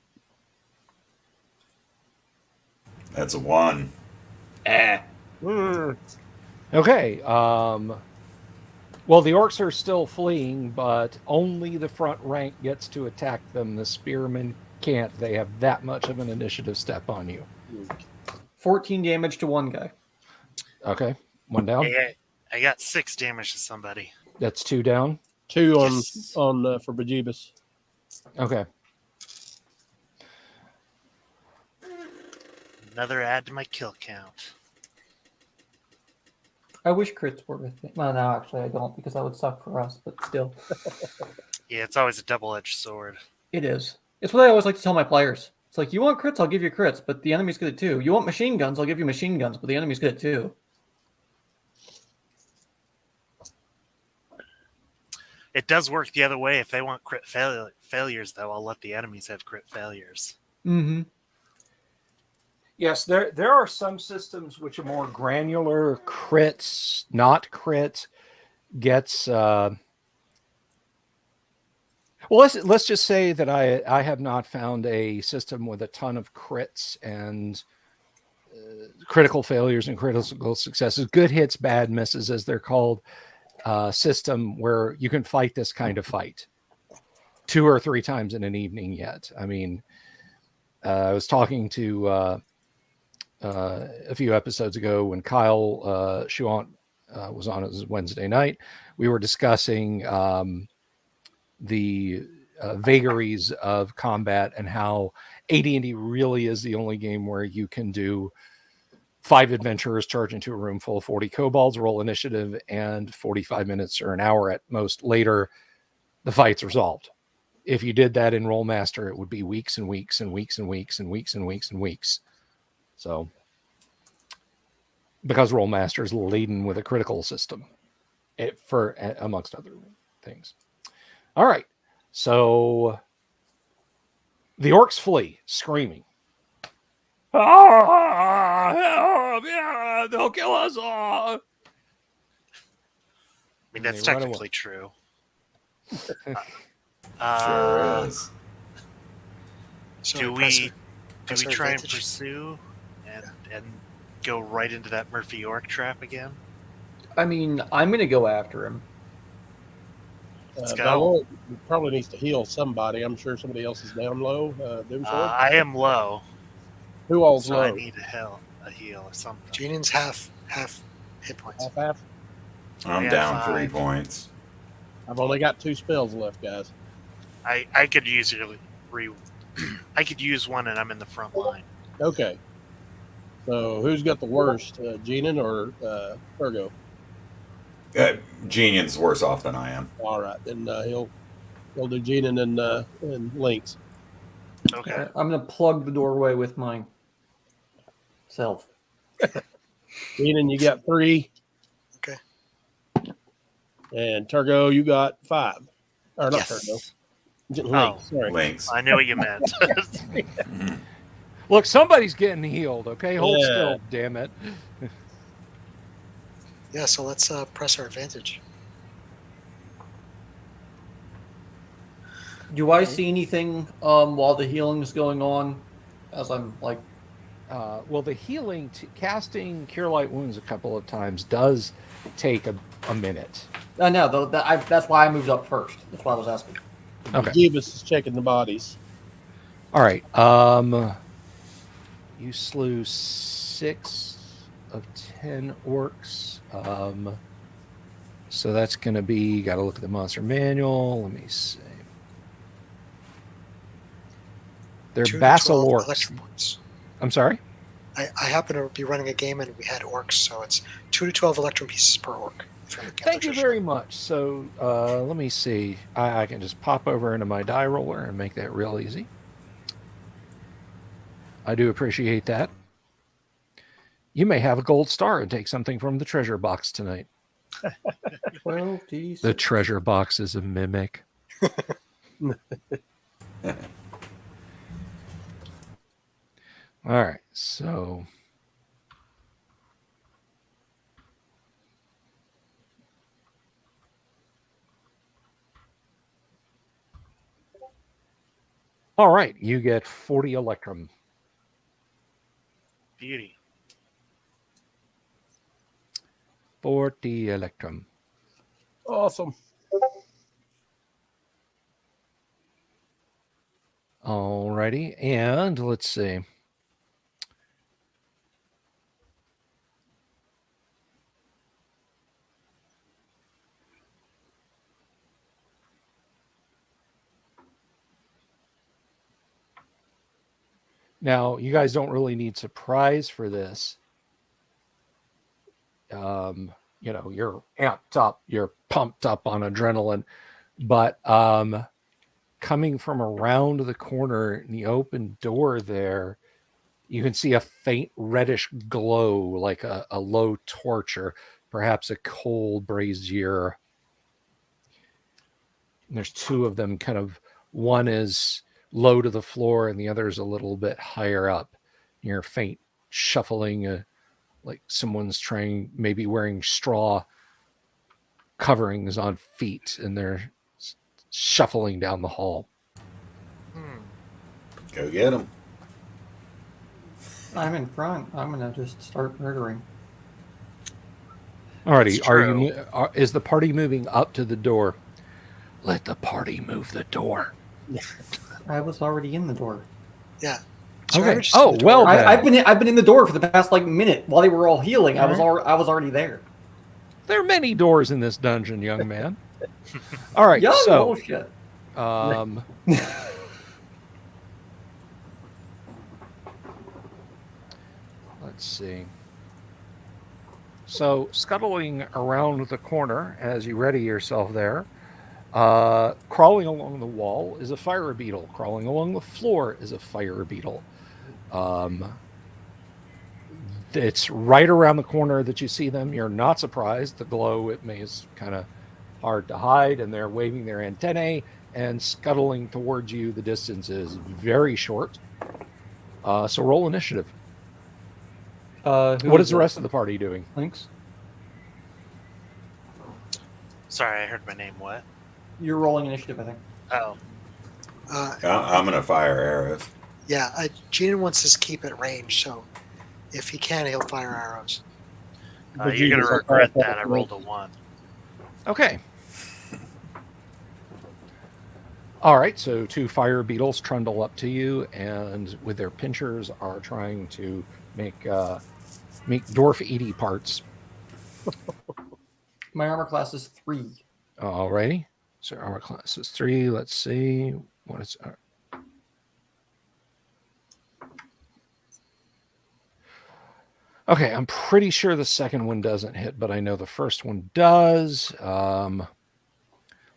That's a 1. Okay. Well, the orcs are still fleeing, but only the front rank gets to attack them. The spearmen can't. They have that much of an initiative step on you. 14 damage to one guy. Okay. 1 down. Hey, I got 6 damage to somebody. That's 2 down. 2 on Yes. for Bejeebus. Okay. Another add to my kill count. I wish crits were with me. Well, no, actually, I don't because that would suck for us, but still. Yeah, it's always a double-edged sword. It is. It's what I always like to tell my players. It's like, you want crits, I'll give you crits, but the enemy's good at 2. You want machine guns, I'll give you machine guns, but the enemy's good at 2. It does work the other way. If they want crit failures, though, I'll let the enemies have crit failures. Mm-hmm. Yes, there are some systems which are more granular. Crits, not crit, gets. Well, let's just say that I have not found a system with a ton of crits and critical failures and critical successes, good hits, bad misses, as they're called. System where you can fight this kind of fight 2 or 3 times in an evening yet. I mean, I was talking to a few episodes ago when Kyle Schuant was on his Wednesday night. We were discussing the vagaries of combat and how AD&D really is the only game where you can do 5 adventurers charge into a room full of 40 kobolds, roll initiative, and 45 minutes or an hour at most later, the fight's resolved. If you did that in Rollmaster, it would be weeks and weeks and weeks and weeks and weeks and weeks and weeks. So, because Rollmaster is laden with a critical system, for amongst other things. All right, so the orcs flee, screaming. They'll kill us all. I mean, that's They run technically true. Sure is. So Do press- we press our try and advantage. pursue and go right into that Murphy Orc trap again? I mean, I'm gonna go after him. Let's go. Valor probably needs to heal somebody. I'm sure somebody else is down low. Doomsword? I am low, Who all's so low? I need a heal or something. Jinen's half hit points. Half. I'm Yeah, down 5. 3 points. I've only got 2 spells left, guys. I could use it. I could use one, and I'm in the front line. Okay. So who's got the worst, Genin or Sergio? Genion's worse off than I am. All right, then he'll do Genin and Lynx. Okay. I'm gonna plug the doorway with my self. Genin, you got 3. Okay. And Turgo, you got 5. Or not Yes. Turgo. Lynx, sorry. Links. I knew what you meant. Look, somebody's getting healed. Okay, hold Yeah. still. Damn it. Yeah, so let's press our advantage. Do I see anything while the healing is going on? As I'm like, Well, the healing, casting Cure Light Wounds a couple of times does take a minute. no, that's why I moved up first. That's why I was asking. Okay. Jeebus is checking the bodies. All right. You slew 6 of 10 orcs. So that's going to be, got to look at the monster manual. Let me see. They're 2 to Basal 12 orcs. electric points. I'm sorry? I happen to be running a game and we had orcs, so it's 2 to 12 electron pieces per orc. Thank you very much. So let me see. I can just pop over into my die roller and make that real easy. I do appreciate that. You may have a gold star and take something from the treasure box tonight. 12d6. The treasure box is a mimic. All right, so all right, you get 40 electrum. Beauty. 40 electrum. Awesome. All righty, and let's see. Now, you guys don't really need surprise for this. You know, you're amped up, you're pumped up on adrenaline, but coming from around the corner in the open door there, you can see a faint reddish glow, like a low torch or perhaps a coal brazier. And there's 2 of them, kind of, one is low to the floor and the other is a little bit higher up. You're faint shuffling, like someone's trying, maybe wearing straw coverings on feet, and they're shuffling down the hall. Go get him. I'm in front. I'm gonna just start murdering. Alrighty, It's are true. you? Is the party moving up to the door? Let the party move the door. I was already in the door. Yeah. Okay. Ravage is in Oh, the door. well then. I've been in the door for the past like minute while they were all healing. I was already there. There are many doors in this dungeon, young man. All right, Young so bullshit. let's see. So, scuttling around the corner as you ready yourself there, crawling along the wall is a fire beetle. Crawling along the floor is a fire beetle. It's right around the corner that you see them. You're not surprised. The glow, it may is kind of hard to hide, and they're waving their antennae and scuttling towards you. The distance is very short. So roll initiative. What is the rest of the party doing? Links? Sorry, I heard my name. What? You're rolling initiative, I think. Oh, I'm going to fire arrows. Yeah, Gina wants us to keep at range, so If he can, he'll fire arrows. You're going to regret that I rolled a 1. Okay. All right, so 2 fire beetles trundle up to you, and with their pinchers are trying to make dwarf eaty parts. My armor class is 3. All righty. So armor class is 3. Let's see what is. Okay, I'm pretty sure the second one doesn't hit, but I know the first one does.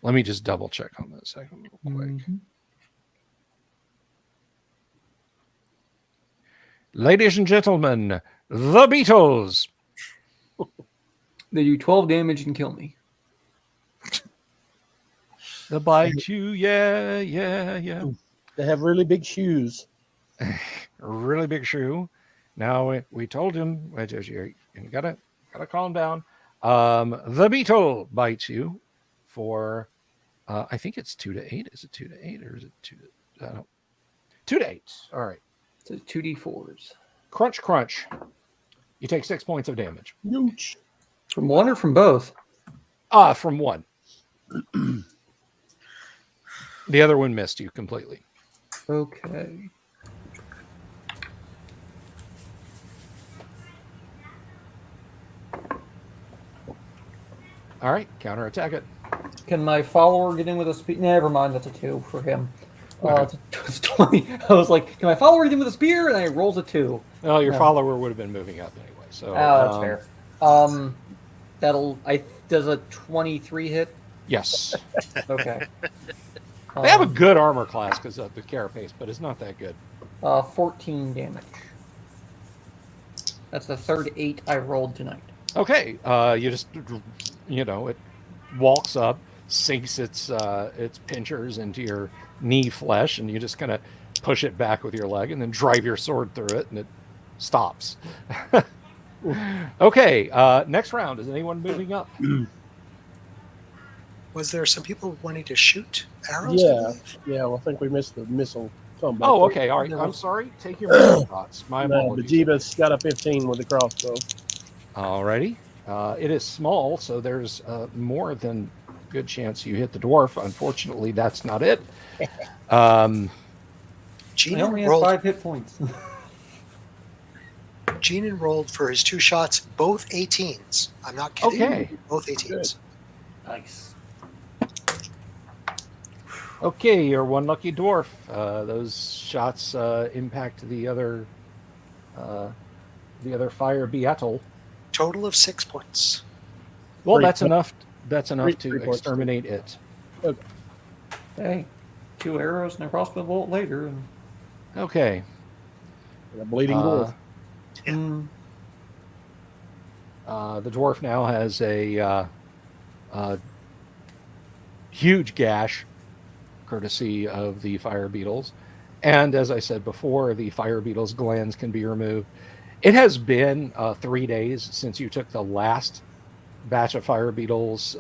Let me just double check on that second real quick. Mm-hmm. Ladies and gentlemen, the Beatles. They do 12 damage and kill me. The bite you, yeah. They have really big shoes. Really big shoe. Now we told him, you gotta calm down. The beetle bites you for, I think it's 2 to 8. Is it 2 to 8 or is it 2 to 2 to 8? All right. So 2d4s. Crunch, crunch. You take 6 points of damage. Ouch. From one or from both? From one. The other one missed you completely. Okay. All right, counterattack it. Can my follower get in with a spear? Never mind, that's a 2 for him. It's 20. I was like, can my follower get in with a spear? And I rolls a 2. Well, your follower would have been moving up anyway. So that's fair. Does a 23 hit? Yes. Okay. They have a good armor class because of the carapace, but it's not that good. 14 damage. That's the third 8 I rolled tonight. Okay. You just, it walks up, sinks its pinchers into your knee flesh, and you just kind of push it back with your leg and then drive your sword through it, and it stops. Okay. Next round. Is anyone moving up? Was there some people wanting to shoot arrows? Yeah. Well, I think we missed the missile combat. Oh, okay. All right. I'm sorry. Take your missile shots. My apologies. Bajiba's got a 15 with the crossbow. All righty. It is small, so there's more than good chance you hit the dwarf. Unfortunately, that's not it. He only has 5 hit points. Gene rolled for his 2 shots, both 18s. I'm not kidding. Okay. Both 18s. Good. Nice. Okay, you're one lucky dwarf. Those shots impact the other fire beetle. Total of 6 points. Well, Three that's points. enough. That's enough to Three points. exterminate it. Okay. Hey, 2 arrows and a crossbow bolt later. And... Okay. And a bleeding dwarf. The dwarf now has a huge gash, courtesy of the fire beetles. And as I said before, the fire beetle's glands can be removed. It has been 3 days since you took the last batch of fire beetles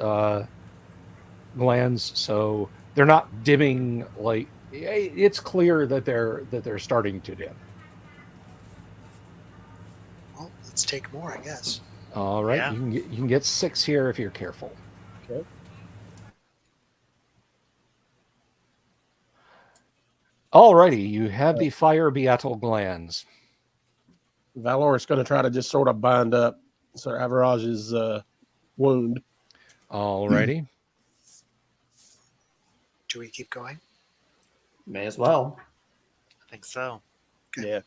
glands, so they're not dimming. Like, it's clear that they're starting to dim. Well, let's take more, I guess. All right, Yeah. you can get 6 here if you're careful. Okay. Alrighty, you have the fire beetle glands. Valor's going to try to just sort of bind up Sir Averaj's wound. Alrighty. Do we keep going? May as well. I think so. Okay. Yeah.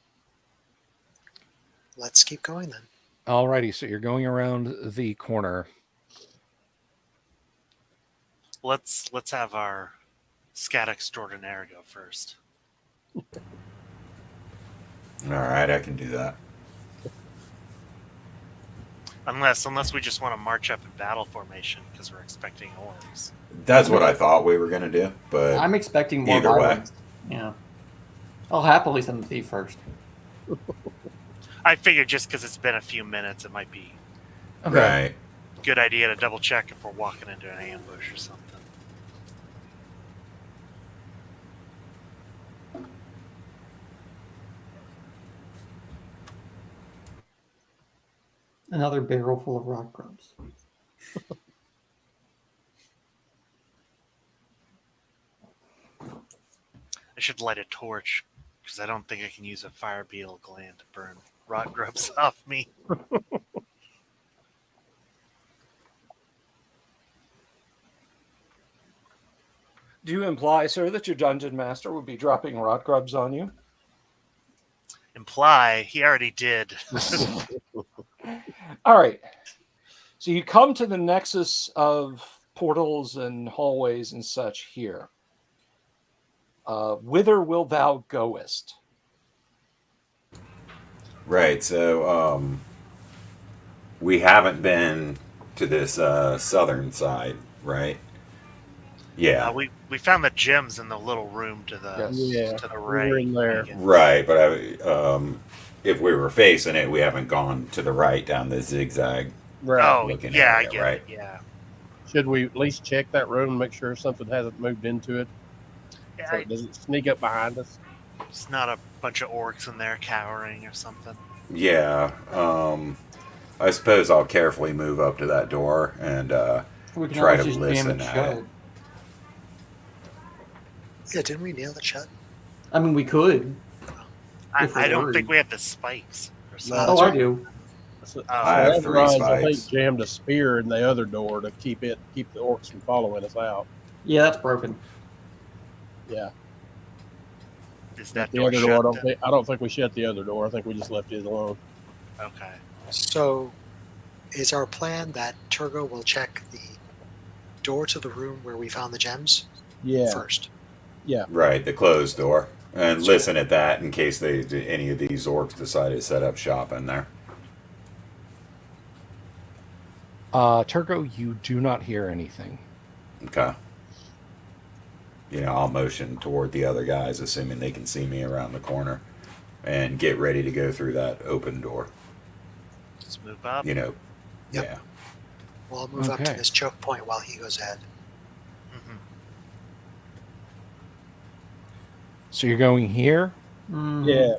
Let's keep going then. Alrighty, so you're going around the corner. Let's have our scat extraordinaire go first. All right, I can do that. Unless we just want to march up in battle formation because we're expecting orcs. That's what I thought we were going to do, but I'm expecting more either way. violence. Yeah. I'll happily send the thief first. I figured just because it's been a few minutes, it might be Right. a good idea to double check if we're walking into an ambush or something. Another barrel full of rock grubs. I should light a torch because I don't think I can use a fire beetle gland to burn rot grubs off me. Do you imply, sir, that your dungeon master would be dropping rot grubs on you? Imply he already did. All right. So you come to the nexus of portals and hallways and such here. Whither will thou goest? Right. So we haven't been to this southern side, right? Yeah. We found the gems in the little room to the Yes. to the we were right. in there. Right, but if we were facing it, we haven't gone to the right down the zigzag. Right. Oh, looking yeah, area, I get right? it. Yeah. Should we at least check that room and make sure something hasn't moved into it, Yeah, so it doesn't sneak up behind us? it's not a bunch of orcs in there cowering or something. Yeah. I suppose I'll carefully move up to that door and We can try always to just jam listen it at shut. it. Yeah, didn't we nail it shut? I mean, we could. If we're I don't worried. think we have the spikes or No, something. Oh, I do. So, I have Red 3 Rise, I think, spikes. jammed a spear in the other door to keep the orcs from following us out. Yeah, that's broken. Yeah. Is that The door other shut? door, then? I don't think we shut the other door. I think we just left it alone. Okay. So, is our plan that Turgo will check the door to the room where we found the gems Yeah. first? Right, the closed door, and listen at that in case any of these orcs decide to set up shop in there. Turgo, you do not hear anything. Okay. I'll motion toward the other guys, assuming they can see me around the corner, and get ready to go through that open door. Let's move up. Yep. Yeah. Well, I'll move up to Okay. this choke point while he goes ahead. Mhm. So you're going here? Mm. Yeah.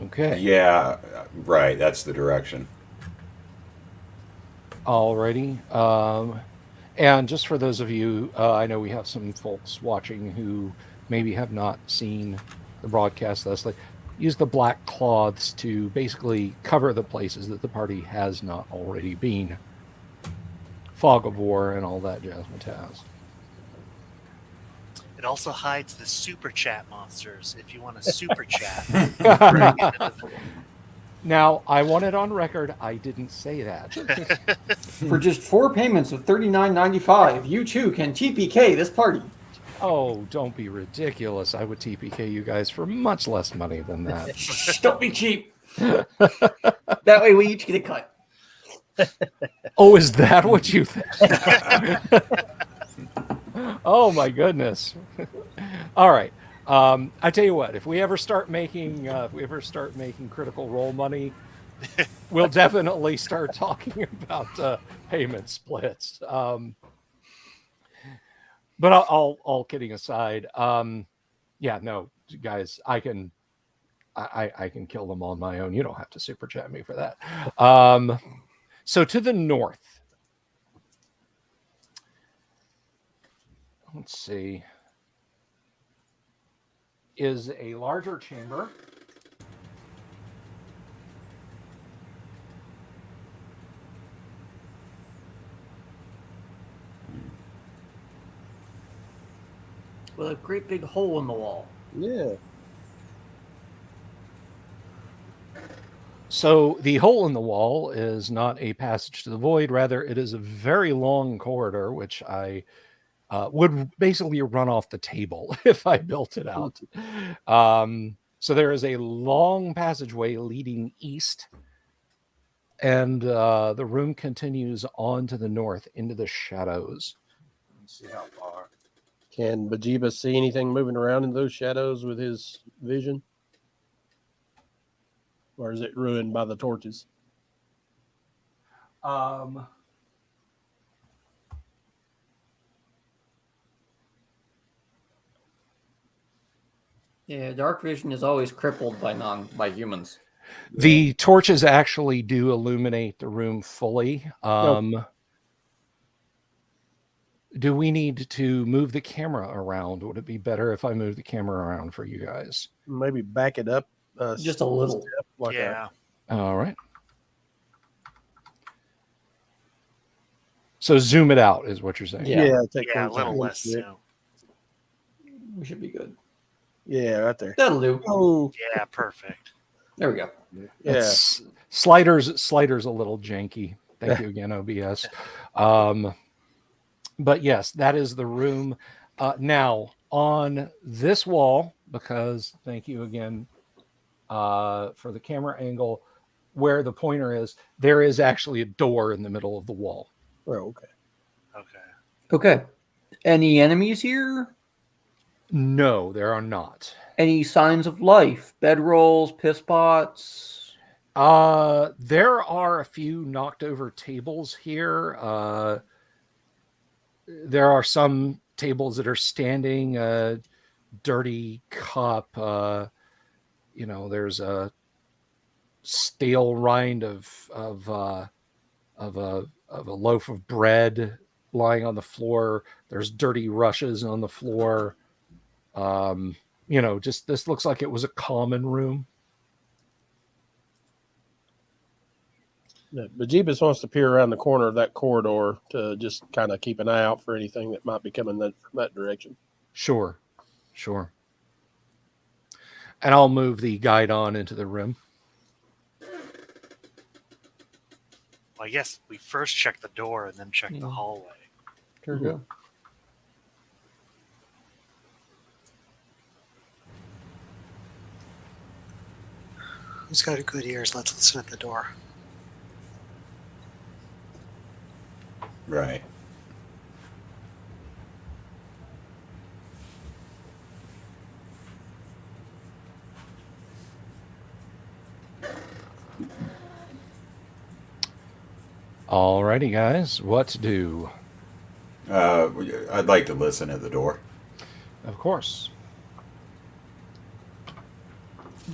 Okay. Yeah, right, that's the direction. Alrighty. And just for those of you, I know we have some folks watching who maybe have not seen the broadcast thus. Use the black cloths to basically cover the places that the party has not already been. Fog of War and all that jazz. It also hides the super chat monsters if you want to super chat. Now, I want it on record. I didn't say that. For just 4 payments of $39.95, you too can TPK this party. Oh, don't be ridiculous. I would TPK you guys for much less money than that. Shh, don't be cheap. That way we each get a cut. Oh, is that what you think? Oh my goodness. All right. I tell you what, if we ever start making Critical Role money, we'll definitely start talking about payment splits. But all kidding aside, yeah, no, guys, I can kill them on my own. You don't have to super chat me for that. So to the north, let's see, is a larger chamber. With a great big hole in the wall. Yeah. So the hole in the wall is not a passage to the void. Rather, it is a very long corridor, which I would basically run off the table if I built it out. So there is a long passageway leading east, and the room continues on to the north into the shadows. Let's see how far. Can Bajiba see anything moving around in those shadows with his vision? Or is it ruined by the torches? Yeah, dark vision is always crippled by humans. The torches actually do illuminate the room fully. Do we need to move the camera around? Would it be better if I move the camera around for you guys? Maybe back it up. Just a little. Step, like Yeah. All right. So zoom it out is what you're saying. Yeah. Take Yeah, a one little second. less soon. We should be good. Yeah, right there. That'll do. Oh, Yeah, perfect. There we go. yeah. It's, sliders a little janky. Thank you again, OBS. But yes, that is the room. Now on this wall, because thank you again for the camera angle, where the pointer is, there is actually a door in the middle of the wall. Oh, okay. Okay. Okay. Any enemies here? No, there are not. Any signs of life? Bedrolls, piss pots? There are a few knocked over tables here. There are some tables that are standing, dirty cup. There's a stale rind of a loaf of bread lying on the floor. There's dirty rushes on the floor. Just this looks like it was a common room. Yeah, but Jeebus wants to peer around the corner of that corridor to just kind of keep an eye out for anything that might be coming from that direction. Sure. And I'll move the guide on into the room. Well, I guess we first check the door and then check the hallway. Sure go. Who's got good ears? Let's listen at the door. Right. Alrighty, guys, what to do? I'd like to listen at the door. Of course.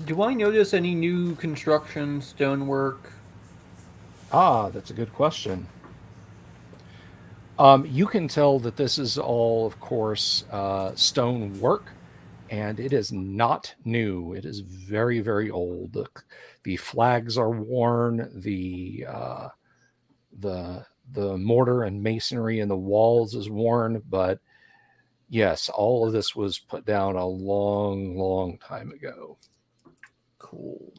Do I notice any new construction, stonework? That's a good question. You can tell that this is all, of course, stone work, and it is not new. It is very, very old. The flags are worn. The mortar and masonry in the walls is worn, but yes, all of this was put down a long, long time ago. Cool.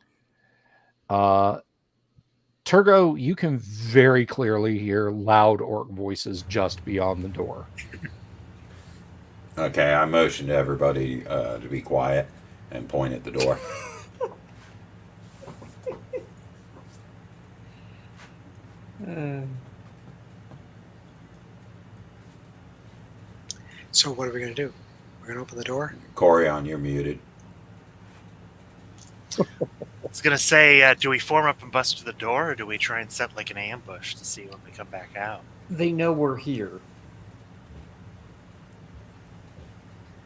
Turgo, you can very clearly hear loud orc voices just beyond the door. Okay, I motion to everybody to be quiet and point at the door. So what are we going to do? We're going to open the door? Corion, you're muted. I was gonna say, do we form up and bust through the door, or do we try and set like an ambush to see when we come back out? They know we're here.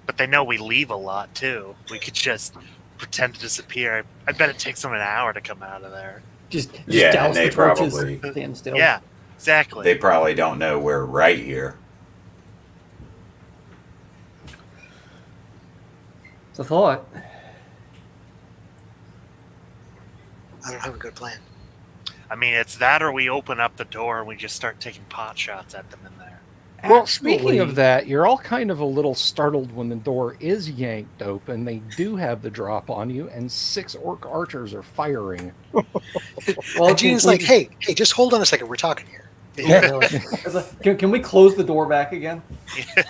But they know we leave a lot too. We could just pretend to disappear. I bet it takes them an hour to come out of there. Just Yeah, douse and they the torches, probably- stand still. Yeah, exactly. They probably don't know we're right here. It's a thought. I don't have a good plan. I mean, it's that or we open up the door and we just start taking pot shots at them in there. Well, speaking Actually- of that, you're all kind of a little startled when the door is yanked open. They do have the drop on you, and 6 orc archers are firing. Well, And Gene's like, hey, just hold on a second. We're talking here. It's like, can we close the door back again?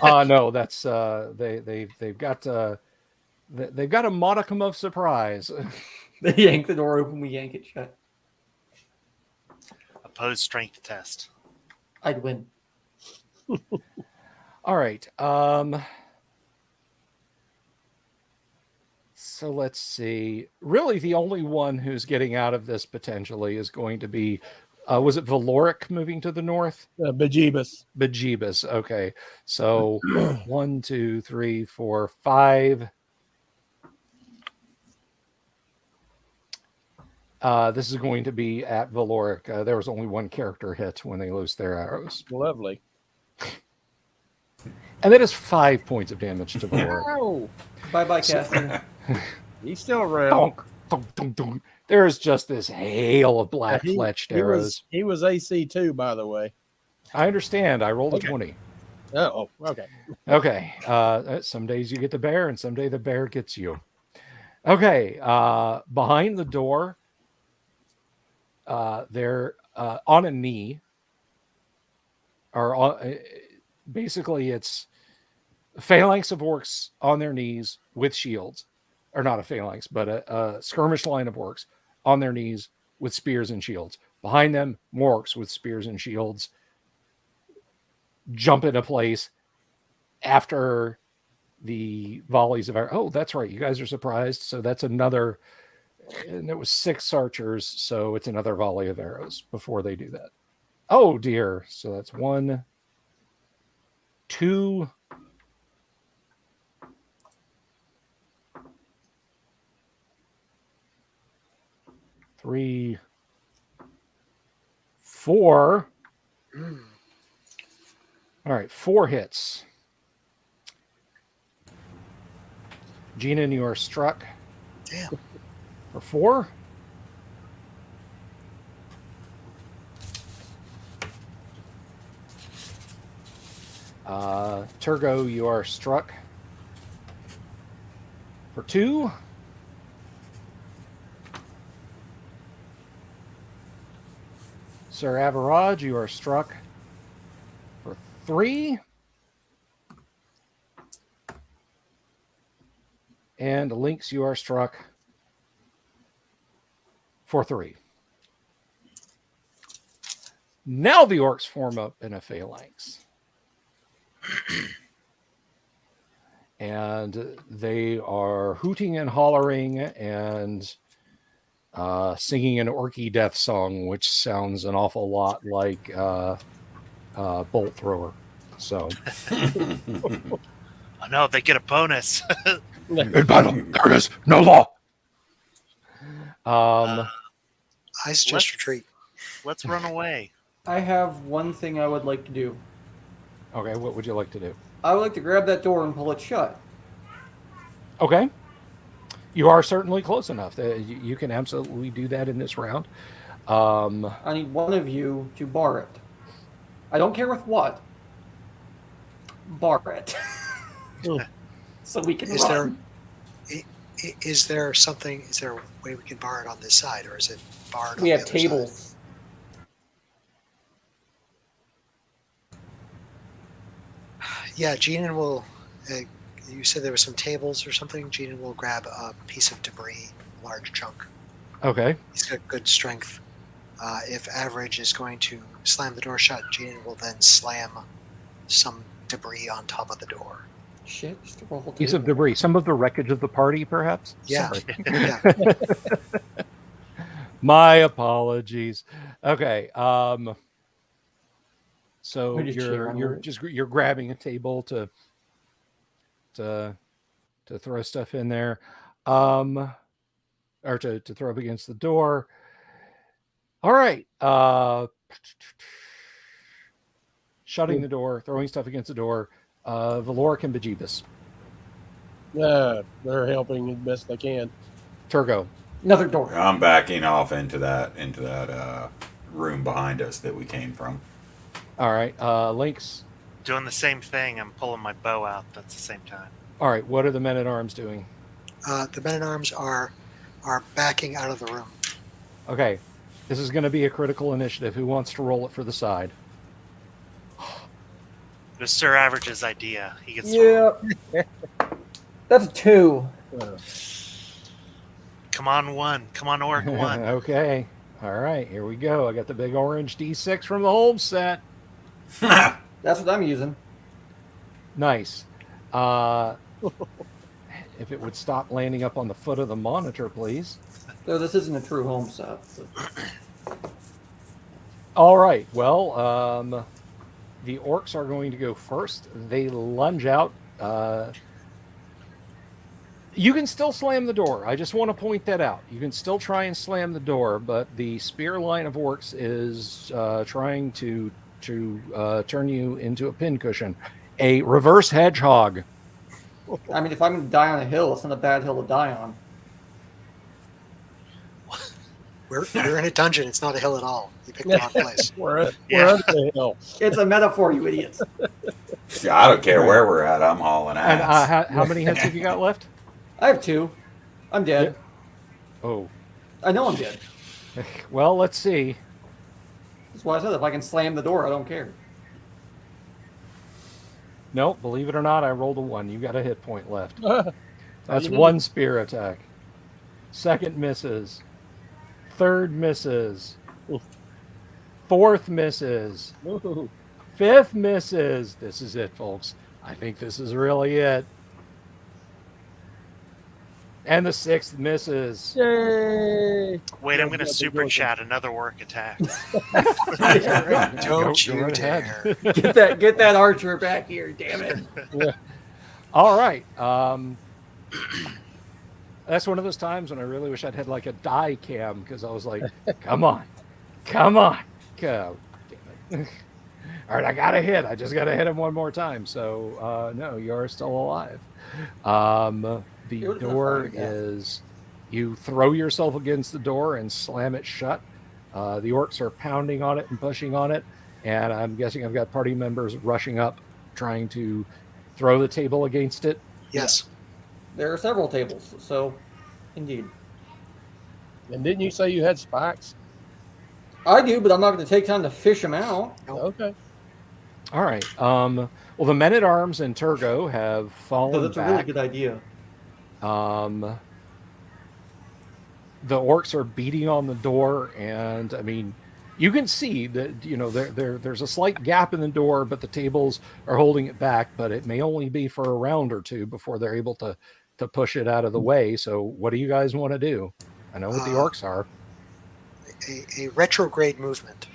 No, that's they've got a modicum of surprise. They yank the door open, we yank it shut. Opposed strength test. I'd win. All right. So let's see. Really, the only one who's getting out of this potentially is going to be, was it Valoric moving to the north? Bejeebus. Bejeebus. Okay. So 1, 2, 3, 4, 5. This is going to be at Valoric. There was only one character hit when they loosed their arrows. Lovely. And that is 5 points of damage to Valoric. Ow! Bye, Castle. He's still around. Donk, donk, donk, donk. There is just this hail of black He- fletched he arrows. He was AC too, by the way. I understand. I rolled Okay. a 20. Oh, okay. Okay. Some days you get the bear, and someday the bear gets you. Okay. Behind the door, they're on a knee. Or on, basically, it's a phalanx of orcs on their knees with shields. Or not a phalanx, but a skirmish line of orcs on their knees with spears and shields. Behind them, more orcs with spears and shields jump into place after the volleys of arrows. Oh, that's right. You guys are surprised. So that's another, and it was 6 archers. So it's another volley of arrows before they do that. Oh dear. So that's 1, 2, 3, 4. All right, 4 hits. Gina, you are struck Damn. for 4. Turgo, you are struck for 2. Sir Average, you are struck for 3. And Lynx, you are struck for 3. Now the orcs form up in a phalanx. And they are hooting and hollering and singing an orky death song, which sounds an awful lot like Bolt Thrower. So, Oh no, they get a bonus. in battle, there is no law. I suggest retreat. Let's run away. I have one thing I would like to do. Okay, what would you like to do? I would like to grab that door and pull it shut. Okay. You are certainly close enough. You can absolutely do that in this round. I need one of you to bar it. I don't care with what. Bar it. So we can Is run. Is there something? Is there a way we can bar it on this side, or is it barred? We on have the other side? tables. Yeah, Geenan will. You said there were some tables or something. Geenan will grab a piece of debris, a large chunk. Okay. He's got good strength. If Average is going to slam the door shut, Geenan will then slam some debris on top of the door. Shit, just roll the Piece of table. debris. Some of the wreckage of the party, perhaps? Yeah. Sorry. Yeah. My apologies. Okay. So We just cheer on you're it. just you're grabbing a table to throw stuff in there, or to throw up against the door. All right. Shutting the door, throwing stuff against the door. Valoric and Bejeebus. They're helping as best they can. Turgo. Another door. I'm backing off into that room behind us that we came from. All right. Lynx. Doing the same thing. I'm pulling my bow out at the same time. All right. What are the men at arms doing? The men at arms are backing out of the room. Okay. This is going to be a critical initiative. Who wants to roll it for the side? It was Sir Average's idea. He gets Yeah. That's a 2. Come on, 1. Come on, Orc 1. Okay. All right. Here we go. I got the big orange D6 from the home set. That's what I'm using. Nice. If it would stop landing up on the foot of the monitor, please. Though this isn't a true home set. All right. Well, the orcs are going to go first. They lunge out. You can still slam the door. I just want to point that out. You can still try and slam the door, but the spear line of orcs is trying to turn you into a pincushion. A reverse hedgehog. I mean, if I'm going to die on a hill, it's not a bad hill to die on. We're in a dungeon. It's not a hill at all. You picked the wrong place. We're under the hill. It's a metaphor, you idiots. Yeah, I don't care where we're at. I'm hauling And ass. how many hits have you got left? I have 2. I'm dead. Oh, I know I'm dead. well, let's see. That's why I said if I can slam the door, I don't care. Nope, believe it or not, I rolled a 1. You got a hit point left. That's That's you need. 1 spear attack. Second misses. Third misses. Oof. Fourth misses. Ooh. Fifth misses. This is it, folks. I think this is really it. And the 6th misses. Yay! Wait, I'm going to super chat another Orc Attack. Don't you right dare. Get that archer back here, damn it. All right. That's one of those times when I really wish I'd had like a die cam because I was like, come on. God damn it. All right, I got to hit. I just got to hit him one more time. So, no, you're still alive. The door is, you throw yourself against the door and slam it shut. The orcs are pounding on it and pushing on it. And I'm guessing I've got party members rushing up, trying to throw the table against it. Yes. There are several tables, so indeed. And didn't you say you had spikes? I do, but I'm not going to take time to fish them out. Okay. All right. Well, the men-at-arms and Turgo have fallen So that's back. a really good idea. The orcs are beating on the door, and I mean, you can see that there's a slight gap in the door, but the tables are holding it back. But it may only be for a round or two before they're able to push it out of the way. So, what do you guys want to do? I know what the orcs are. A retrograde movement.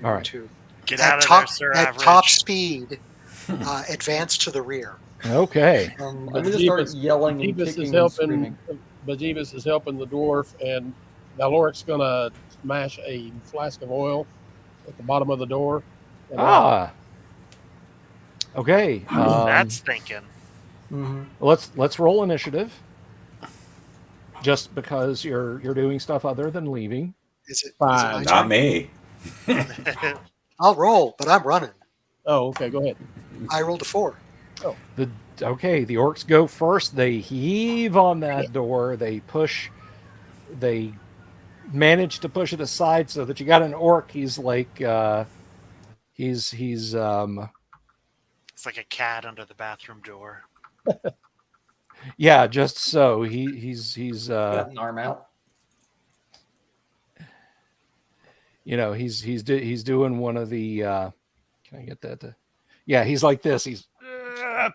All right. To Get out of top, there, Sir at Average. top speed, advance to the rear. Okay. I'm going to start yelling and Bejeebus kicking is and helping. screaming. Bejeebus is helping the dwarf, and Valoric's gonna smash a flask of oil at the bottom of the door. And Okay. That's thinking. Mm-hmm. Let's roll initiative. Just because you're doing stuff other than leaving. Is it Fine. my Not turn? me. I'll roll, but I'm running. Oh, okay. Go ahead. I rolled a 4. The orcs go first. They heave on that door. They manage to push it aside so that you got an orc. He's like he's It's like a cat under the bathroom door. yeah, just so he's Got an arm out. he's doing one of the can I get that yeah, he's like this. He's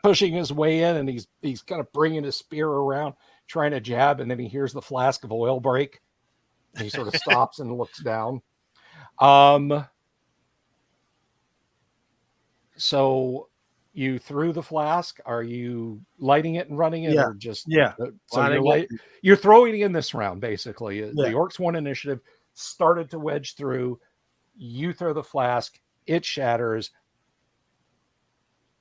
pushing his way in, and he's kind of bringing his spear around, trying to jab, and then he hears the flask of oil break. And he sort of stops and looks down. So you threw the flask. Are you lighting it and running it, or just So you're throwing it in this round, basically. The orcs won initiative, started to wedge through. You throw the flask, it shatters.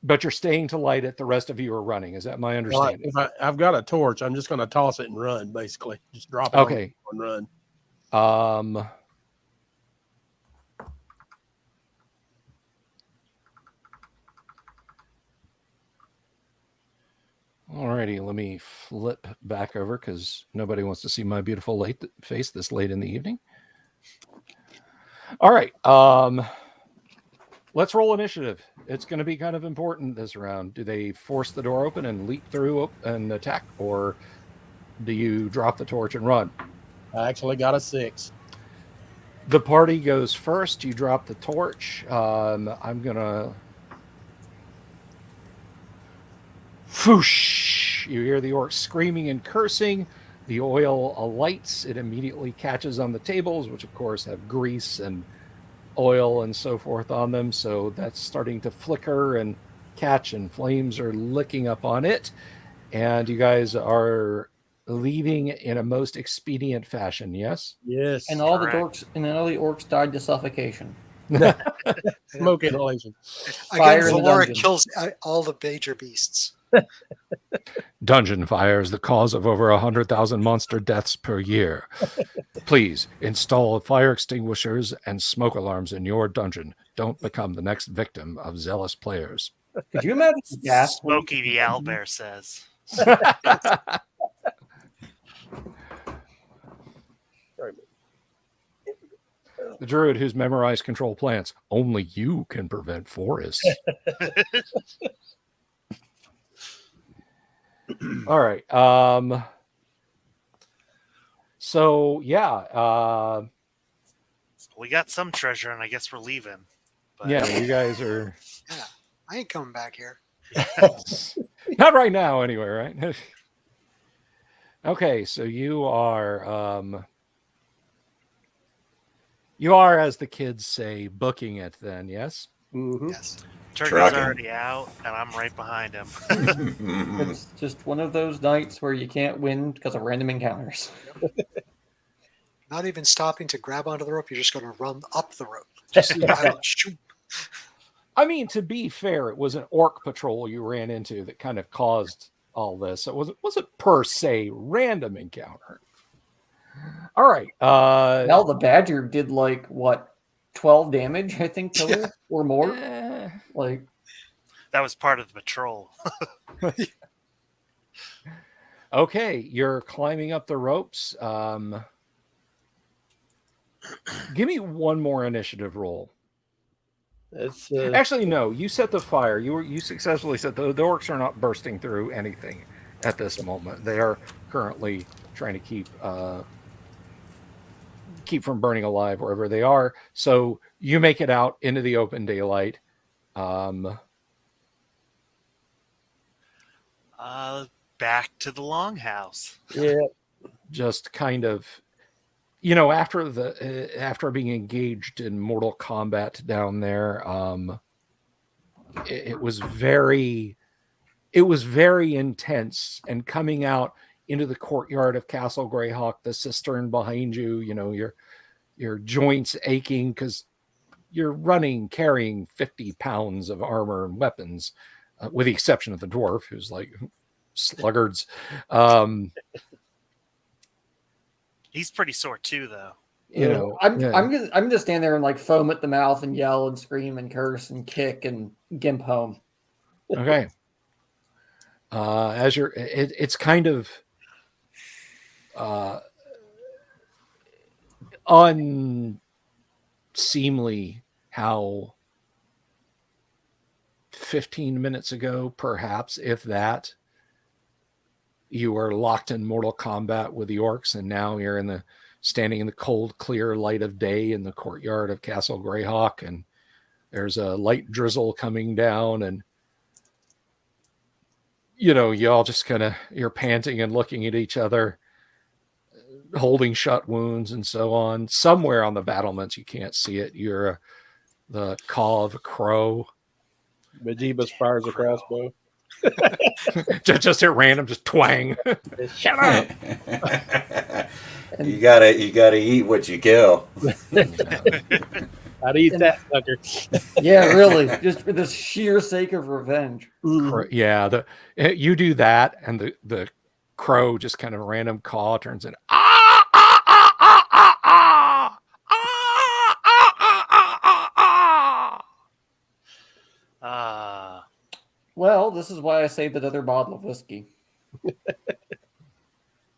But you're staying to light it. The rest of you are running. Is that my understanding? If I've got a torch, I'm just going to toss it and run, basically. Just drop it Okay. and run. Alrighty, let me flip back over because nobody wants to see my beautiful face this late in the evening. All right. Let's roll initiative. It's going to be kind of important this round. Do they force the door open and leap through and attack, or do you drop the torch and run? I actually got a 6. The party goes first. You drop the torch. I'm going to... Whoosh! You hear the orc screaming and cursing. The oil alights. It immediately catches on the tables, which of course have grease and oil and so forth on them, so that's starting to flicker and catch, and flames are licking up on it. And you guys are leaving in a most expedient fashion, yes? Yes. And all the Correct. orcs died to suffocation. Smoke inhalation. Fire Again, in the Valora dungeon. kills all the major beasts. Dungeon fire is the cause of over 100,000 monster deaths per year. Please install fire extinguishers and smoke alarms in your dungeon. Don't become the next victim of zealous players. Could you imagine the gas? Smokey the owlbear says. The druid who's memorized control plants. Only you can prevent forests. All right. So yeah. We got some treasure, and I guess we're leaving. But Yeah, you guys are Yeah, I ain't coming back here. not right now anyway, right? Okay, so you are as the kids say, booking it then, yes? Mhm. Yes. Turgo's Trucking. already out, and I'm right behind him. It's just one of those nights where you can't win because of random encounters. Not even stopping to grab onto the rope. You're just going to run up the rope. Just shoot. I mean, to be fair, it was an orc patrol you ran into that kind of caused all this. It wasn't per se random encounter. All right. Now the badger did like what, 12 damage, I think, to her or more. Like That was part of the patrol. Okay, you're climbing up the ropes. Give me one more initiative roll. It's Actually, no. You set the fire. You successfully set the orcs are not bursting through anything at this moment. They are currently trying to keep from burning alive wherever they are. So you make it out into the open daylight. Back to the longhouse. yeah. Just kind of, after being engaged in mortal combat down there, it was very intense. And coming out into the courtyard of Castle Greyhawk, the cistern behind you, your joints aching because you're carrying 50 pounds of armor and weapons, with the exception of the dwarf, who's like sluggards. He's pretty sore too, though. I'm gonna stand there and like foam at the mouth and yell and scream and curse and kick and gimp home. Okay. It's kind of unseemly how 15 minutes ago, perhaps, if that, you were locked in mortal combat with the orcs, and now you're standing in the cold, clear light of day in the courtyard of Castle Greyhawk, and there's a light drizzle coming down, and you all just you're panting and looking at each other, holding shut wounds and so on. Somewhere on the battlements, you can't see it, you're the call of a crow. Majibus fires a crossbow. just at random, just twang. Shut up! You gotta eat what you kill. I'd eat that sucker. Yeah, really, just for the sheer sake of revenge. Yeah, you do that, and the crow just kind of random caw turns in. Well, this is why I saved another bottle of whiskey.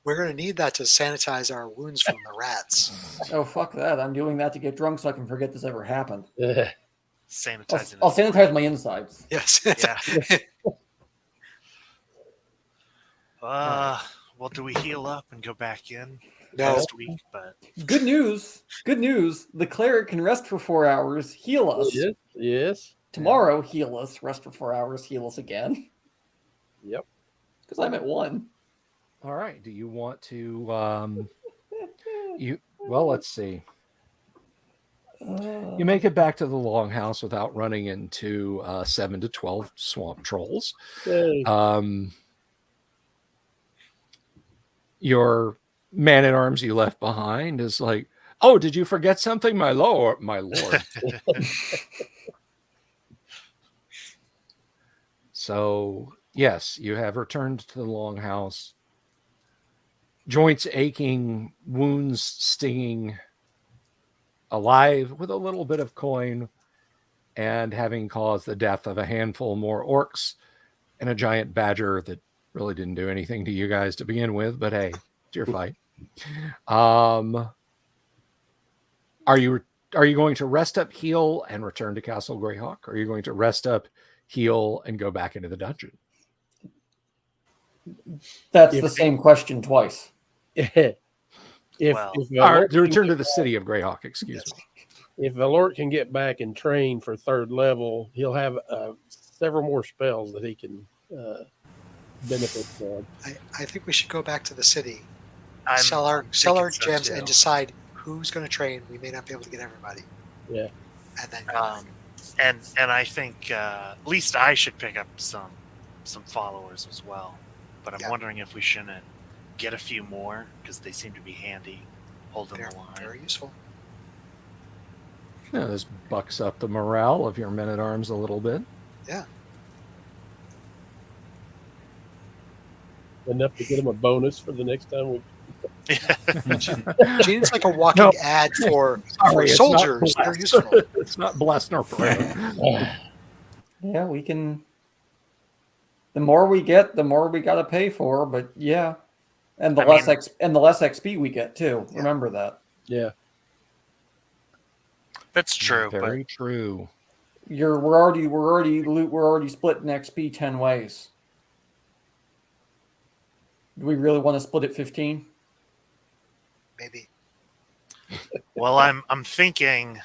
We're going to need that to sanitize our wounds from the rats. Oh, fuck that. I'm doing that to get drunk so I can forget this ever happened. Sanitizing. I'll sanitize my insides. Yes. Yeah. Well, do we heal up and go back in No. next week? But Good news. Good news. The cleric can rest for 4 hours, heal us. Yes. Tomorrow, heal us. Rest for 4 hours, heal us again. Yep. Because I'm at 1. All right. Do you want to? Let's see. You make it back to the longhouse without running into 7 to 12 swamp trolls. Hey. your man-at-arms you left behind is like, "Oh, did you forget something, my lord? My lord." So, yes, you have returned to the longhouse. Joints aching, wounds stinging, alive with a little bit of coin, and having caused the death of a handful more orcs and a giant badger that really didn't do anything to you guys to begin with, but hey, it's your fight. Are you going to rest up, heal, and return to Castle Greyhawk? Or are you going to rest up, heal, and go back into the dungeon? That's the same question twice. If to return to the city of Greyhawk, excuse me. If Valort can get back and train for 3rd level, he'll have several more spells that he can benefit from. I think we should go back to the city, I'm sell our thinking so, gems, too. and decide who's going to train. We may not be able to get everybody. Yeah. And then and I think at least I should pick up some followers as well. But I'm wondering if we shouldn't get a few more because they seem to be handy holding the line. Very useful. Yeah, this bucks up the morale of your men-at-arms a little bit. Yeah. Enough to get him a bonus for the next time we. Gene's like a walking ad for soldiers. They're useful. It's not blessed nor prayed. Yeah, we can. The more we get, the more we got to pay for. But yeah, and the less XP we get too. Yeah. Remember that. Yeah, that's true. Very true. We're already split in XP 10 ways. Do we really want to split it 15? Maybe. Well, I'm thinking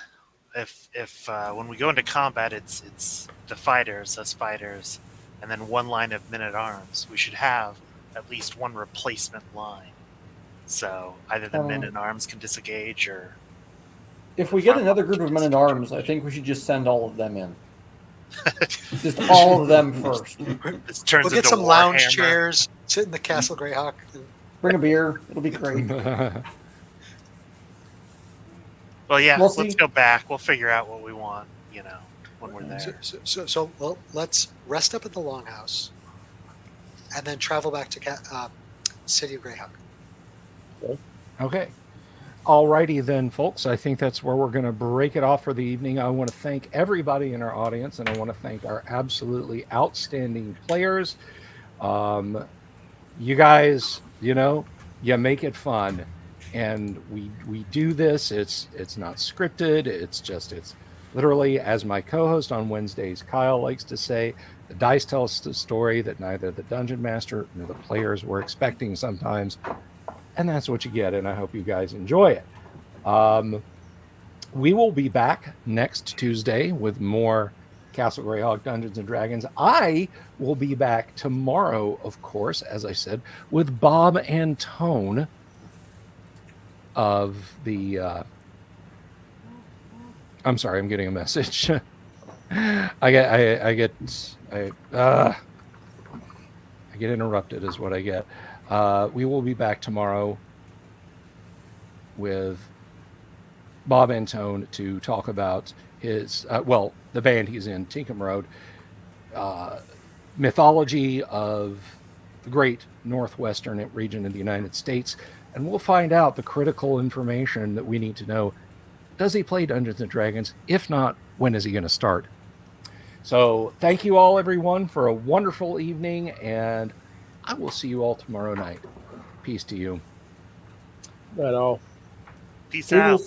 if when we go into combat, it's the fighters, us fighters, and then one line of men-at-arms. We should have at least one replacement line. So either the men-at-arms can disengage, or if we get another group of men-at-arms, I think we should just send all of them in. Just all of them first. We'll get some lounge chairs, sit in the Castle Greyhawk. Bring a beer. It'll be great. Well, yeah, let's go back. We'll figure out what we want, when we're there. So let's rest up at the Longhouse and then travel back to City of Greyhawk. Okay. Alrighty then, folks. I think that's where we're going to break it off for the evening. I want to thank everybody in our audience, and I want to thank our absolutely outstanding players. You guys, you make it fun, and we do this. It's not scripted. It's literally, as my co-host on Wednesdays, Kyle, likes to say, the dice tell us the story that neither the dungeon master nor the players were expecting sometimes. And that's what you get, and I hope you guys enjoy it. We will be back next Tuesday with more Castle Greyhawk Dungeons & Dragons. I will be back tomorrow, of course, as I said, with Bob and Tone of the... I'm sorry, I'm getting a message. I get interrupted is what I get. We will be back tomorrow with Bob Antone to talk about his, the band he's in, Tinkham Road, mythology of the great northwestern region of the United States, and we'll find out the critical information that we need to know. Does he play Dungeons & Dragons? If not, when is he going to start? So thank you all, everyone, for a wonderful evening, and I will see you all tomorrow night. Peace to you. Right on. Peace out.